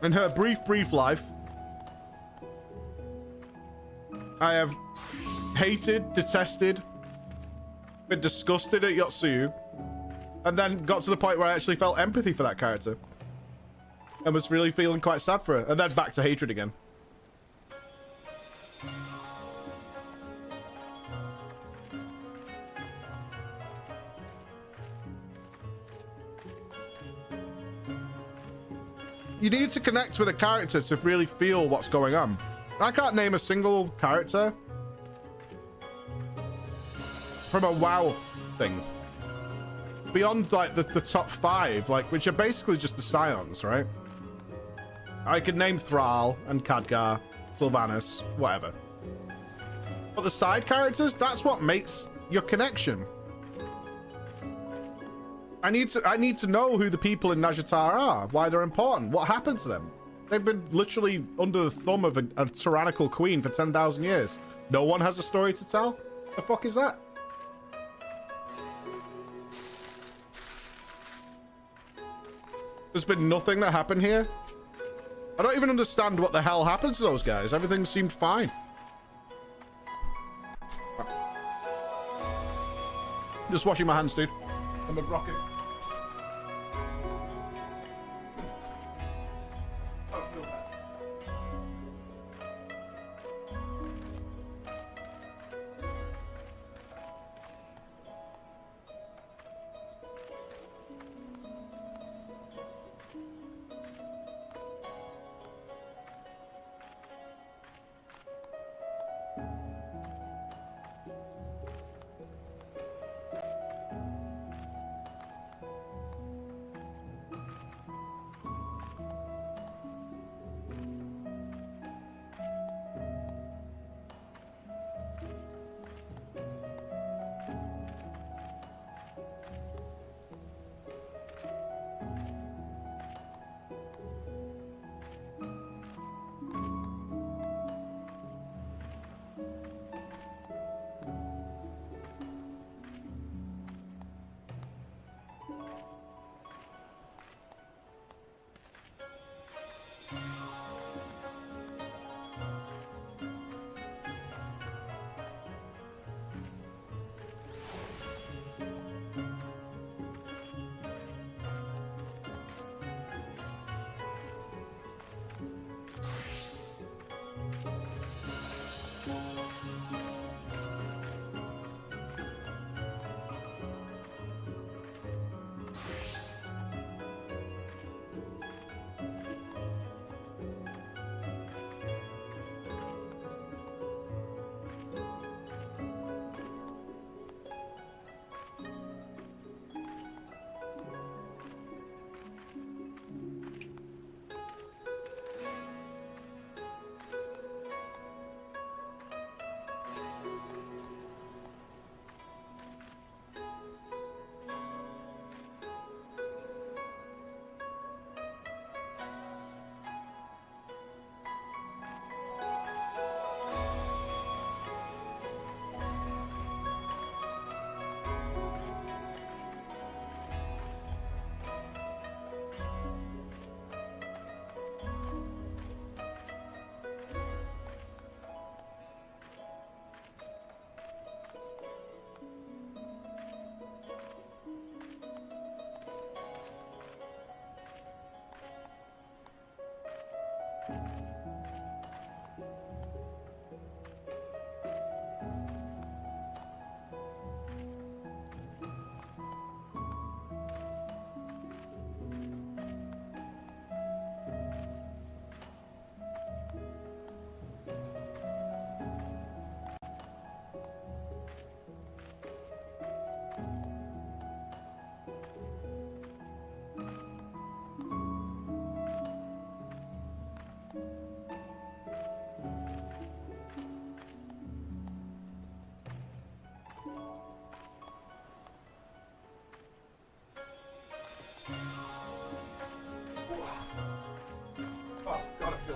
In her brief life, I have hated, detested, been disgusted at Yotsuyu, and then got to the point where I actually felt empathy for that character. And was really feeling quite sad for her. And then back to hatred again. You need to connect with a character to really feel what's going on. I can't name a single character from a WoW thing. Beyond like the top 5, like, which are basically just the Scions, right? I could name Thrall and Khadgar, Sylvanas, whatever. But the side characters, that's what makes your connection. I need to know who the people in Najatar are, why they're important, what happened to them. They've been literally under the thumb of a tyrannical queen for 10,000 years. No one has a story to tell. The fuck is that? There's been nothing that happened here. I don't even understand what the hell happened to those guys. Everything seemed fine. Just washing my hands, dude. I'm a rocket.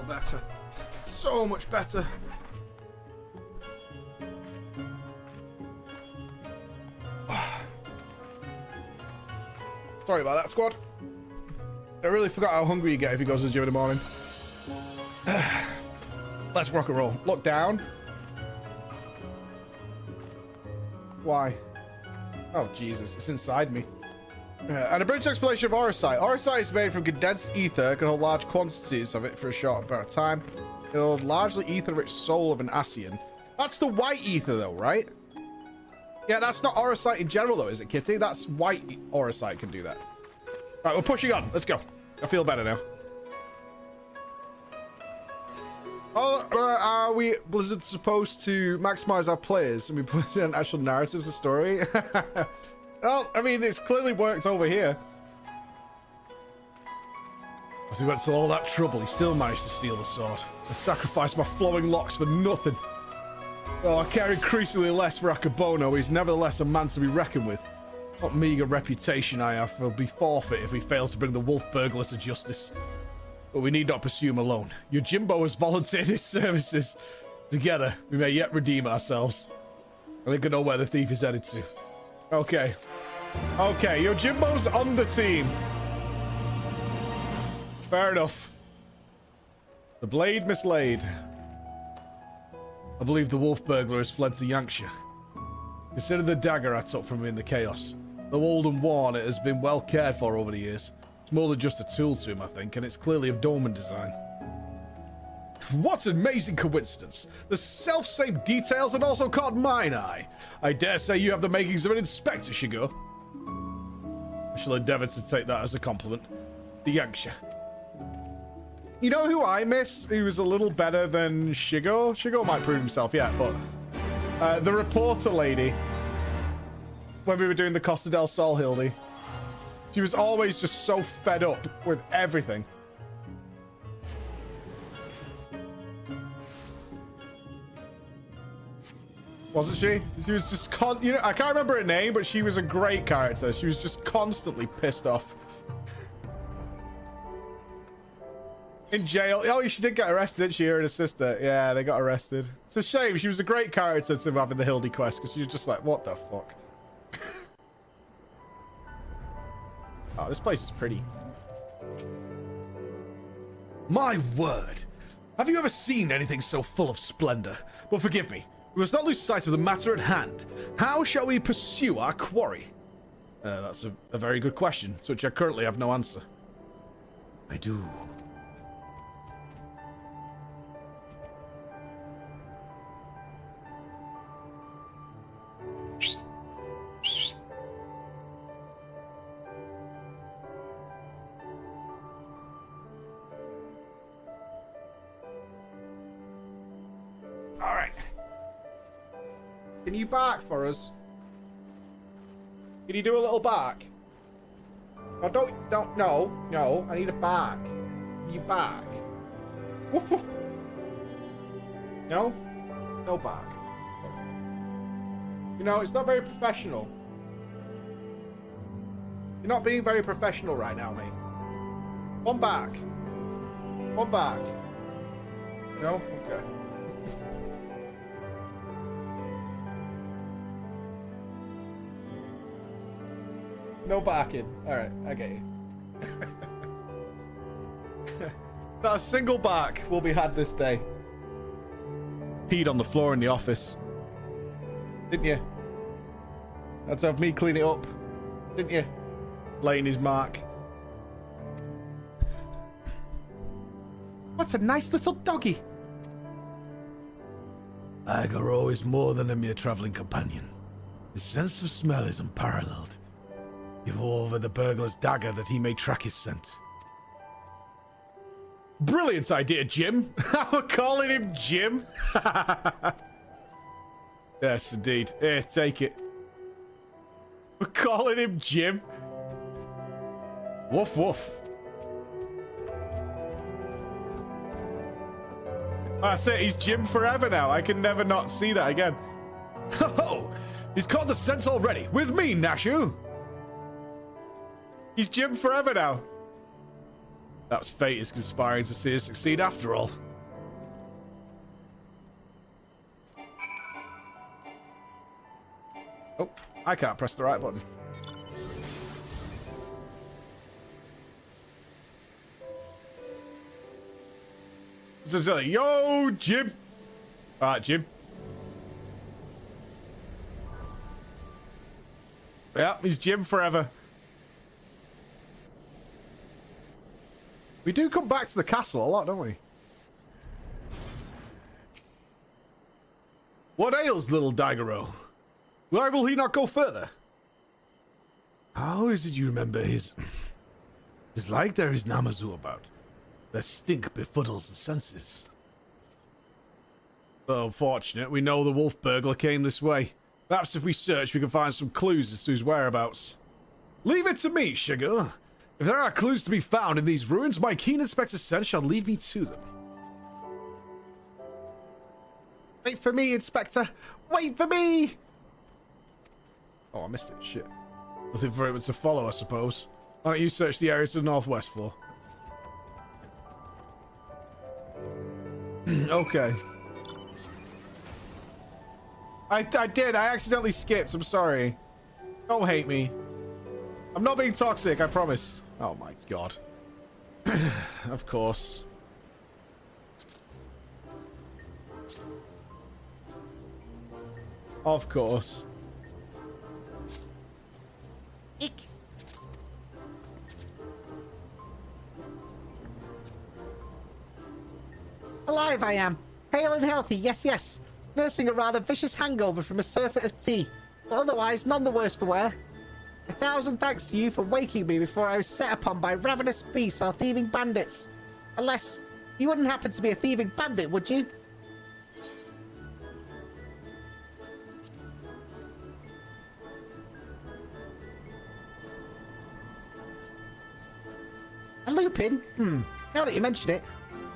Better. So much better. Sorry about that, squad. I really forgot how hungry you get if he goes to the gym in the morning. Let's rock and roll. Look down. Why? Oh, Jesus. It's inside me. And a brief explanation of orosite. Orosite is made from condensed ether. It can hold large quantities of it for a short amount of time. It can hold largely ether-rich soul of an Asian. That's the white ether, though, right? Yeah, that's not orosite in general, though, is it, Kitty? That's white orosite can do that. Right, we're pushing on. Let's go. I feel better now. Oh, are we, Blizzard, supposed to maximize our players and we put in actual narratives of the story? Well, I mean, it's clearly worked over here. As he went to all that trouble, he still managed to steal the sword. I sacrificed my flowing locks for nothing. Oh, I care increasingly less for Akabono. He's nevertheless a man to be reckoned with. What meager reputation I have will be forfeit if we fail to bring the wolf burglar to justice. But we need not pursue him alone. Yojimbo has volunteered his services. Together, we may yet redeem ourselves. I think I know where the thief is headed to. Okay. Okay, Yojimbo's on the team. Fair enough. The blade mislaid. I believe the wolf burglar has fled to Yankshire. Consider the dagger I took from him in the chaos. Though old and worn, it has been well cared for over the years. It's more than just a tool to him, I think, and it's clearly of Dorman design. What an amazing coincidence. The self-same details had also caught mine eye. I dare say you have the makings of an inspector, Shigo. I shall endeavour to take that as a compliment. The Yankshire. You know who I miss? Who was a little better than Shigo? Shigo might prove himself yet, but the reporter lady, when we were doing the Costa del Sol Hildy, she was always just so fed up with everything. Wasn't she? She was just you know, I can't remember her name, but she was a great character. She was just constantly pissed off. In jail. Oh, she did get arrested, didn't she? Her and her sister. Yeah, they got arrested. It's a shame. She was a great character to have in the Hildy quest, because she was just like, what the fuck? Oh, this place is pretty. My word! Have you ever seen anything so full of splendor? But forgive me, we must not lose sight of the matter at hand. How shall we pursue our quarry? That's a very good question, to which I currently have no answer. I do. Can you bark for us? Can you do a little bark? Oh, no, I need a bark. Can you bark? Woof, woof. No? No bark. You know, it's not very professional. You're not being very professional right now, mate. One bark. One bark. No? Okay. No barking. Alright, I get you. Not a single bark will be had this day. Peed on the floor in the office. Didn't you? Had to have me clean it up. Didn't you? Laying his mark. What a nice little doggy. Agaro is more than a mere traveling companion. His sense of smell is unparalleled. Give over the burglar's dagger that he may track his scent. Brilliant idea, Jim. We're calling him Jim. Yes, indeed. Here, take it. We're calling him Jim. Woof, woof. That's it. He's Jim forever now. I can never not see that again. Ho! He's caught the scent already. With me, Nashu. He's Jim forever now. Perhaps fate is conspiring to see us succeed after all. Oh, I can't press the right button. So, yo, Jim. All right, Jim. Yeah, he's Jim forever. We do come back to the castle a lot, don't we? What ails little Daigoro? Why will he not go further? How is it you remember his... It's like there is Namazu about. Their stink befuddles the senses. Though unfortunate, we know the wolf burglar came this way. Perhaps if we search, we can find some clues as to his whereabouts. Leave it to me, Shigo. If there are clues to be found in these ruins, my keen inspector's sense shall lead me to them. Wait for me, Inspector! Wait for me! Oh, I missed it. Shit. Nothing for it to follow, I suppose. Why don't you search the area to the northwest for? Okay. I did. I accidentally skipped. I'm sorry. Don't hate me. I'm not being toxic, I promise. Oh my god. Of course. Of course. Eek. Alive I am. Hale and healthy, yes, yes. Nursing a rather vicious hangover from a surfeit of tea. But otherwise, none the worse for wear. 1,000 thanks to you for waking me before I was set upon by ravenous beasts or thieving bandits. Unless, you wouldn't happen to be a thieving bandit, would you? A Lupin? Now that you mention it,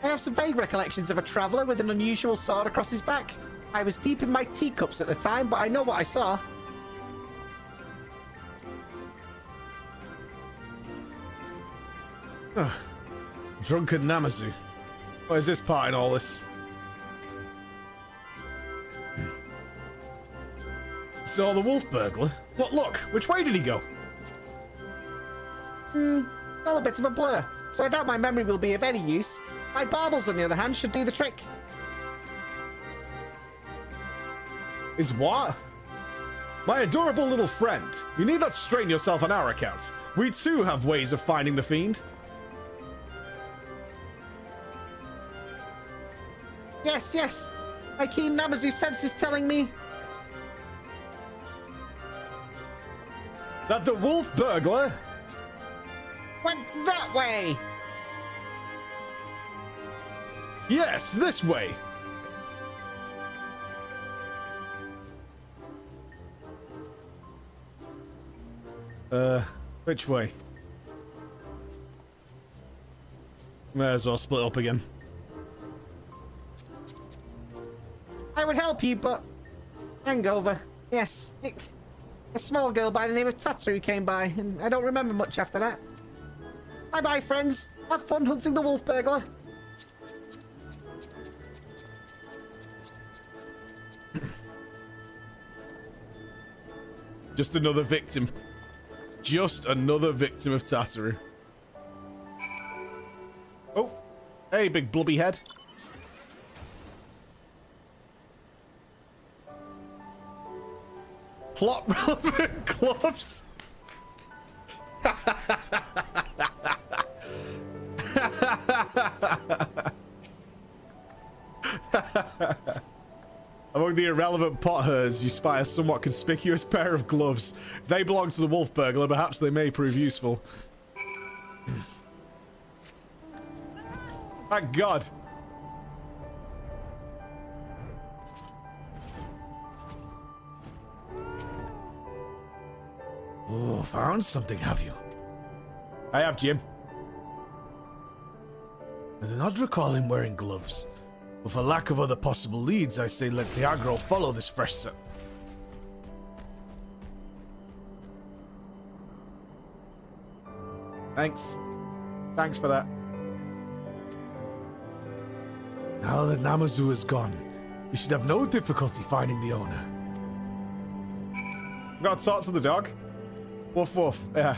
I have some vague recollections of a traveller with an unusual sword across his back. I was deep in my teacups at the time, but I know what I saw. Drunken Namazu. What is this part in all this? So the wolf burglar? What, look, which way did he go? Well, a bit of a blur, so I doubt my memory will be of any use. My baubles, on the other hand, should do the trick. Is what? My adorable little friend, you need not strain yourself on our account. We too have ways of finding the fiend. Yes, yes. My keen Namazu sense is telling me... That the wolf burglar went that way! Yes, this way. Which way? May as well split up again. I would help you, but... Hangover. Yes. A small girl by the name of Tatsu came by, and I don't remember much after that. Bye-bye, friends. Have fun hunting the wolf burglar. Just another victim. Just another victim of Tataru. Oh. Hey, big blubby head. Plot relevant gloves. Among the irrelevant potherds, you spy a somewhat conspicuous pair of gloves. If they belong to the wolf burglar, perhaps they may prove useful. Thank God. Oh, found something, have you? I have, Jim. I do not recall him wearing gloves. But for lack of other possible leads, I say let the aggro follow this fresh set. Thanks. Thanks for that. Now that Namazu is gone, we should have no difficulty finding the owner. Got to talk to the dog. Woof woof. Yeah.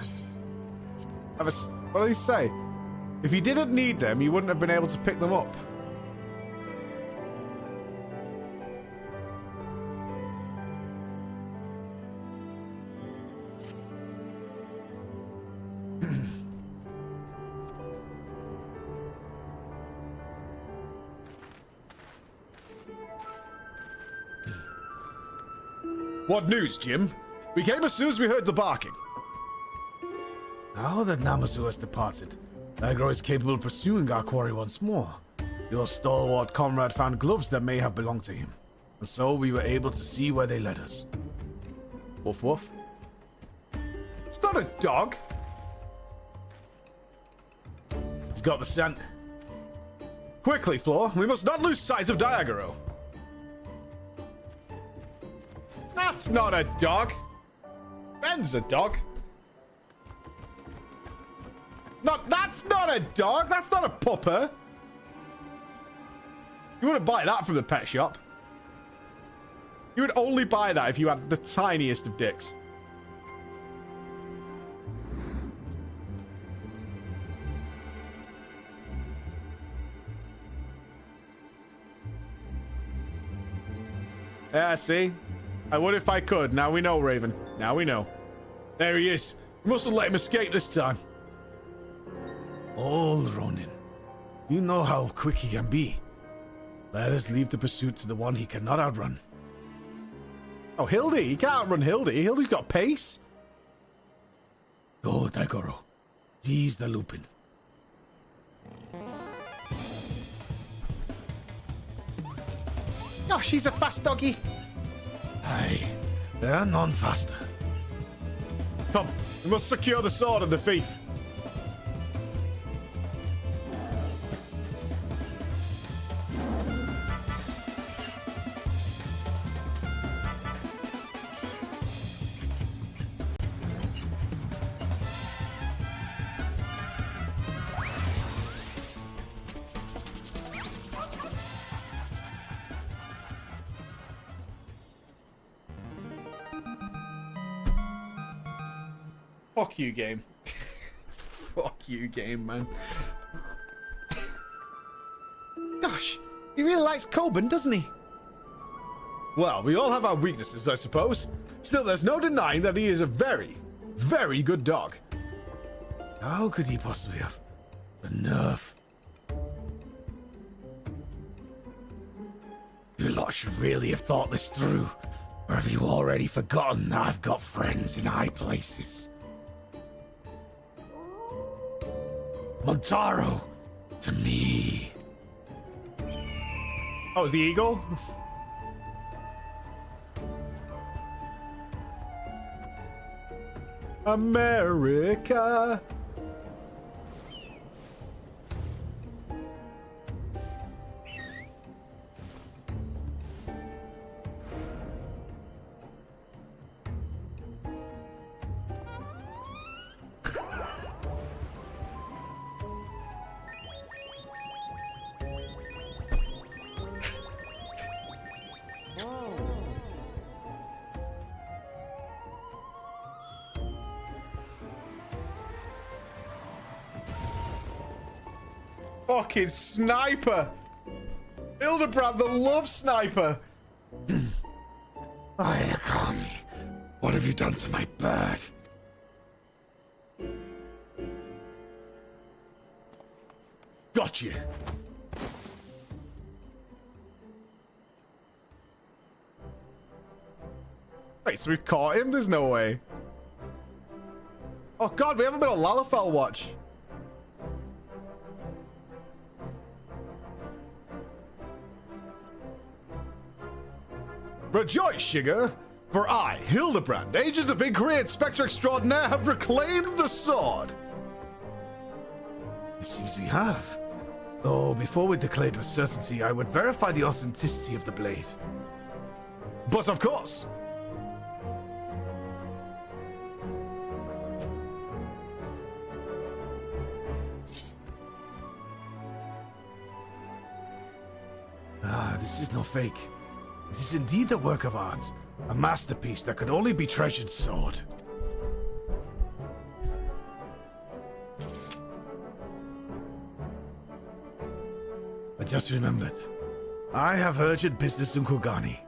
What do they say? If you didn't need them, you wouldn't have been able to pick them up. What news, Jim? We came as soon as we heard the barking. Now that Namazu has departed, Agro is capable of pursuing our quarry once more. Your stalwart comrade found gloves that may have belonged to him, and so we were able to see where they led us. Woof woof. It's not a dog. He's got the scent. Quickly, Floor. We must not lose sight of Diagoro. That's not a dog. Ben's a dog. That's not a dog. That's not a pupper. You wouldn't buy that from the pet shop. You would only buy that if you had the tiniest of dicks. Yeah, see? I would if I could. Now we know, Raven. Now we know. There he is. We mustn't let him escape this time. Old Ronin. You know how quick he can be. Let us leave the pursuit to the one he cannot outrun. Oh, Hildy. He can't run Hildy. Hildy's got pace. Go, Daigoro. Seize the Lupin. Oh, she's a fast doggy. Aye, they are none faster. Come, we must secure the sword of the thief. Fuck you, game. Fuck you, game, man. Gosh, he really likes Coburn, doesn't he? Well, we all have our weaknesses, I suppose. Still, there's no denying that he is a very, very good dog. How could he possibly have the nerve? You lot should really have thought this through. Or have you already forgotten that I've got friends in high places? Montaro, to me. Oh, is the eagle? America. Fucking sniper! Hildebrand, the love sniper! Ayakami, what have you done to my bird? Got you. Wait, so we've caught him? There's no way. Oh god, we haven't been on Lalafell watch. Rejoice, Sugar, for I, Hildebrand, agent of Inquiry Inspector Extraordinaire, have reclaimed the sword. It seems we have. Though before we declared with certainty, I would verify the authenticity of the blade. But of course. Ah, this is no fake. It is indeed a work of art, a masterpiece that could only be treasured sword. I just remembered. I have urgent business in Kogani,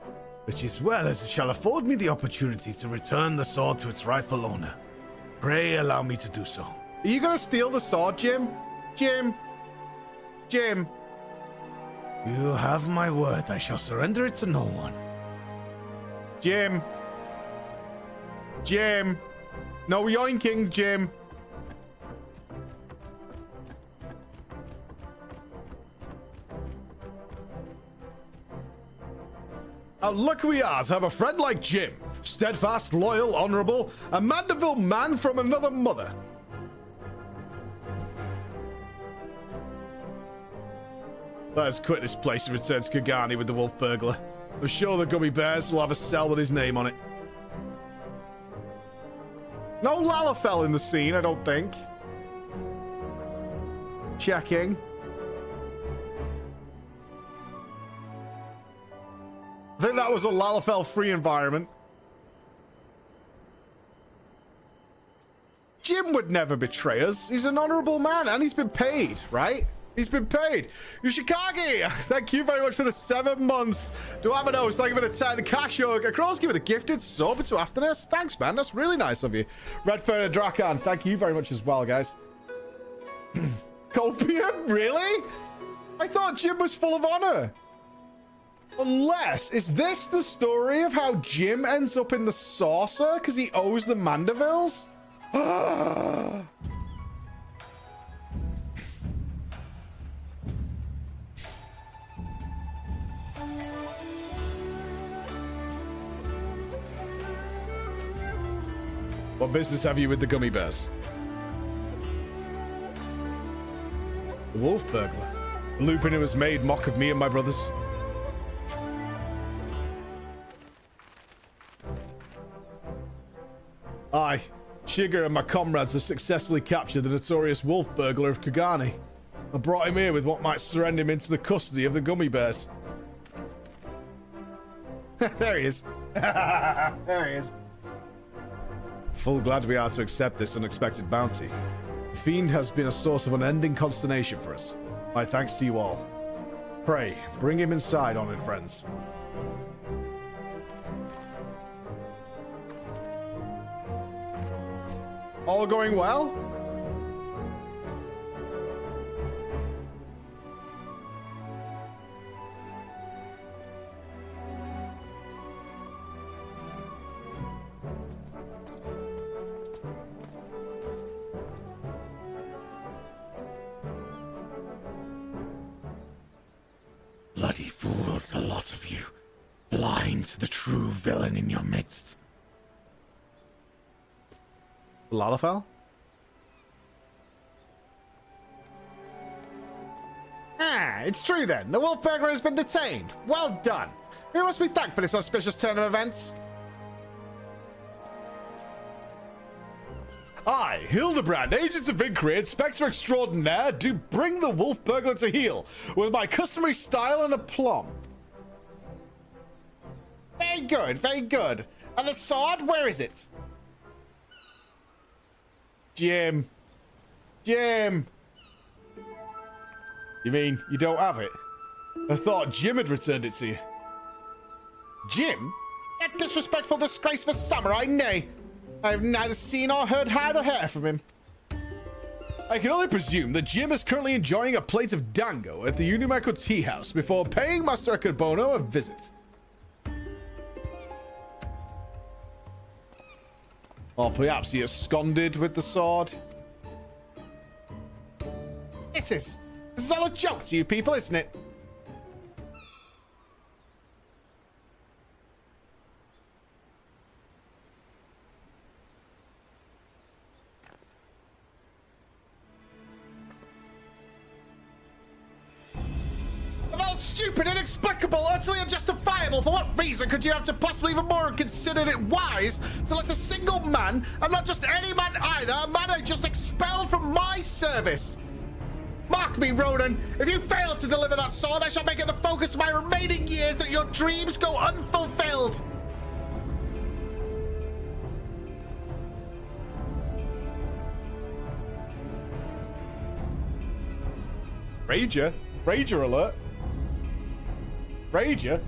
which as well as it shall afford me the opportunity to return the sword to its rightful owner. Pray allow me to do so. Are you gonna steal the sword, Jim? Jim? Jim? You have my word, I shall surrender it to no one. Jim? Jim? No yoinking, Jim. How lucky we are to have a friend like Jim. Steadfast, loyal, honorable, a Mandeville man from another mother. Let us quit this place and return to Kagani with the wolf burglar. I'm sure the gummy bears will have a cell with his name on it. No Lalafell in the scene, I don't think. Checking. I think that was a Lalafell-free environment. Jim would never betray us. He's an honorable man, and he's been paid, right? He's been paid. Yoshikage, thank you very much for the 7 months. Duamanos, thank you for the 10. Kashog, Across, give it a gifted sub to Afternoon. Thanks, man. That's really nice of you. Redfern and Drakan, thank you very much as well, guys. Copium? Really? I thought Jim was full of honor. Unless, is this the story of how Jim ends up in the saucer because he owes the Mandervilles? What business have you with the gummy bears? The wolf burglar. The Lupin who has made mock of me and my brothers. Aye, Shiger and my comrades have successfully captured the notorious wolf burglar of Kagani and brought him here with what might surrender him into the custody of the gummy bears. There he is. There he is. Full glad we are to accept this unexpected bounty. The fiend has been a source of unending consternation for us. My thanks to you all. Pray, bring him inside, honored friends. All going well? Bloody fools, the lot of you. Blind to the true villain in your midst. Lalafell? Ah, it's true then. The wolf burglar has been detained. Well done. We must be thankful for this auspicious turn of events. I, Hildebrand, Agents of Increase, Inspector Extraordinaire, do bring the wolf burglar to heel with my customary style and aplomb. Very good, very good. And the sword, where is it? Jim. Jim. You mean you don't have it? I thought Jim had returned it to you. Jim? That disrespectful disgrace of a samurai, nay. I have neither seen or heard hide or hair from him. I can only presume that Jim is currently enjoying a plate of dango at the Unimako Tea House before paying Master Akabono a visit. Or perhaps he absconded with the sword. This is all a joke to you people, isn't it? Stupid, inexplicable, utterly unjustifiable. For what reason could you have to possibly even more considered it wise to let a single man, and not just any man either, a man I just expelled from my service? Mark me, Ronan, if you fail to deliver that sword, I shall make it the focus of my remaining years that your dreams go unfulfilled. Rager? Rager alert. Rager?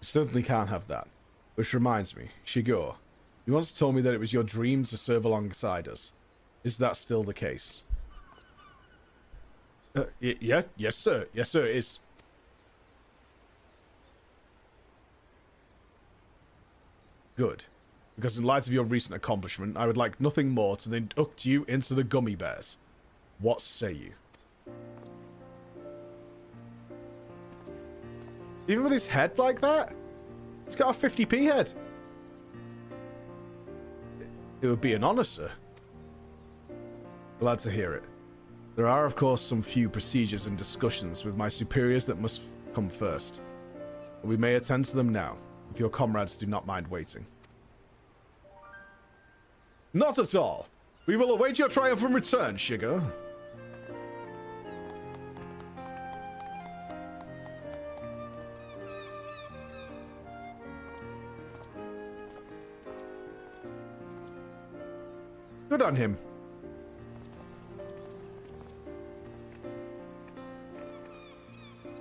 Certainly can't have that. Which reminds me, Shigo, you once told me that it was your dream to serve alongside us. Is that still the case? Yeah, yes sir, it is. Good. Because in light of your recent accomplishment, I would like nothing more than induct you into the gummy bears. What say you? Even with his head like that? He's got a 50p head. It would be an honor, sir. Glad to hear it. There are, of course, some few procedures and discussions with my superiors that must come first. But we may attend to them now, if your comrades do not mind waiting. Not at all. We will await your triumphant return, Shigo. Good on him.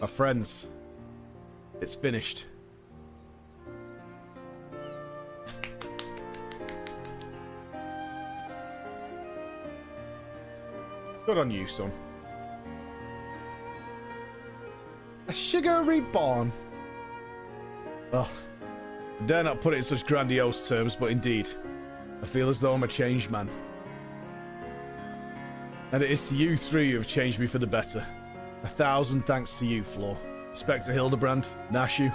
My friends, it's finished. Good on you, son. A sugar reborn. Well, I dare not put it in such grandiose terms, but indeed, I feel as though I'm a changed man. And it is to you three who have changed me for the better. 1,000 thanks to you, Flo. Spectre Hildebrand, Nashu.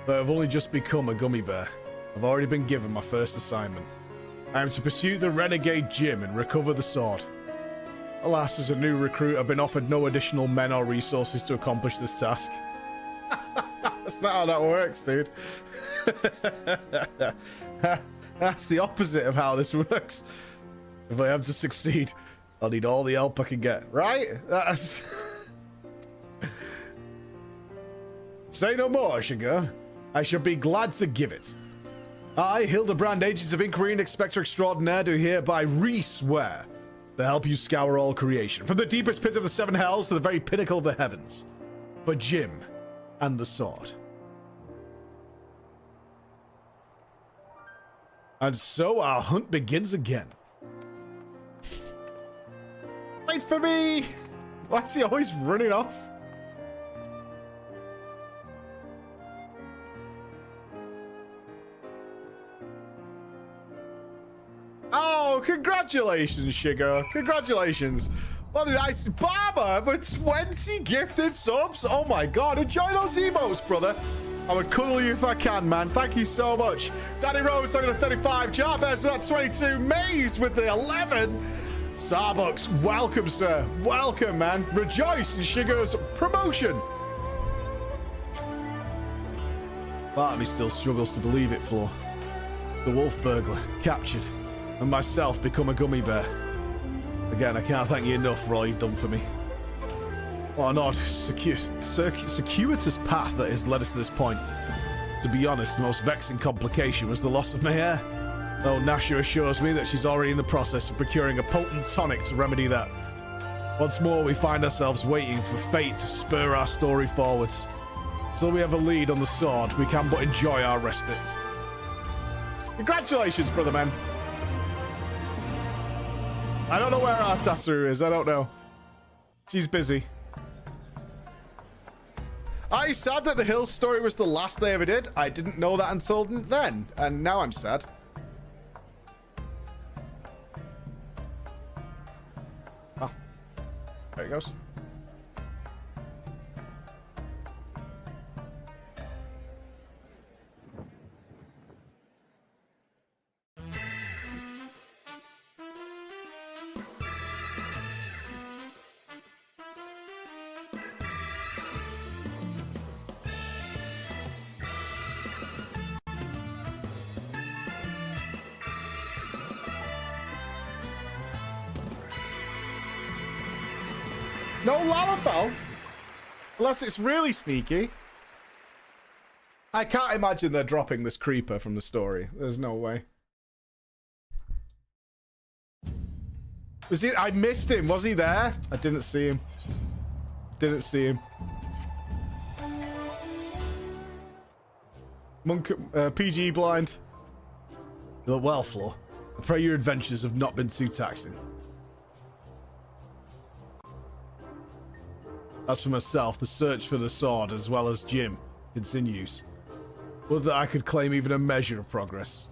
But I've only just become a gummy bear. I've already been given my first assignment. I am to pursue the renegade Jim and recover the sword. Alas, as a new recruit, I've been offered no additional men or resources to accomplish this task. That's not how that works, dude. That's the opposite of how this works. If I am to succeed, I'll need all the help I can get, right? That's... Say no more, Sugar. I shall be glad to give it. I, Hildebrand, Agents of Inquiry and Inspector Extraordinaire, do hereby re-swear to help you scour all creation, from the deepest pit of the seven hells to the very pinnacle of the heavens, for Jim and the sword. And so our hunt begins again. Wait for me! Why is he always running off? Oh, congratulations, Sugar. Congratulations. What a nice Barber with 20 gifted subs. Oh my god, enjoy those emotes, brother. I would cuddle you if I can, man. Thank you so much. Danny Rose looking at 35. Jarbear's got 22. Maze with the 11. Starbucks, welcome, sir. Welcome, man. Rejoice in Sugar's promotion. Part of me still struggles to believe it, Flo. The wolf burglar, captured, and myself become a gummy bear. Again, I can't thank you enough for all you've done for me. What an odd, circuitous path that has led us to this point. To be honest, the most vexing complication was the loss of my hair. Though Nasha assures me that she's already in the process of procuring a potent tonic to remedy that. Once more, we find ourselves waiting for fate to spur our story forwards. Until we have a lead on the sword, we can but enjoy our respite. Congratulations, brother man. I don't know where our Tatsu is. I don't know. She's busy. Are you sad that the Hills story was the last they ever did? I didn't know that until then, and now I'm sad. Oh, there it goes. No Lalafell? Unless it's really sneaky. I can't imagine they're dropping this creeper from the story. There's no way. Was he? I missed him. Was he there? I didn't see him. Didn't see him. Monk, PG blind. The well floor. I pray your adventures have not been too taxing. As for myself, the search for the sword, as well as Jim, continues. Would that I could claim even a measure of progress.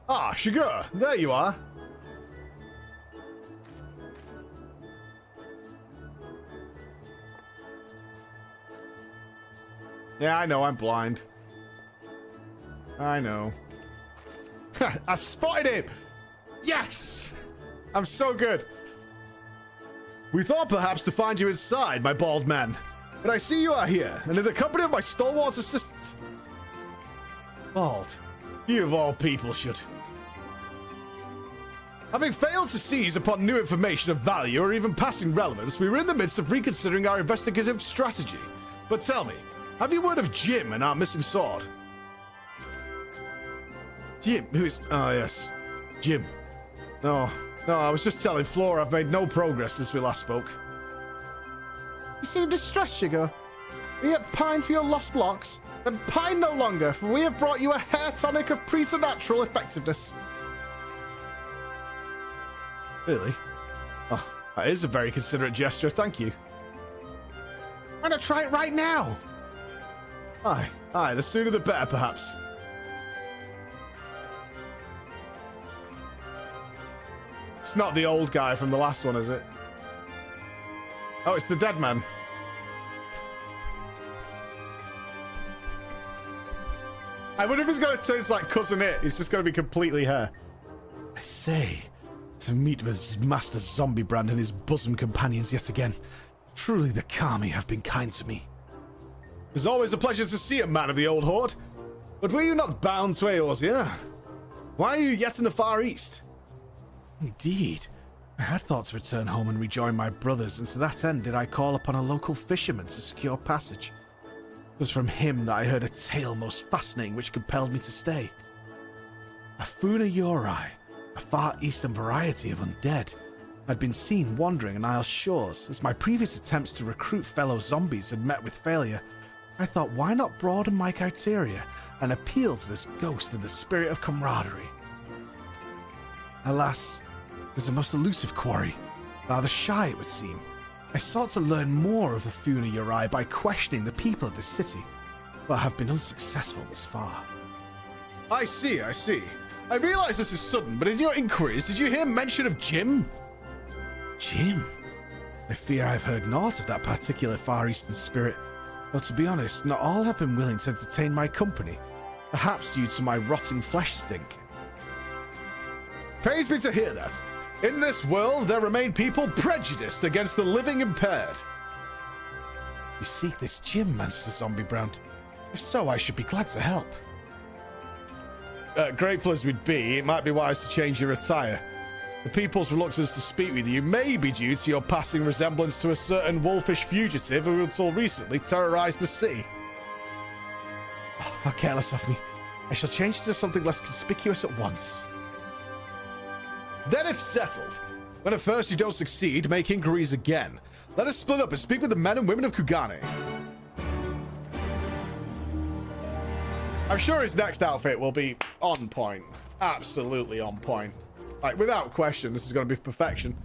Ah, Sugar, there you are. Yeah, I know, I'm blind. I know. I spotted him! Yes! I'm so good. We thought perhaps to find you inside, my bald man. But I see you are here, and in the company of my stalwart assistant. Bald. You of all people should. Having failed to seize upon new information of value or even passing relevance, we were in the midst of reconsidering our investigative strategy. But tell me, have you heard of Jim and our missing sword? Jim? Who is... Oh, yes. Jim. No, I was just telling Flora I've made no progress since we last spoke. You seem distressed, Shigo. Are you yet pine for your lost locks? Then pine no longer, for we have brought you a hair tonic of preternatural effectiveness. Really? Oh, that is a very considerate gesture, thank you. Why not try it right now? Aye, the sooner the better, perhaps. It's not the old guy from the last one, is it? Oh, it's the dead man. I wonder if he's going to turn like Cousin It. He's just going to be completely hair. I say, to meet with Master Zombie Brand and his bosom companions yet again. Truly the Kami have been kind to me. It's always a pleasure to see a man of the old horde. But were you not bound to Eorzea? Why are you yet in the Far East? Indeed. I had thought to return home and rejoin my brothers, and to that end did I call upon a local fisherman to secure passage. It was from him that I heard a tale most fascinating which compelled me to stay. A Funa Yorai, a far eastern variety of undead, had been seen wandering on Isle's shores. As my previous attempts to recruit fellow zombies had met with failure, I thought, why not broaden my criteria and appeal to this ghost in the spirit of camaraderie? Alas, it was a most elusive quarry, rather shy it would seem. I sought to learn more of the Funa Yorai by questioning the people of this city, but have been unsuccessful thus far. I see. I realize this is sudden, but in your inquiries, did you hear mention of Jim? Jim? I fear I've heard naught of that particular Far Eastern spirit, though to be honest, not all have been willing to entertain my company, perhaps due to my rotting flesh stink. Pays me to hear that. In this world, there remain people prejudiced against the living impaired. You seek this Jim, Master Zombie Brand? If so, I should be glad to help. Grateful as we'd be, it might be wise to change your attire. The people's reluctance to speak with you may be due to your passing resemblance to a certain wolfish fugitive who until recently terrorized the city. Oh, how careless of me. I shall change it to something less conspicuous at once. Then it's settled. When at first you don't succeed, make inquiries again. Let us split up and speak with the men and women of Kugane. I'm sure his next outfit will be on point. Absolutely on point. Like, without question, this is going to be perfection.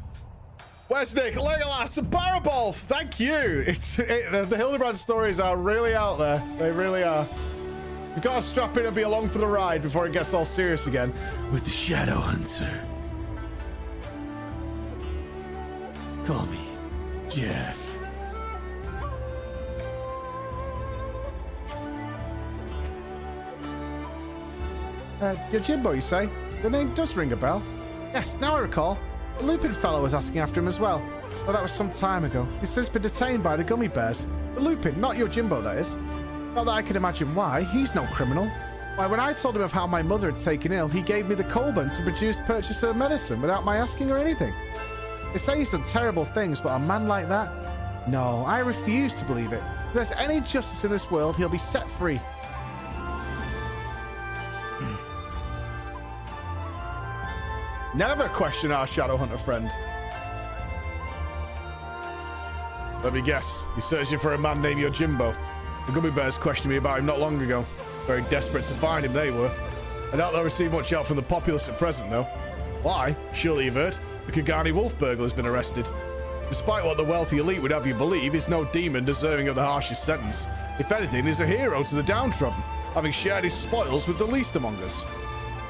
Where's Nick? Legolas, a Barabol! Thank you! The Hildebrand stories are really out there. They really are. You've got to strap in and be along for the ride before it gets all serious again. With the Shadow Hunter. Call me Jeff. You're Jimbo, you say? The name does ring a bell. Yes, now I recall. The Lupin fellow was asking after him as well. Well, that was some time ago. He's since been detained by the Gummy Bears. The Lupin, not your Jimbo, that is. Not that I can imagine why. He's no criminal. Why, when I told him of how my mother had taken ill, he gave me the Colburn to purchase her medicine without my asking or anything. They say he's done terrible things, but a man like that? No, I refuse to believe it. If there's any justice in this world, he'll be set free. Never question our Shadow Hunter friend. Let me guess. You're searching for a man named Yojimbo. The Gummy Bears questioned me about him not long ago. Very desperate to find him, they were. I doubt they'll receive much help from the populace at present, though. Why? Surely you've heard. The Kugane wolf burglar's been arrested. Despite what the wealthy elite would have you believe, he's no demon deserving of the harshest sentence. If anything, he's a hero to the downtrodden, having shared his spoils with the least among us.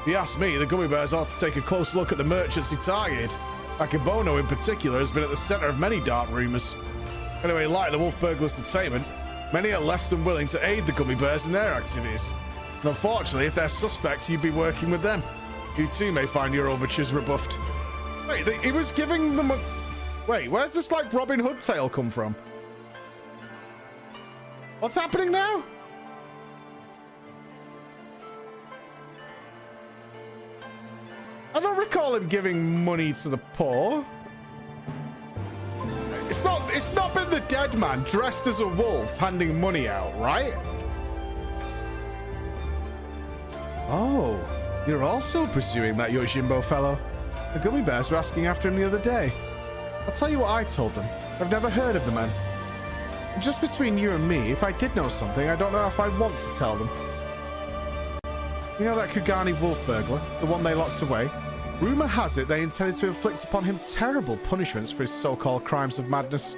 If you ask me, the Gummy Bears ought to take a close look at the merchants he targeted. Akibono in particular has been at the center of many dark rumors. Anyway, like the wolf burglar's detainment, many are less than willing to aid the Gummy Bears in their activities. And unfortunately, if they're suspects, you'd be working with them. You too may find your overtures rebuffed. Wait, he was giving them a... Wait, where's this, like, Robin Hood tale come from? What's happening now? I don't recall him giving money to the poor. It's not been the dead man dressed as a wolf handing money out, right? Oh, you're also pursuing that Yojimbo fellow. The gummy bears were asking after him the other day. I'll tell you what I told them. I've never heard of the man. Just between you and me, if I did know something, I don't know if I want to tell them. You know that Kugani wolf burglar, the one they locked away? Rumor has it they intended to inflict upon him terrible punishments for his so-called crimes of madness.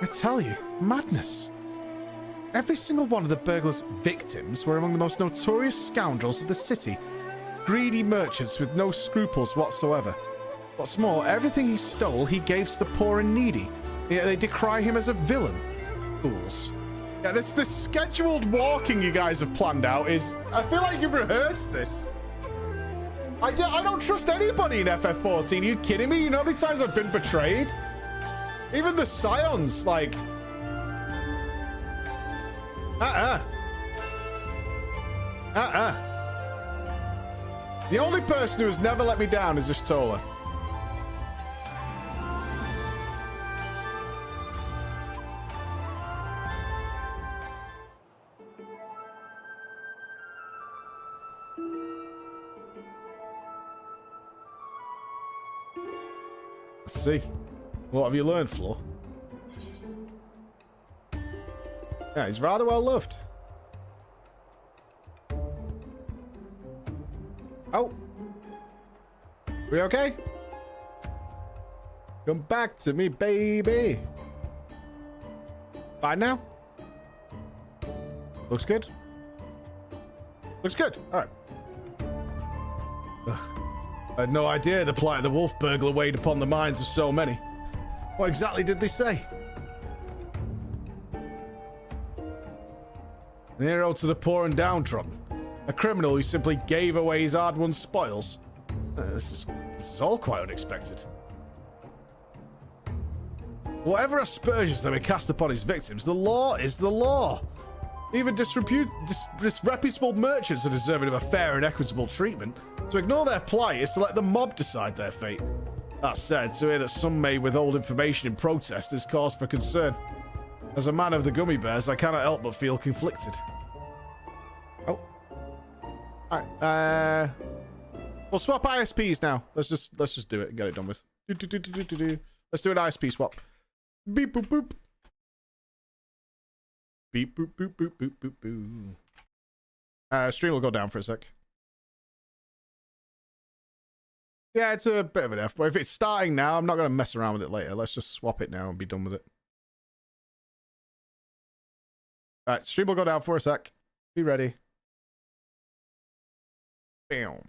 I tell you, madness. Every single one of the burglar's victims were among the most notorious scoundrels of the city. Greedy merchants with no scruples whatsoever. What's more, everything he stole he gave to the poor and needy. Yet they decry him as a villain. Fools. Yeah, this scheduled walking you guys have planned out is... I feel like you've rehearsed this. I don't trust anybody in FF14. Are you kidding me? You know how many times I've been betrayed? Even the Scions, like... The only person who has never let me down is Ishtola. Let's see. What have you learned, Flo? Yeah, he's rather well loved. Oh. We okay? Come back to me, baby. Fine now? Looks good? Looks good. All right. I had no idea the plight of the wolf burglar weighed upon the minds of so many. What exactly did they say? An hero to the poor and downtrodden. A criminal who simply gave away his hard-won spoils. This is all quite unexpected. Whatever aspersions that were cast upon his victims, the law is the law. Even disreputable merchants are deserving of a fair and equitable treatment. To ignore their plight is to let the mob decide their fate. That said, to hear that some may withhold information in protest is cause for concern. As a man of the gummy bears, I cannot help but feel conflicted. Oh. Alright, we'll swap ISPs now. Let's just do it and get it done with. Let's do an ISP swap. Beep boop boop. Beep boop boop boop boop boop boop. Stream will go down for a sec. Yeah, it's a bit of an F, but if it's starting now, I'm not going to mess around with it later. Let's just swap it now and be done with it. Alright, stream will go down for a sec. Be ready. Bam.